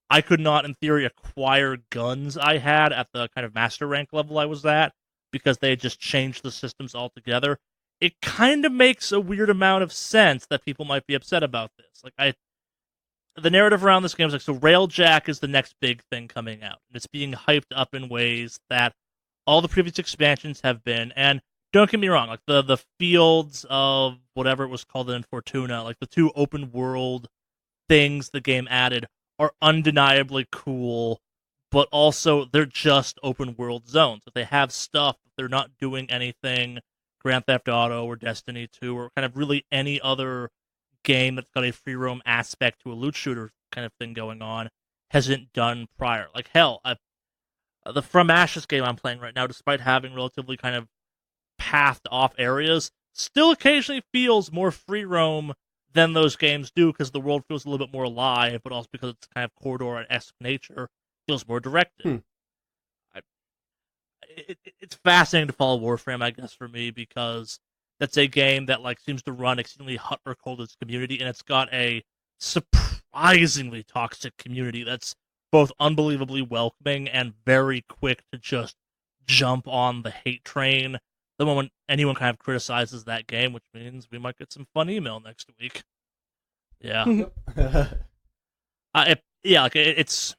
I could not, in theory, acquire guns I had at the kind of master rank level I was at, because they had just changed the systems altogether, it kind of makes a weird amount of sense that people might be upset about this. Like, the narrative around this game is like, so Railjack is the next big thing coming out, and it's being hyped up in ways that all the previous expansions have been. And don't get me wrong, like the fields of whatever it was called in Fortuna, like the two open world things the game added are undeniably cool, but also they're just open world zones. If they have stuff, they're not doing anything Grand Theft Auto or Destiny 2 or kind of really any other game that's got a free roam aspect to a loot shooter kind of thing going on hasn't done prior. Like, hell, the From Ashes game I'm playing right now, despite having relatively kind of pathed off areas, still occasionally feels more free roam than those games do, because the world feels a little bit more alive, but also because it's kind of corridor-esque nature, feels more directed. It's fascinating to follow Warframe, I guess, for me, because that's a game that like seems to run extremely hot or cold its community, and it's got a surprisingly toxic community that's both unbelievably welcoming and very quick to just jump on the hate train the moment anyone kind of criticizes that game, which means we might get some fun email next week. Yeah. It's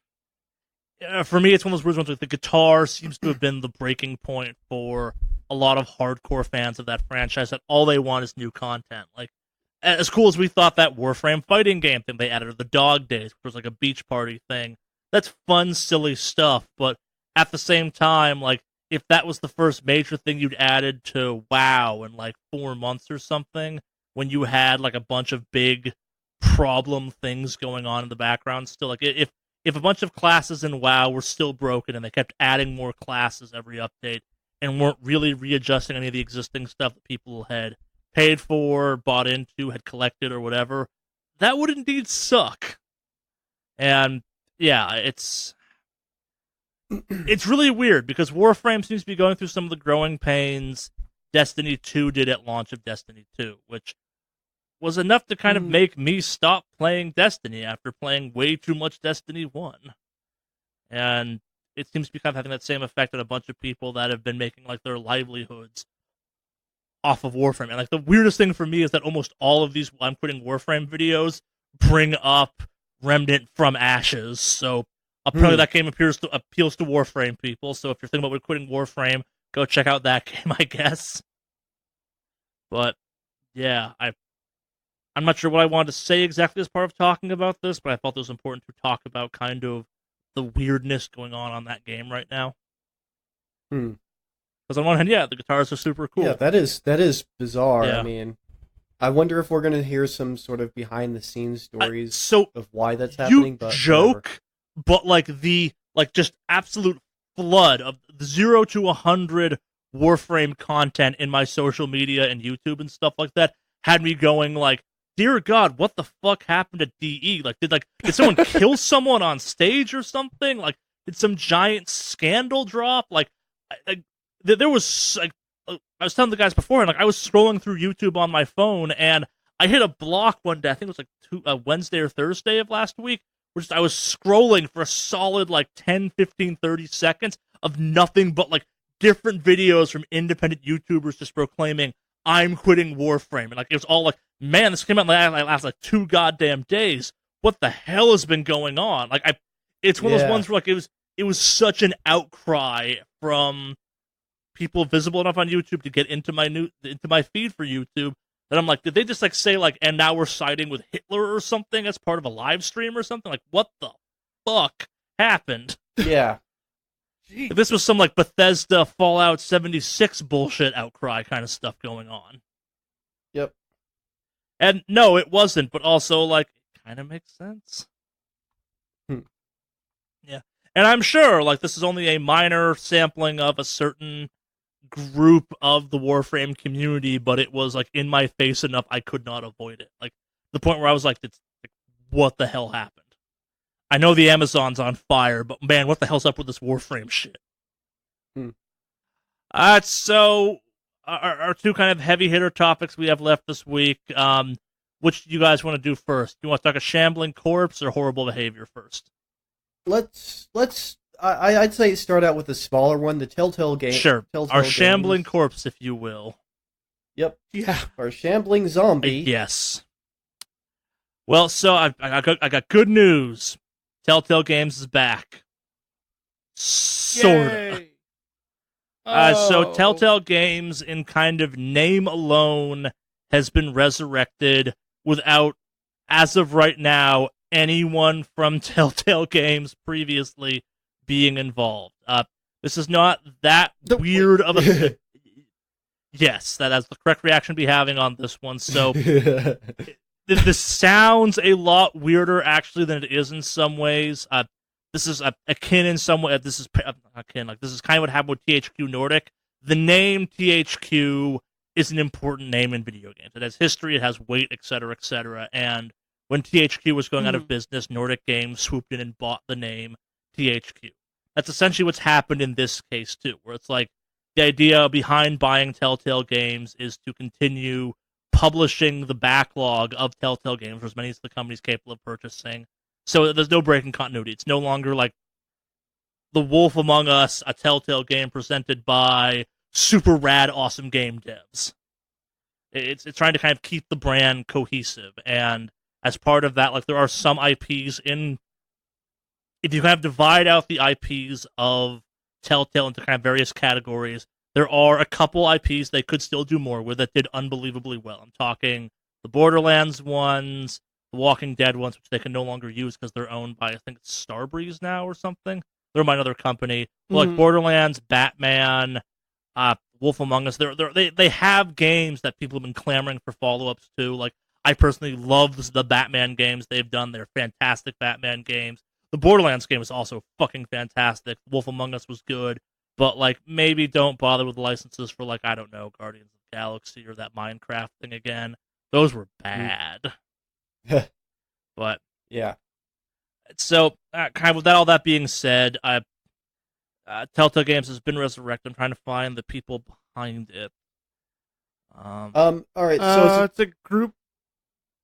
for me, it's one of those weird ones. Like, the guitar seems to have been the breaking point for a lot of hardcore fans of that franchise, that all they want is new content. Like, as cool as we thought that Warframe fighting game thing they added, or the Dog Days, which was like a beach party thing, that's fun, silly stuff, but at the same time, like, if that was the first major thing you'd added to WoW in like 4 months or something, when you had like a bunch of big problem things going on in the background still, like, if a bunch of classes in WoW were still broken and they kept adding more classes every update and weren't really readjusting any of the existing stuff that people had paid for, bought into, had collected, or whatever, that would indeed suck. And yeah, it's really weird, because Warframe seems to be going through some of the growing pains Destiny 2 did at launch of Destiny 2, which was enough to kind of make me stop playing Destiny after playing way too much Destiny 1. And it seems to be kind of having that same effect on a bunch of people that have been making like their livelihoods off of Warframe. And like, the weirdest thing for me is that almost all of these I'm quitting Warframe videos bring up Remnant from Ashes. So apparently that game appeals to Warframe people. So if you're thinking about quitting Warframe, go check out that game, I guess. But yeah, I'm not sure what I wanted to say exactly as part of talking about this, but I felt it was important to talk about kind of the weirdness going on that game right now. Because on one hand, yeah, the guitars are super cool. Yeah, that is bizarre. Yeah. I mean, I wonder if we're going to hear some sort of behind-the-scenes stories of why that's happening. But joke, but like just absolute flood of 0 to 100 Warframe content in my social media and YouTube and stuff like that had me going like, dear God, what the fuck happened to DE? Like, did someone kill someone on stage or something? Like, did some giant scandal drop? Like, there was like, I was telling the guys before, and like, I was scrolling through YouTube on my phone, and I hit a block one day. I think it was like Wednesday or Thursday of last week, where I was scrolling for a solid like 10, 15, 30 seconds of nothing but like different videos from independent YouTubers just proclaiming, I'm quitting Warframe. And like, it was all like, man, this came out in the last like 2 goddamn days. What the hell has been going on? Like, it's one of those ones where like it was such an outcry from people visible enough on YouTube to get into my feed for YouTube that I'm like, did they just like say like, and now we're siding with Hitler or something as part of a live stream or something? Like, what the fuck happened? Yeah. Jeez. This was some like Bethesda Fallout 76 bullshit outcry kind of stuff going on. Yep. And no, it wasn't, but also like, it kind of makes sense. Yeah. And I'm sure like this is only a minor sampling of a certain group of the Warframe community, but it was like in my face enough I could not avoid it. Like, the point where I was like, what the hell happened? I know the Amazon's on fire, but man, what the hell's up with this Warframe shit? So our 2 kind of heavy hitter topics we have left this week. Which do you guys want to do first? Do you want to talk a shambling corpse or horrible behavior first? I'd say start out with a smaller one, the Telltale game. Sure, Telltale our shambling games. corpse, if you will. Yep. Yeah. Our shambling zombie. Yes. Well, so I got good news. Telltale Games is back. Sorta. So Telltale Games, in kind of name alone, has been resurrected without, as of right now, anyone from Telltale Games previously being involved. This is not that weird of a... Yes, that's the correct reaction to be having on this one. So this sounds a lot weirder, actually, than it is in some ways. This is akin in some way. This is akin. Like, this is kind of what happened with THQ Nordic. The name THQ is an important name in video games. It has history, it has weight, etc., etc. And when THQ was going out of business, Nordic Games swooped in and bought the name THQ. That's essentially what's happened in this case too, where it's like the idea behind buying Telltale Games is to continue publishing the backlog of Telltale Games for as many as the company's capable of purchasing. So there's no break in continuity. It's no longer like The Wolf Among Us, a Telltale game presented by super rad, awesome game devs. It's trying to kind of keep the brand cohesive, and as part of that, like, there are some IPs in if you kind of divide out the IPs of Telltale into kind of various categories, there are a couple IPs they could still do more with that did unbelievably well. I'm talking the Borderlands ones, the Walking Dead ones, which they can no longer use because they're owned by, I think, Starbreeze now or something. They're by another company. Like Borderlands, Batman, Wolf Among Us. They have games that people have been clamoring for follow-ups to. Like, I personally love the Batman games they've done. They're fantastic Batman games. The Borderlands game is also fucking fantastic. Wolf Among Us was good. But, like, maybe don't bother with licenses for, like, I don't know, Guardians of the Galaxy or that Minecraft thing again. Those were bad. But, yeah. So, kind of with all that being said, Telltale Games has been resurrected. I'm trying to find the people behind it. All right. So it's a group.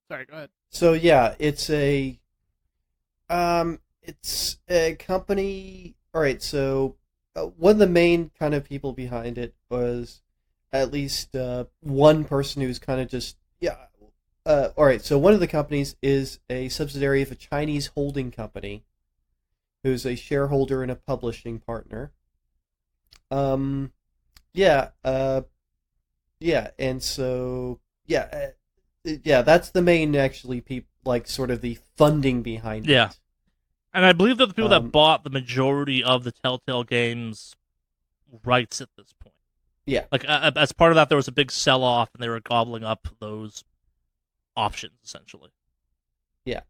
Sorry, go ahead. So yeah, it's a company. All right. So one of the main kind of people behind it was at least one person who's kind of just all right. So one of the companies is a subsidiary of a Chinese holding company, who's a shareholder and a publishing partner. And so that's the main actually like sort of the funding behind it. Yeah, and I believe that the people that bought the majority of the Telltale Games rights at this point. Yeah, like as part of that, there was a big sell-off, and they were gobbling up those options essentially. Yeah.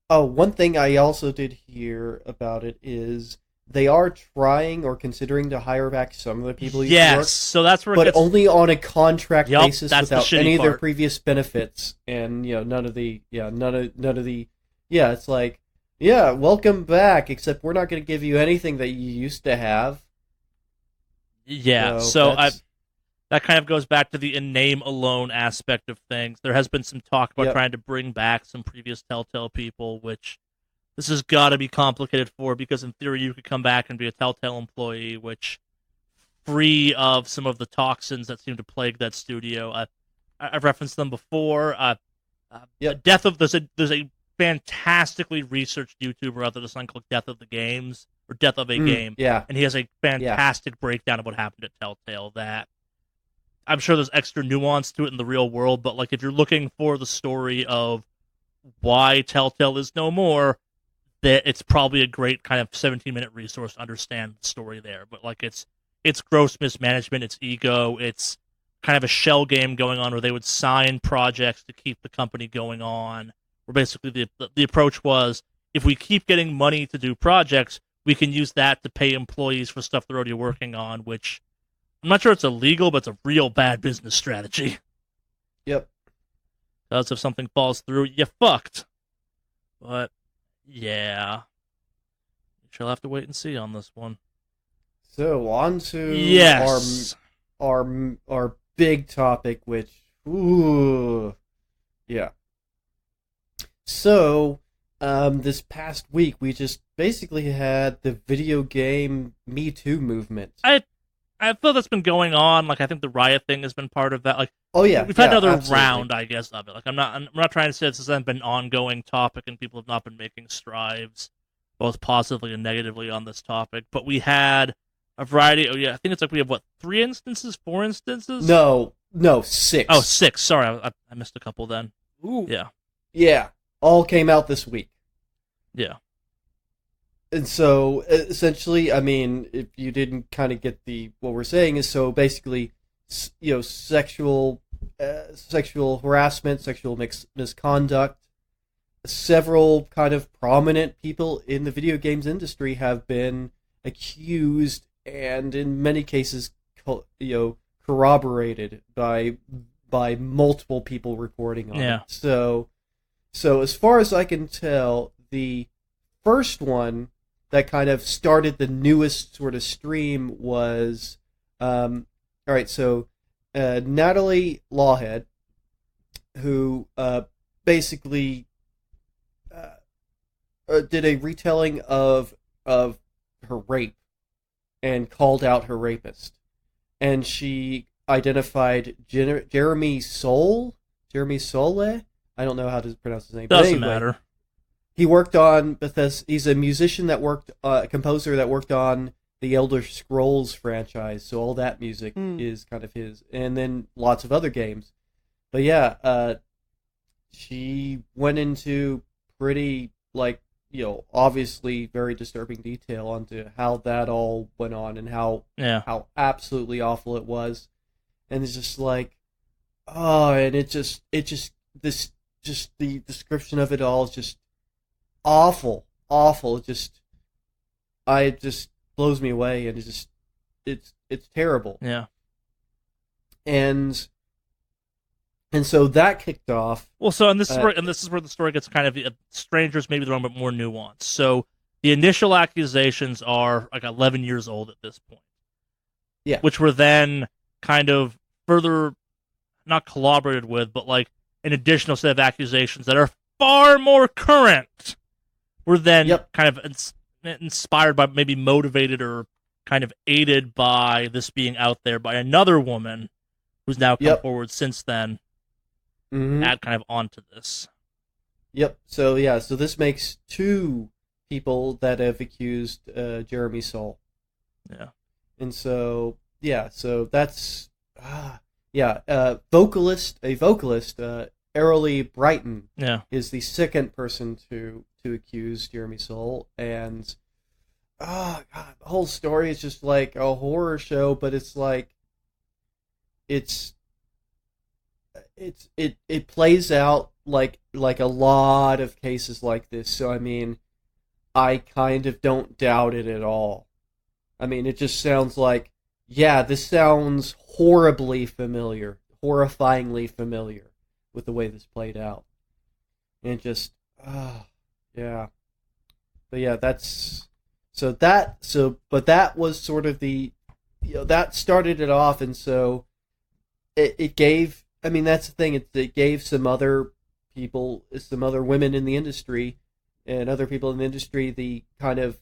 Oh, one thing I also did hear about it is they are trying or considering to hire back some of the people who used to work, so that's where but only on a contract basis without any of their part. Previous benefits, and none of the it's like, welcome back, except we're not going to give you anything that you used to have. Yeah, so that kind of goes back to the in-name alone aspect of things. There has been some talk about trying to bring back some previous Telltale people, which this has got to be complicated for, because in theory you could come back and be a Telltale employee, which, free of some of the toxins that seem to plague that studio. I've referenced them before. There's a fantastically researched YouTuber out there, this one called Death of the Games, or Death of a Game. Yeah. And he has a fantastic breakdown of what happened at Telltale that I'm sure there's extra nuance to it in the real world, but like if you're looking for the story of why Telltale is no more, that it's probably a great kind of 17-minute resource to understand the story there. But like it's gross mismanagement, it's ego, it's kind of a shell game going on where they would sign projects to keep the company going on. Where basically the approach was, if we keep getting money to do projects, we can use that to pay employees for stuff they're already working on, which I'm not sure it's illegal, but it's a real bad business strategy. Yep. Because if something falls through, you fucked. But, yeah. She'll have to wait and see on this one. So, on to our big topic, which, yeah. So, this past week, we just basically had the video game Me Too movement. I feel that's been going on. Like, I think the Riot thing has been part of that. Like, we've had another round, I guess, of it. Like, I'm not trying to say this hasn't been an ongoing topic, and people have not been making strides, both positively and negatively, on this topic. But we had a variety. Oh yeah, I think it's like we have 4 instances? No, 6. Oh, 6. Sorry, I missed a couple then. Ooh. Yeah, all came out this week. Yeah. And so, essentially, I mean, if you didn't kind of get what we're saying is, so basically, sexual harassment, sexual misconduct. Several kind of prominent people in the video games industry have been accused, and in many cases, corroborated by multiple people reporting on it. So as far as I can tell, the first one that kind of started the newest sort of stream was, Natalie Lawhead, who basically did a retelling of her rape and called out her rapist, and she identified Jeremy Soule. I don't know how to pronounce his name. Doesn't matter. he worked on Bethesda. He's a musician that worked, composer that worked on the Elder Scrolls franchise. So all that music is kind of his, and then lots of other games. But yeah, she went into pretty obviously very disturbing detail onto how that all went on and how absolutely awful it was, and it's just like, and it just the description of it all is just awful. It just blows me away, and it's terrible. Yeah. And so that kicked off. Well, so and this is where the story gets kind of strangers, maybe the wrong, but more nuanced. So the initial accusations are like 11 years old at this point. Yeah. Which were then kind of further, not corroborated with, but like an additional set of accusations that are far more current. Were then kind of inspired by, maybe motivated or kind of aided by this being out there by another woman who's now come forward since then. Add kind of onto this. Yep. So yeah. So this makes 2 people that have accused Jeremy Soule. Yeah. And so yeah. So that's vocalist. Airly Brighton. Is the second person to accuse Jeremy Soule, and God, the whole story is just like a horror show. But it's like it plays out like a lot of cases like this. So I mean, I kind of don't doubt it at all. I mean, it just sounds like, this sounds horribly familiar, horrifying familiar with the way this played out. And just but yeah, but that was sort of the, that started it off, and so it gave, I mean, that's the thing. It gave some other people, some other women in the industry, and other people in the industry the kind of,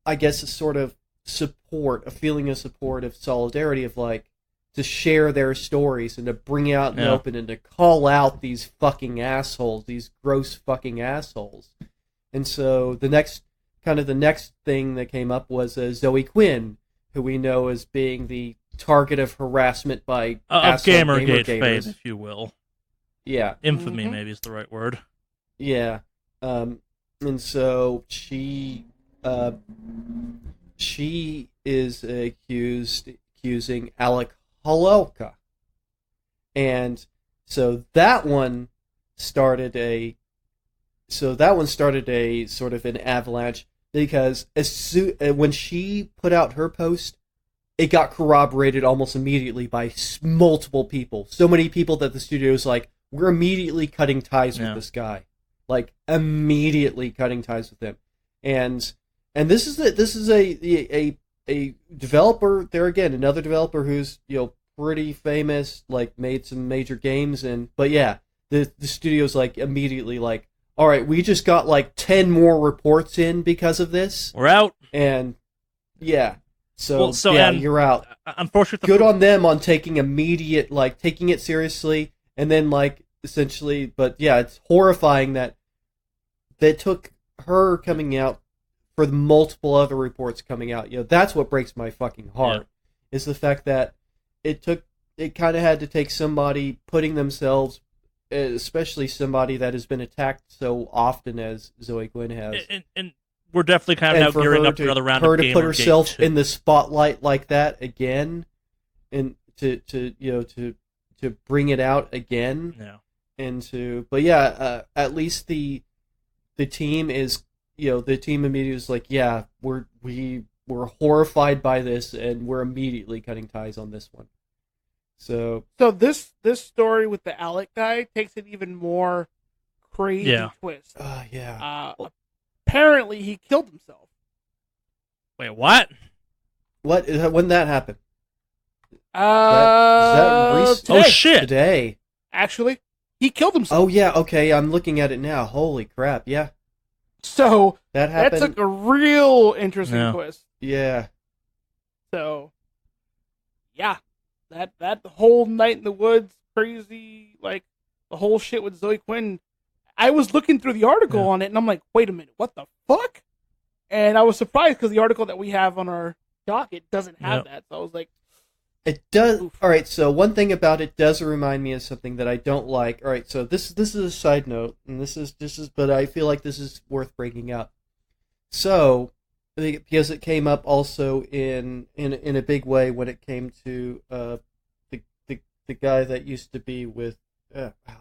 I guess, a sort of support, a feeling of support, of solidarity, of like, to share their stories and to bring out in the open and to call out these fucking assholes, these gross fucking assholes. And so the next thing that came up was Zoe Quinn, who we know as being the target of harassment by Gamergate fame, if you will. Yeah. Infamy, maybe is the right word. Yeah. And so she is accusing Alec Holowka. And so that one started a sort of an avalanche, because when she put out her post, it got corroborated almost immediately by multiple people. So many people that the studio was like, we're immediately cutting ties with this guy. Like, immediately cutting ties with him. And this is a developer, there again, another developer who's, pretty famous, like, made some major games, but yeah, the studio's like immediately like, all right, we just got like 10 more reports in because of this. We're out. And yeah. So and you're out. Unfortunately, good on them on taking it seriously, and then essentially, but yeah, it's horrifying that they took her coming out for the multiple other reports coming out. That's what breaks my fucking heart, is the fact that it kind of had to take somebody putting themselves, especially somebody that has been attacked so often as Zoe Quinn has. And we're definitely kind of now gearing up for another round of Gamergate. Her to put herself in the spotlight like that again, and to bring it out again. Yeah. But yeah, at least the team is, the team immediately is like, yeah, we're horrified by this, and we're immediately cutting ties on this one. So this story with the Alec guy takes an even more crazy twist. Apparently he killed himself. Wait, what? What? When did that happen? Oh shit! Today. Actually, he killed himself. Oh yeah, okay, I'm looking at it now. Holy crap, yeah. So that happened. That took a real interesting twist. Yeah. So, yeah, that whole night in the woods, crazy, like the whole shit with Zoe Quinn. I was looking through the article on it, and I'm like, wait a minute, what the fuck? And I was surprised because the article that we have on our docket doesn't have that. So I was like, it does. Oof. All right. So one thing about it does remind me of something that I don't like. All right. So this is a side note, and this is, but I feel like this is worth bringing up. So, because it came up also in a big way when it came to the guy that used to be with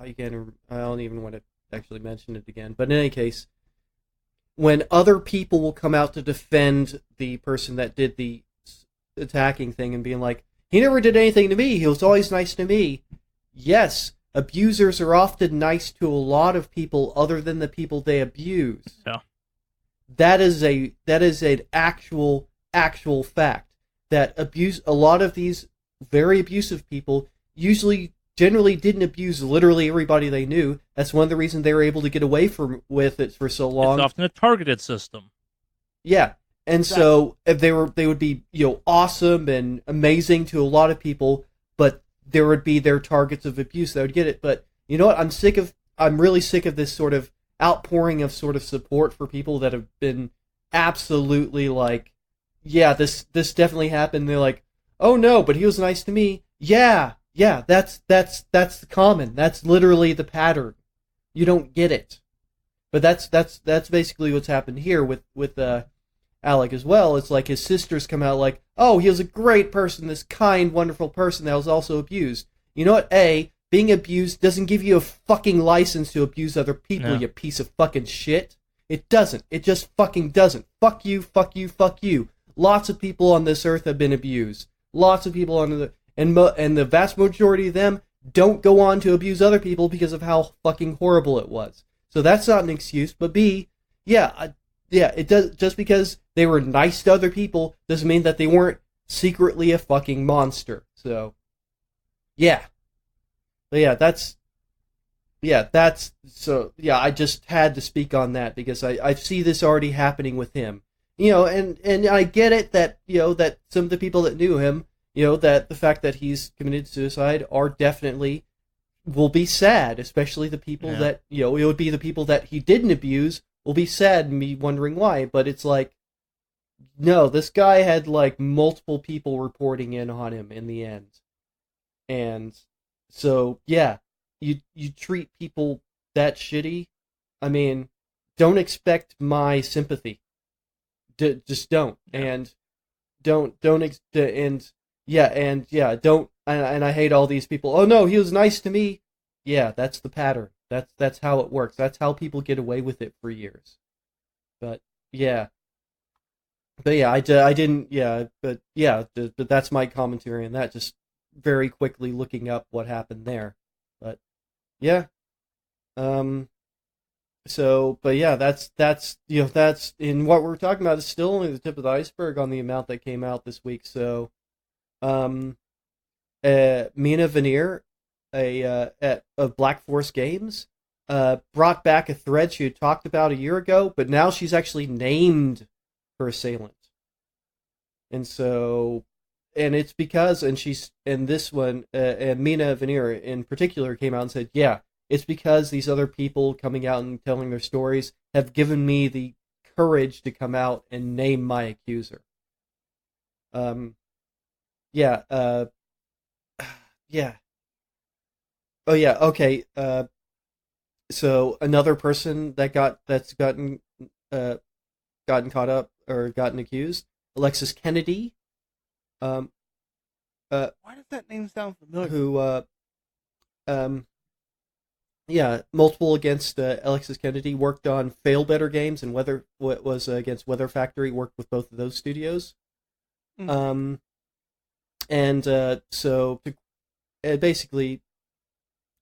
again, I don't even want to actually mention it again. But in any case, when other people will come out to defend the person that did the attacking thing and being like, he never did anything to me, he was always nice to me. Yes, abusers are often nice to a lot of people other than the people they abuse. Yeah. That is an actual fact. That a lot of these very abusive people generally didn't abuse literally everybody they knew. That's one of the reasons they were able to get away with it for so long. It's often a targeted system. Yeah. And so if they would be, awesome and amazing to a lot of people, but there would be their targets of abuse that would get it. But you know what? I'm really sick of this sort of outpouring of sort of support for people that have been absolutely like, yeah, this definitely happened. They're like, oh no, but he was nice to me. Yeah, that's the common. That's literally the pattern. You don't get it. But that's basically what's happened here with Alec as well. It's like his sisters come out like, oh, he was a great person, this kind, wonderful person that was also abused. You know what? Being abused doesn't give you a fucking license to abuse other people, you piece of fucking shit. It doesn't. It just fucking doesn't. Fuck you, fuck you, fuck you. Lots of people on this earth have been abused. Lots of people and the vast majority of them don't go on to abuse other people because of how fucking horrible it was. So that's not an excuse, but B, it does. Just because they were nice to other people doesn't mean that they weren't secretly a fucking monster. So, yeah. But I just had to speak on that because I see this already happening with him. And I get it that, that some of the people that knew him, that the fact that he's committed suicide will be sad, especially the people that, it would be the people that he didn't abuse will be sad and be wondering why. But it's like, no, this guy had like multiple people reporting in on him in the end. And so, yeah, you treat people that shitty. I mean, don't expect my sympathy. Just don't. And don't, and I hate all these people. Oh no, he was nice to me. Yeah, that's the pattern. That's how it works. That's how people get away with it for years. But I didn't. But that's my commentary on that. Just very quickly looking up what happened there. But yeah. So, but yeah, that's in what we're talking about is still only the tip of the iceberg on the amount that came out this week. So, Mina Veneer, of Black Force Games, brought back a thread she had talked about a year ago, but now she's actually named her assailant. And so, and it's because, and this one, and Mina Veneer in particular came out and said, yeah, it's because these other people coming out and telling their stories have given me the courage to come out and name my accuser. Yeah. Oh yeah. Okay. So another person that's gotten caught up or gotten accused, Alexis Kennedy. Why does that name sound familiar? Who multiple against Alexis Kennedy, worked on Fail Better Games and against Weather Factory, worked with both of those studios. Mm-hmm. Basically,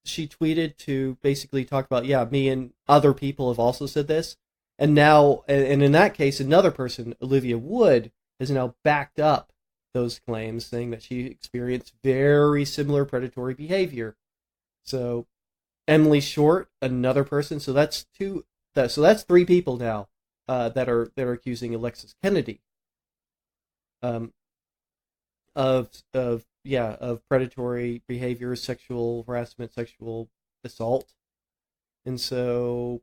she tweeted to basically talk about, me and other people have also said this, and now, and in that case, another person, Olivia Wood, has now backed up those claims, saying that she experienced very similar predatory behavior. So, Emily Short, another person. So that's that's three people now that are accusing Alexis Kennedy of predatory behavior, sexual harassment, sexual assault. And so,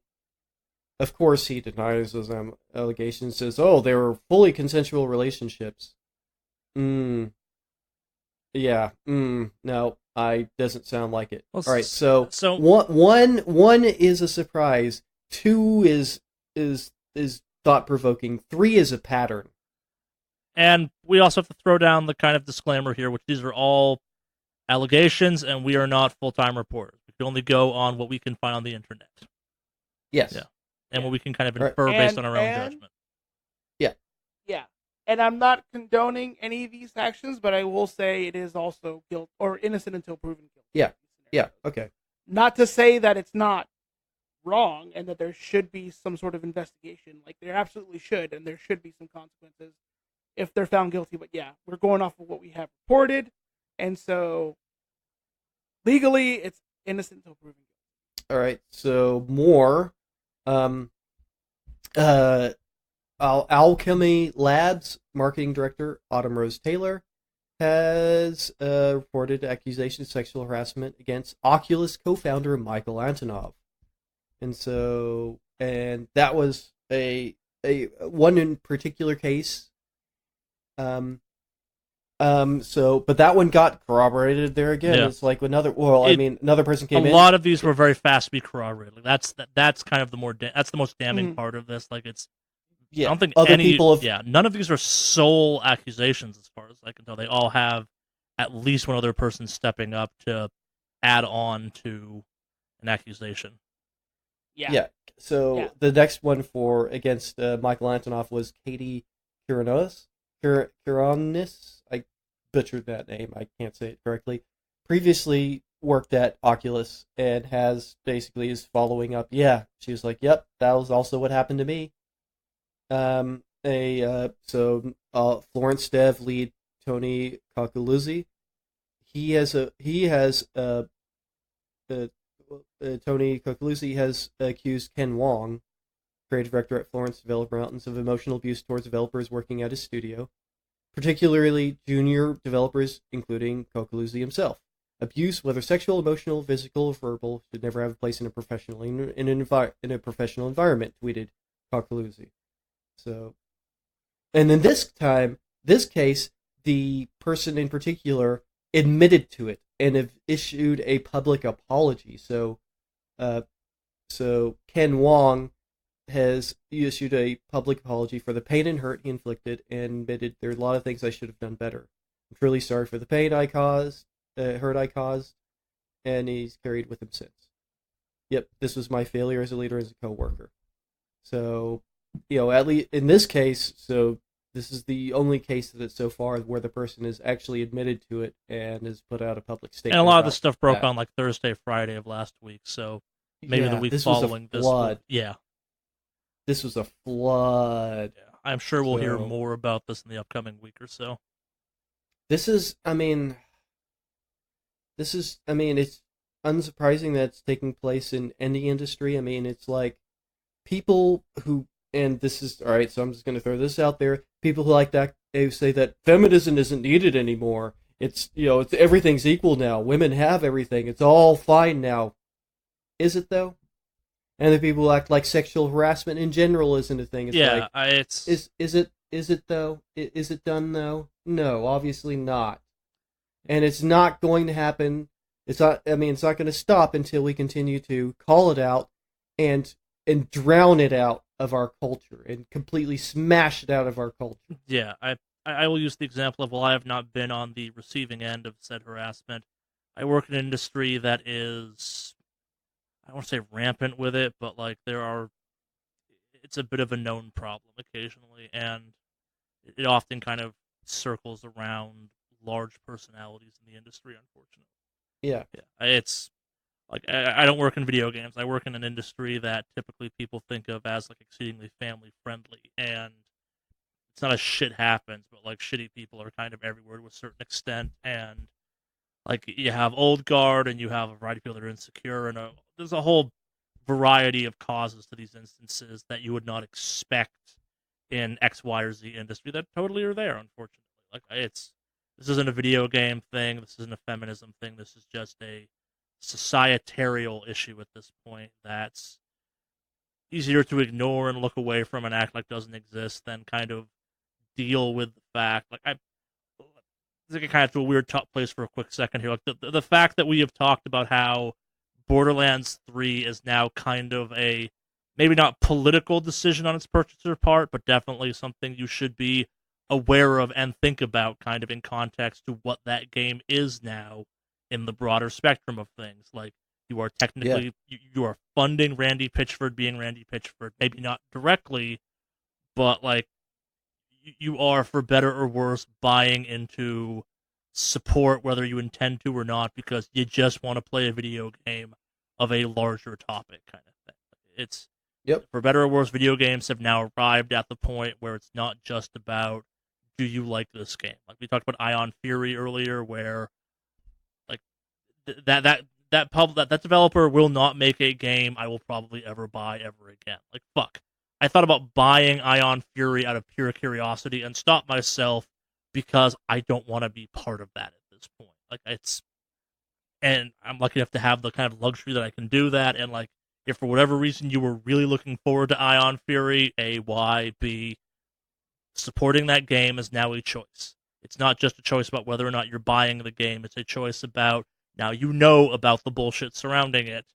of course, he denies those allegations, says, oh, they were fully consensual relationships. Yeah. No, doesn't sound like it. Well, all right, so so one is a surprise. 2 is thought-provoking. 3 is a pattern. And we also have to throw down the kind of disclaimer here, which these are all allegations, and we are not full-time reporters. We can only go on what we can find on the internet. Yes. Yeah. And what we can kind of infer based on our own judgment. Yeah. Yeah. And I'm not condoning any of these actions, but I will say it is also guilt or innocent until proven guilty. Yeah. Yeah. Okay. Not to say that it's not wrong and that there should be some sort of investigation. Like, there absolutely should, and there should be some consequences if they're found guilty. But yeah, we're going off of what we have reported, and so legally it's innocent until proven guilty. All right, so more Alchemy Labs marketing director Autumn Rose Taylor has reported accusations of sexual harassment against Oculus co-founder Michael Antonov. And that was a one in particular case. But that one got corroborated there again. Yeah. It's like another person came in. A lot of these were very fast to be corroborated. That's kind of the that's the most damning part of this. Like, it's, I don't think none of these are sole accusations as far as I can tell. They all have at least one other person stepping up to add on to an accusation. Yeah. So the next one against Michael Antonov was Katie Kiranis. I butchered that name. I can't say it correctly. Previously worked at Oculus and is following up. Yeah, she was like, "Yep, that was also what happened to me." Florence Dev lead Tony Cocoluzzi. Tony Cocoluzzi has accused Ken Wong, creative director at Florence Developer Mountains, of emotional abuse towards developers working at his studio, particularly junior developers, including Cocoluzzi himself. Abuse, whether sexual, emotional, physical, or verbal, should never have a place in a professional environment, tweeted Cocoluzzi. So, and then this case, the person in particular admitted to it and have issued a public apology. So Ken Wong has issued a public apology for the pain and hurt he inflicted and admitted there are a lot of things I should have done better. I'm truly sorry for the pain I caused, hurt I caused, and he's carried with him since. Yep, this was my failure as a leader, as a co-worker. So, at least in this case, this is the only case that so far where the person has actually admitted to it and has put out a public statement. And a lot of the stuff broke on like Thursday, Friday of last week, so maybe the week following this. This was a flood. Yeah, I'm sure we'll hear more about this in the upcoming week or so. It's unsurprising that it's taking place in any industry. I mean, it's like people who, and this is, all right, so I'm just going to throw this out there. People who like that, they say that feminism isn't needed anymore. It's everything's equal now. Women have everything. It's all fine now. Is it, though? And the people who act like sexual harassment in general isn't a thing. Is it though? Is it done though? No, obviously not. And it's not going to happen. It's not going to stop until we continue to call it out and drown it out of our culture and completely smash it out of our culture. Yeah, I will use the example of, I have not been on the receiving end of said harassment. I work in an industry that is, I don't want to say rampant with it, but like it's a bit of a known problem occasionally, and it often kind of circles around large personalities in the industry, unfortunately. Yeah. It's like, I don't work in video games. I work in an industry that typically people think of as like exceedingly family friendly, and it's not a shit happens, but like shitty people are kind of everywhere to a certain extent, and like you have old guard and you have a variety of people that are insecure, and there's a whole variety of causes to these instances that you would not expect in X, Y, or Z industry that totally are there, unfortunately. Like, this isn't a video game thing, this isn't a feminism thing, this is just a societarial issue at this point that's easier to ignore and look away from and act like doesn't exist than kind of deal with the fact. Like I think I kind of to a weird top place for a quick second here. Like the fact that we have talked about how Borderlands 3 is now kind of a maybe not political decision on its purchaser part, but definitely something you should be aware of and think about kind of in context to what that game is now in the broader spectrum of things. Like, you are technically, you are funding Randy Pitchford being Randy Pitchford. Maybe not directly, but, like, you are, for better or worse, buying into support, whether you intend to or not, because you just want to play a video game of a larger topic kind of thing. It's, for better or worse, video games have now arrived at the point where it's not just about, do you like this game? Like, we talked about Ion Fury earlier, where, like, that developer will not make a game I will probably ever buy ever again. Like, fuck. I thought about buying Ion Fury out of pure curiosity and stopped myself because I don't want to be part of that at this point. Like, and I'm lucky enough to have the kind of luxury that I can do that. And, like, if for whatever reason you were really looking forward to Ion Fury, A, Y, B, supporting that game is now a choice. It's not just a choice about whether or not you're buying the game. It's a choice about, now you know about the bullshit surrounding it.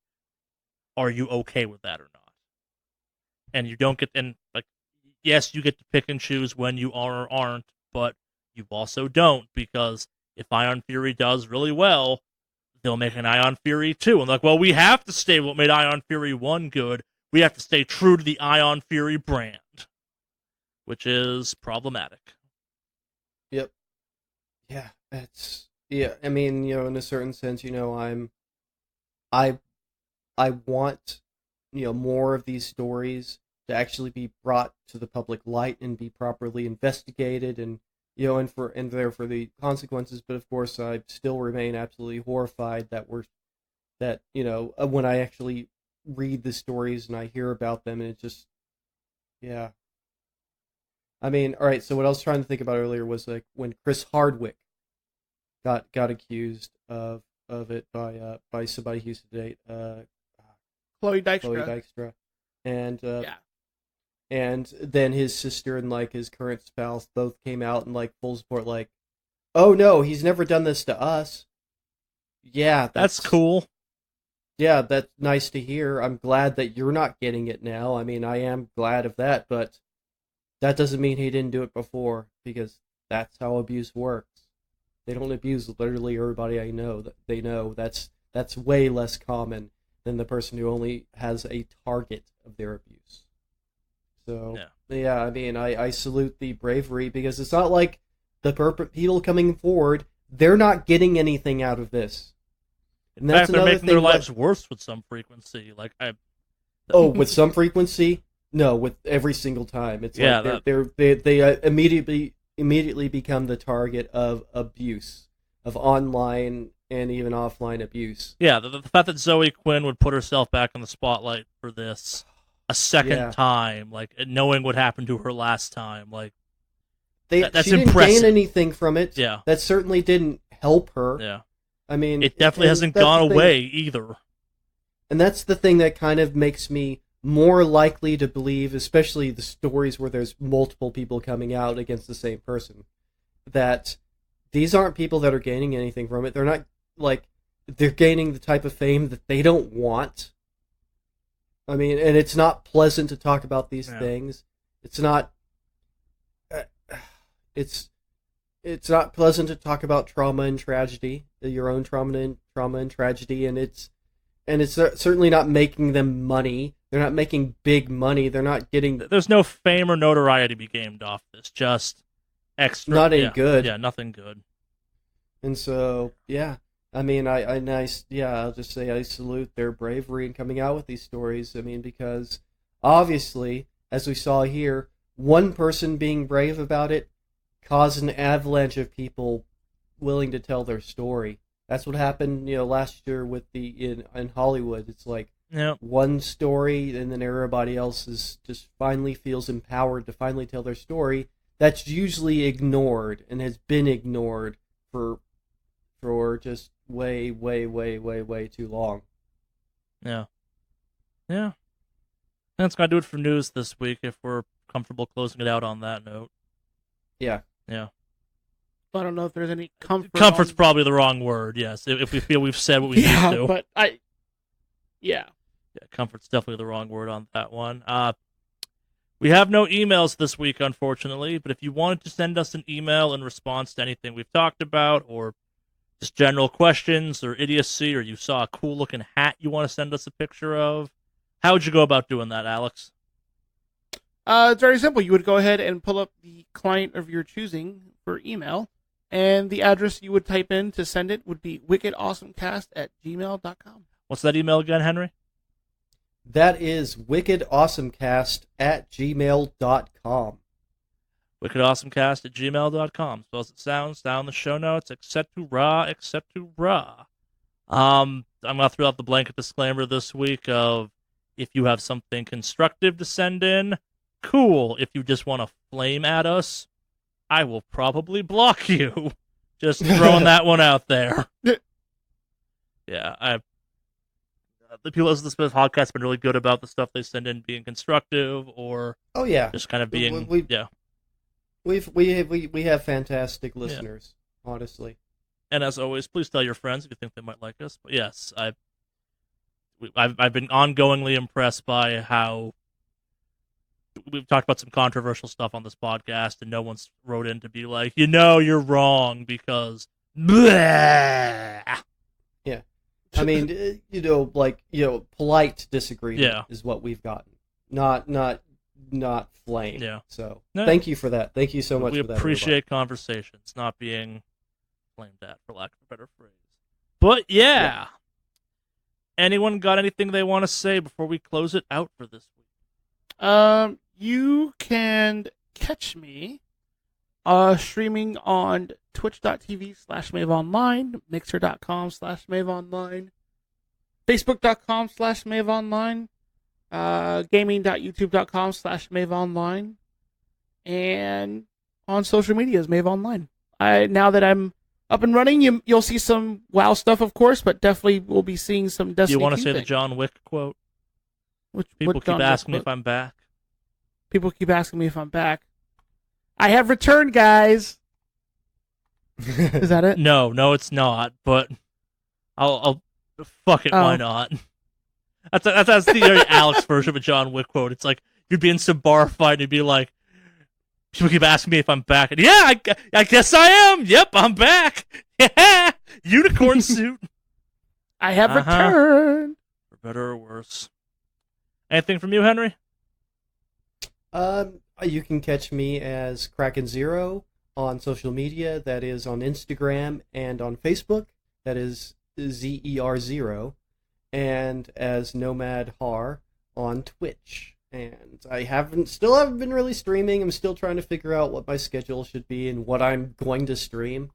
Are you okay with that or not? And you don't get, and like, yes, you get to pick and choose when you are or aren't, but you also don't, because if Ion Fury does really well, they'll make an Ion Fury 2. And like, well, we have to stay what made Ion Fury 1 good. We have to stay true to the Ion Fury brand, which is problematic. Yep. Yeah, I mean, in a certain sense, I want, more of these stories to actually be brought to the public light and be properly investigated, and and there for the consequences. But of course, I still remain absolutely horrified that when I actually read the stories and I hear about them, and it just, yeah. I mean, all right. So what I was trying to think about earlier was, like, when Chris Hardwick got accused of it by somebody who used to date Chloe Dykstra, and and then his sister and, like, his current spouse both came out and, like, full support, like, oh no, he's never done this to us. Yeah, that's cool. Yeah, that's nice to hear. I'm glad that you're not getting it now. I mean, I am glad of that, but that doesn't mean he didn't do it before, because that's how abuse works. They don't abuse literally everybody I know. They know that's way less common than the person who only has a target of their abuse. So, yeah, I mean, I salute the bravery, because it's not like the people coming forward, they're not getting anything out of this. And that's in fact, they're making their lives worse with some frequency. Like, with some frequency? No, with every single time. It's like they immediately become the target of abuse, of online and even offline abuse. Yeah, the fact that Zoe Quinn would put herself back in the spotlight for this a second time, like, knowing what happened to her last time, like, that's she didn't impressive. gain anything from it. Yeah, that certainly didn't help her. Yeah, I mean, it definitely hasn't gone away either. And that's the thing that kind of makes me more likely to believe, especially the stories where there's multiple people coming out against the same person, that these aren't people that are gaining anything from it. They're not, like, they're gaining the type of fame that they don't want. I mean, and it's not pleasant to talk about these things. It's not. It's not pleasant to talk about trauma and tragedy, your own trauma and tragedy, and it's certainly not making them money. They're not making big money. They're not getting. There's no fame or notoriety to be gained off this. Just extra. Not any good. Yeah, nothing good. And so, yeah. I mean, I'll just say I salute their bravery in coming out with these stories. I mean, because obviously, as we saw here, one person being brave about it caused an avalanche of people willing to tell their story. That's what happened, last year with in Hollywood. It's like one story, and then everybody else just finally feels empowered to finally tell their story. That's usually ignored and has been ignored for just way, way, way, way, way too long. Yeah. That's going to do it for news this week, if we're comfortable closing it out on that note. Yeah. Yeah. I don't know if there's any comfort. Comfort's probably the wrong word, yes. If we feel we've said what we need to. But Yeah, comfort's definitely the wrong word on that one. We have no emails this week, unfortunately, but if you wanted to send us an email in response to anything we've talked about, or just general questions or idiocy, or you saw a cool-looking hat you want to send us a picture of, how would you go about doing that, Alex? It's very simple. You would go ahead and pull up the client of your choosing for email, and the address you would type in to send it would be wickedawesomecast@gmail.com. What's that email again, Henry? That is wickedawesomecast@gmail.com. wickedawesomecast@gmail.com. So as it sounds, down in the show notes, etc. I'm going to throw out the blanket disclaimer this week of, if you have something constructive to send in, cool. If you just want to flame at us, I will probably block you. Just throwing that one out there. Yeah, the people listening to this podcast have been really good about the stuff they send in being constructive, or just kind of being We have fantastic listeners, honestly. And as always, please tell your friends if you think they might like us. But yes, I've been ongoingly impressed by how we've talked about some controversial stuff on this podcast, and no one's wrote in to be like, you're wrong because bleh. Yeah. I mean, polite disagreement is what we've gotten. Not flame. Yeah. So thank you for that. Thank you so much we for that. We appreciate conversations, not being flamed at, for lack of a better phrase. But yeah. Anyone got anything they want to say before we close it out for this week? You can catch me streaming on twitch.tv/MaveOnline, mixer.com/MaveOnline, facebook.com/MaveOnline, gaming.youtube.com/MaveOnline, and on social media as MaveOnline. Now that I'm up and running, you'll see some WoW stuff, of course, but definitely we'll be seeing some Destiny. Do you want to say the John Wick quote? People keep asking me if I'm back. People keep asking me if I'm back. I have returned, guys. Is that it? No, it's not. But I'll fuck it. Why not? That's the very Alex version of a John Wick quote. It's like you'd be in some bar fight and you'd be like, people keep asking me if I'm back, and I guess I am. Yep, I'm back. Yeah, unicorn suit. I have returned. For better or worse. Anything from you, Henry? You can catch me as Kraken0 on social media. That is on Instagram and on Facebook. That is ZER0. And as Nomad Har on Twitch. And I still haven't been really streaming. I'm still trying to figure out what my schedule should be and what I'm going to stream.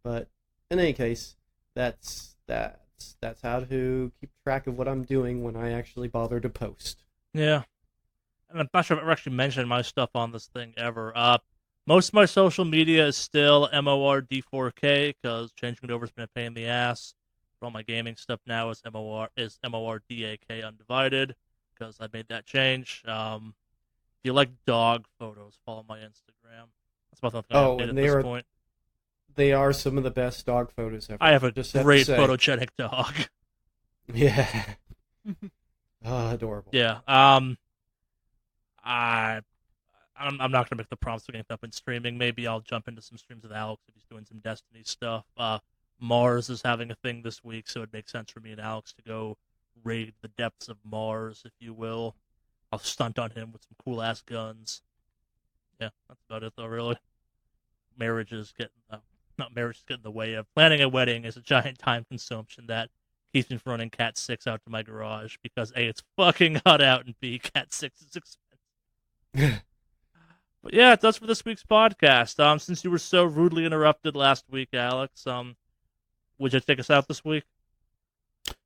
But in any case, that's how to keep track of what I'm doing when I actually bother to post. Yeah. And I'm not sure if I've ever actually mentioned my stuff on this thing ever. Most of my social media is still MORD4K, because changing it over has been a pain in the ass. But all my gaming stuff now is MORDAK Undivided, because I made that change. If you like dog photos, follow my Instagram. That's about the thing I update at this point. They are some of the best dog photos ever. I have a great photogenic dog. Yeah. Adorable. Yeah. I'm not going to make the promise to get up in streaming. Maybe I'll jump into some streams with Alex if he's doing some Destiny stuff. Mars is having a thing this week, so it makes sense for me and Alex to go raid the depths of Mars, if you will. I'll stunt on him with some cool-ass guns. Yeah, that's about it, though, really. Marriage is getting in the way of. Planning a wedding is a giant time consumption that keeps me from running Cat 6 out to my garage, because A, it's fucking hot out, and B, Cat 6 is expensive. But yeah, that's for this week's podcast. Since you were so rudely interrupted last week, Alex, would you take us out this week?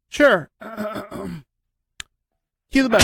Sure. Cue the bell.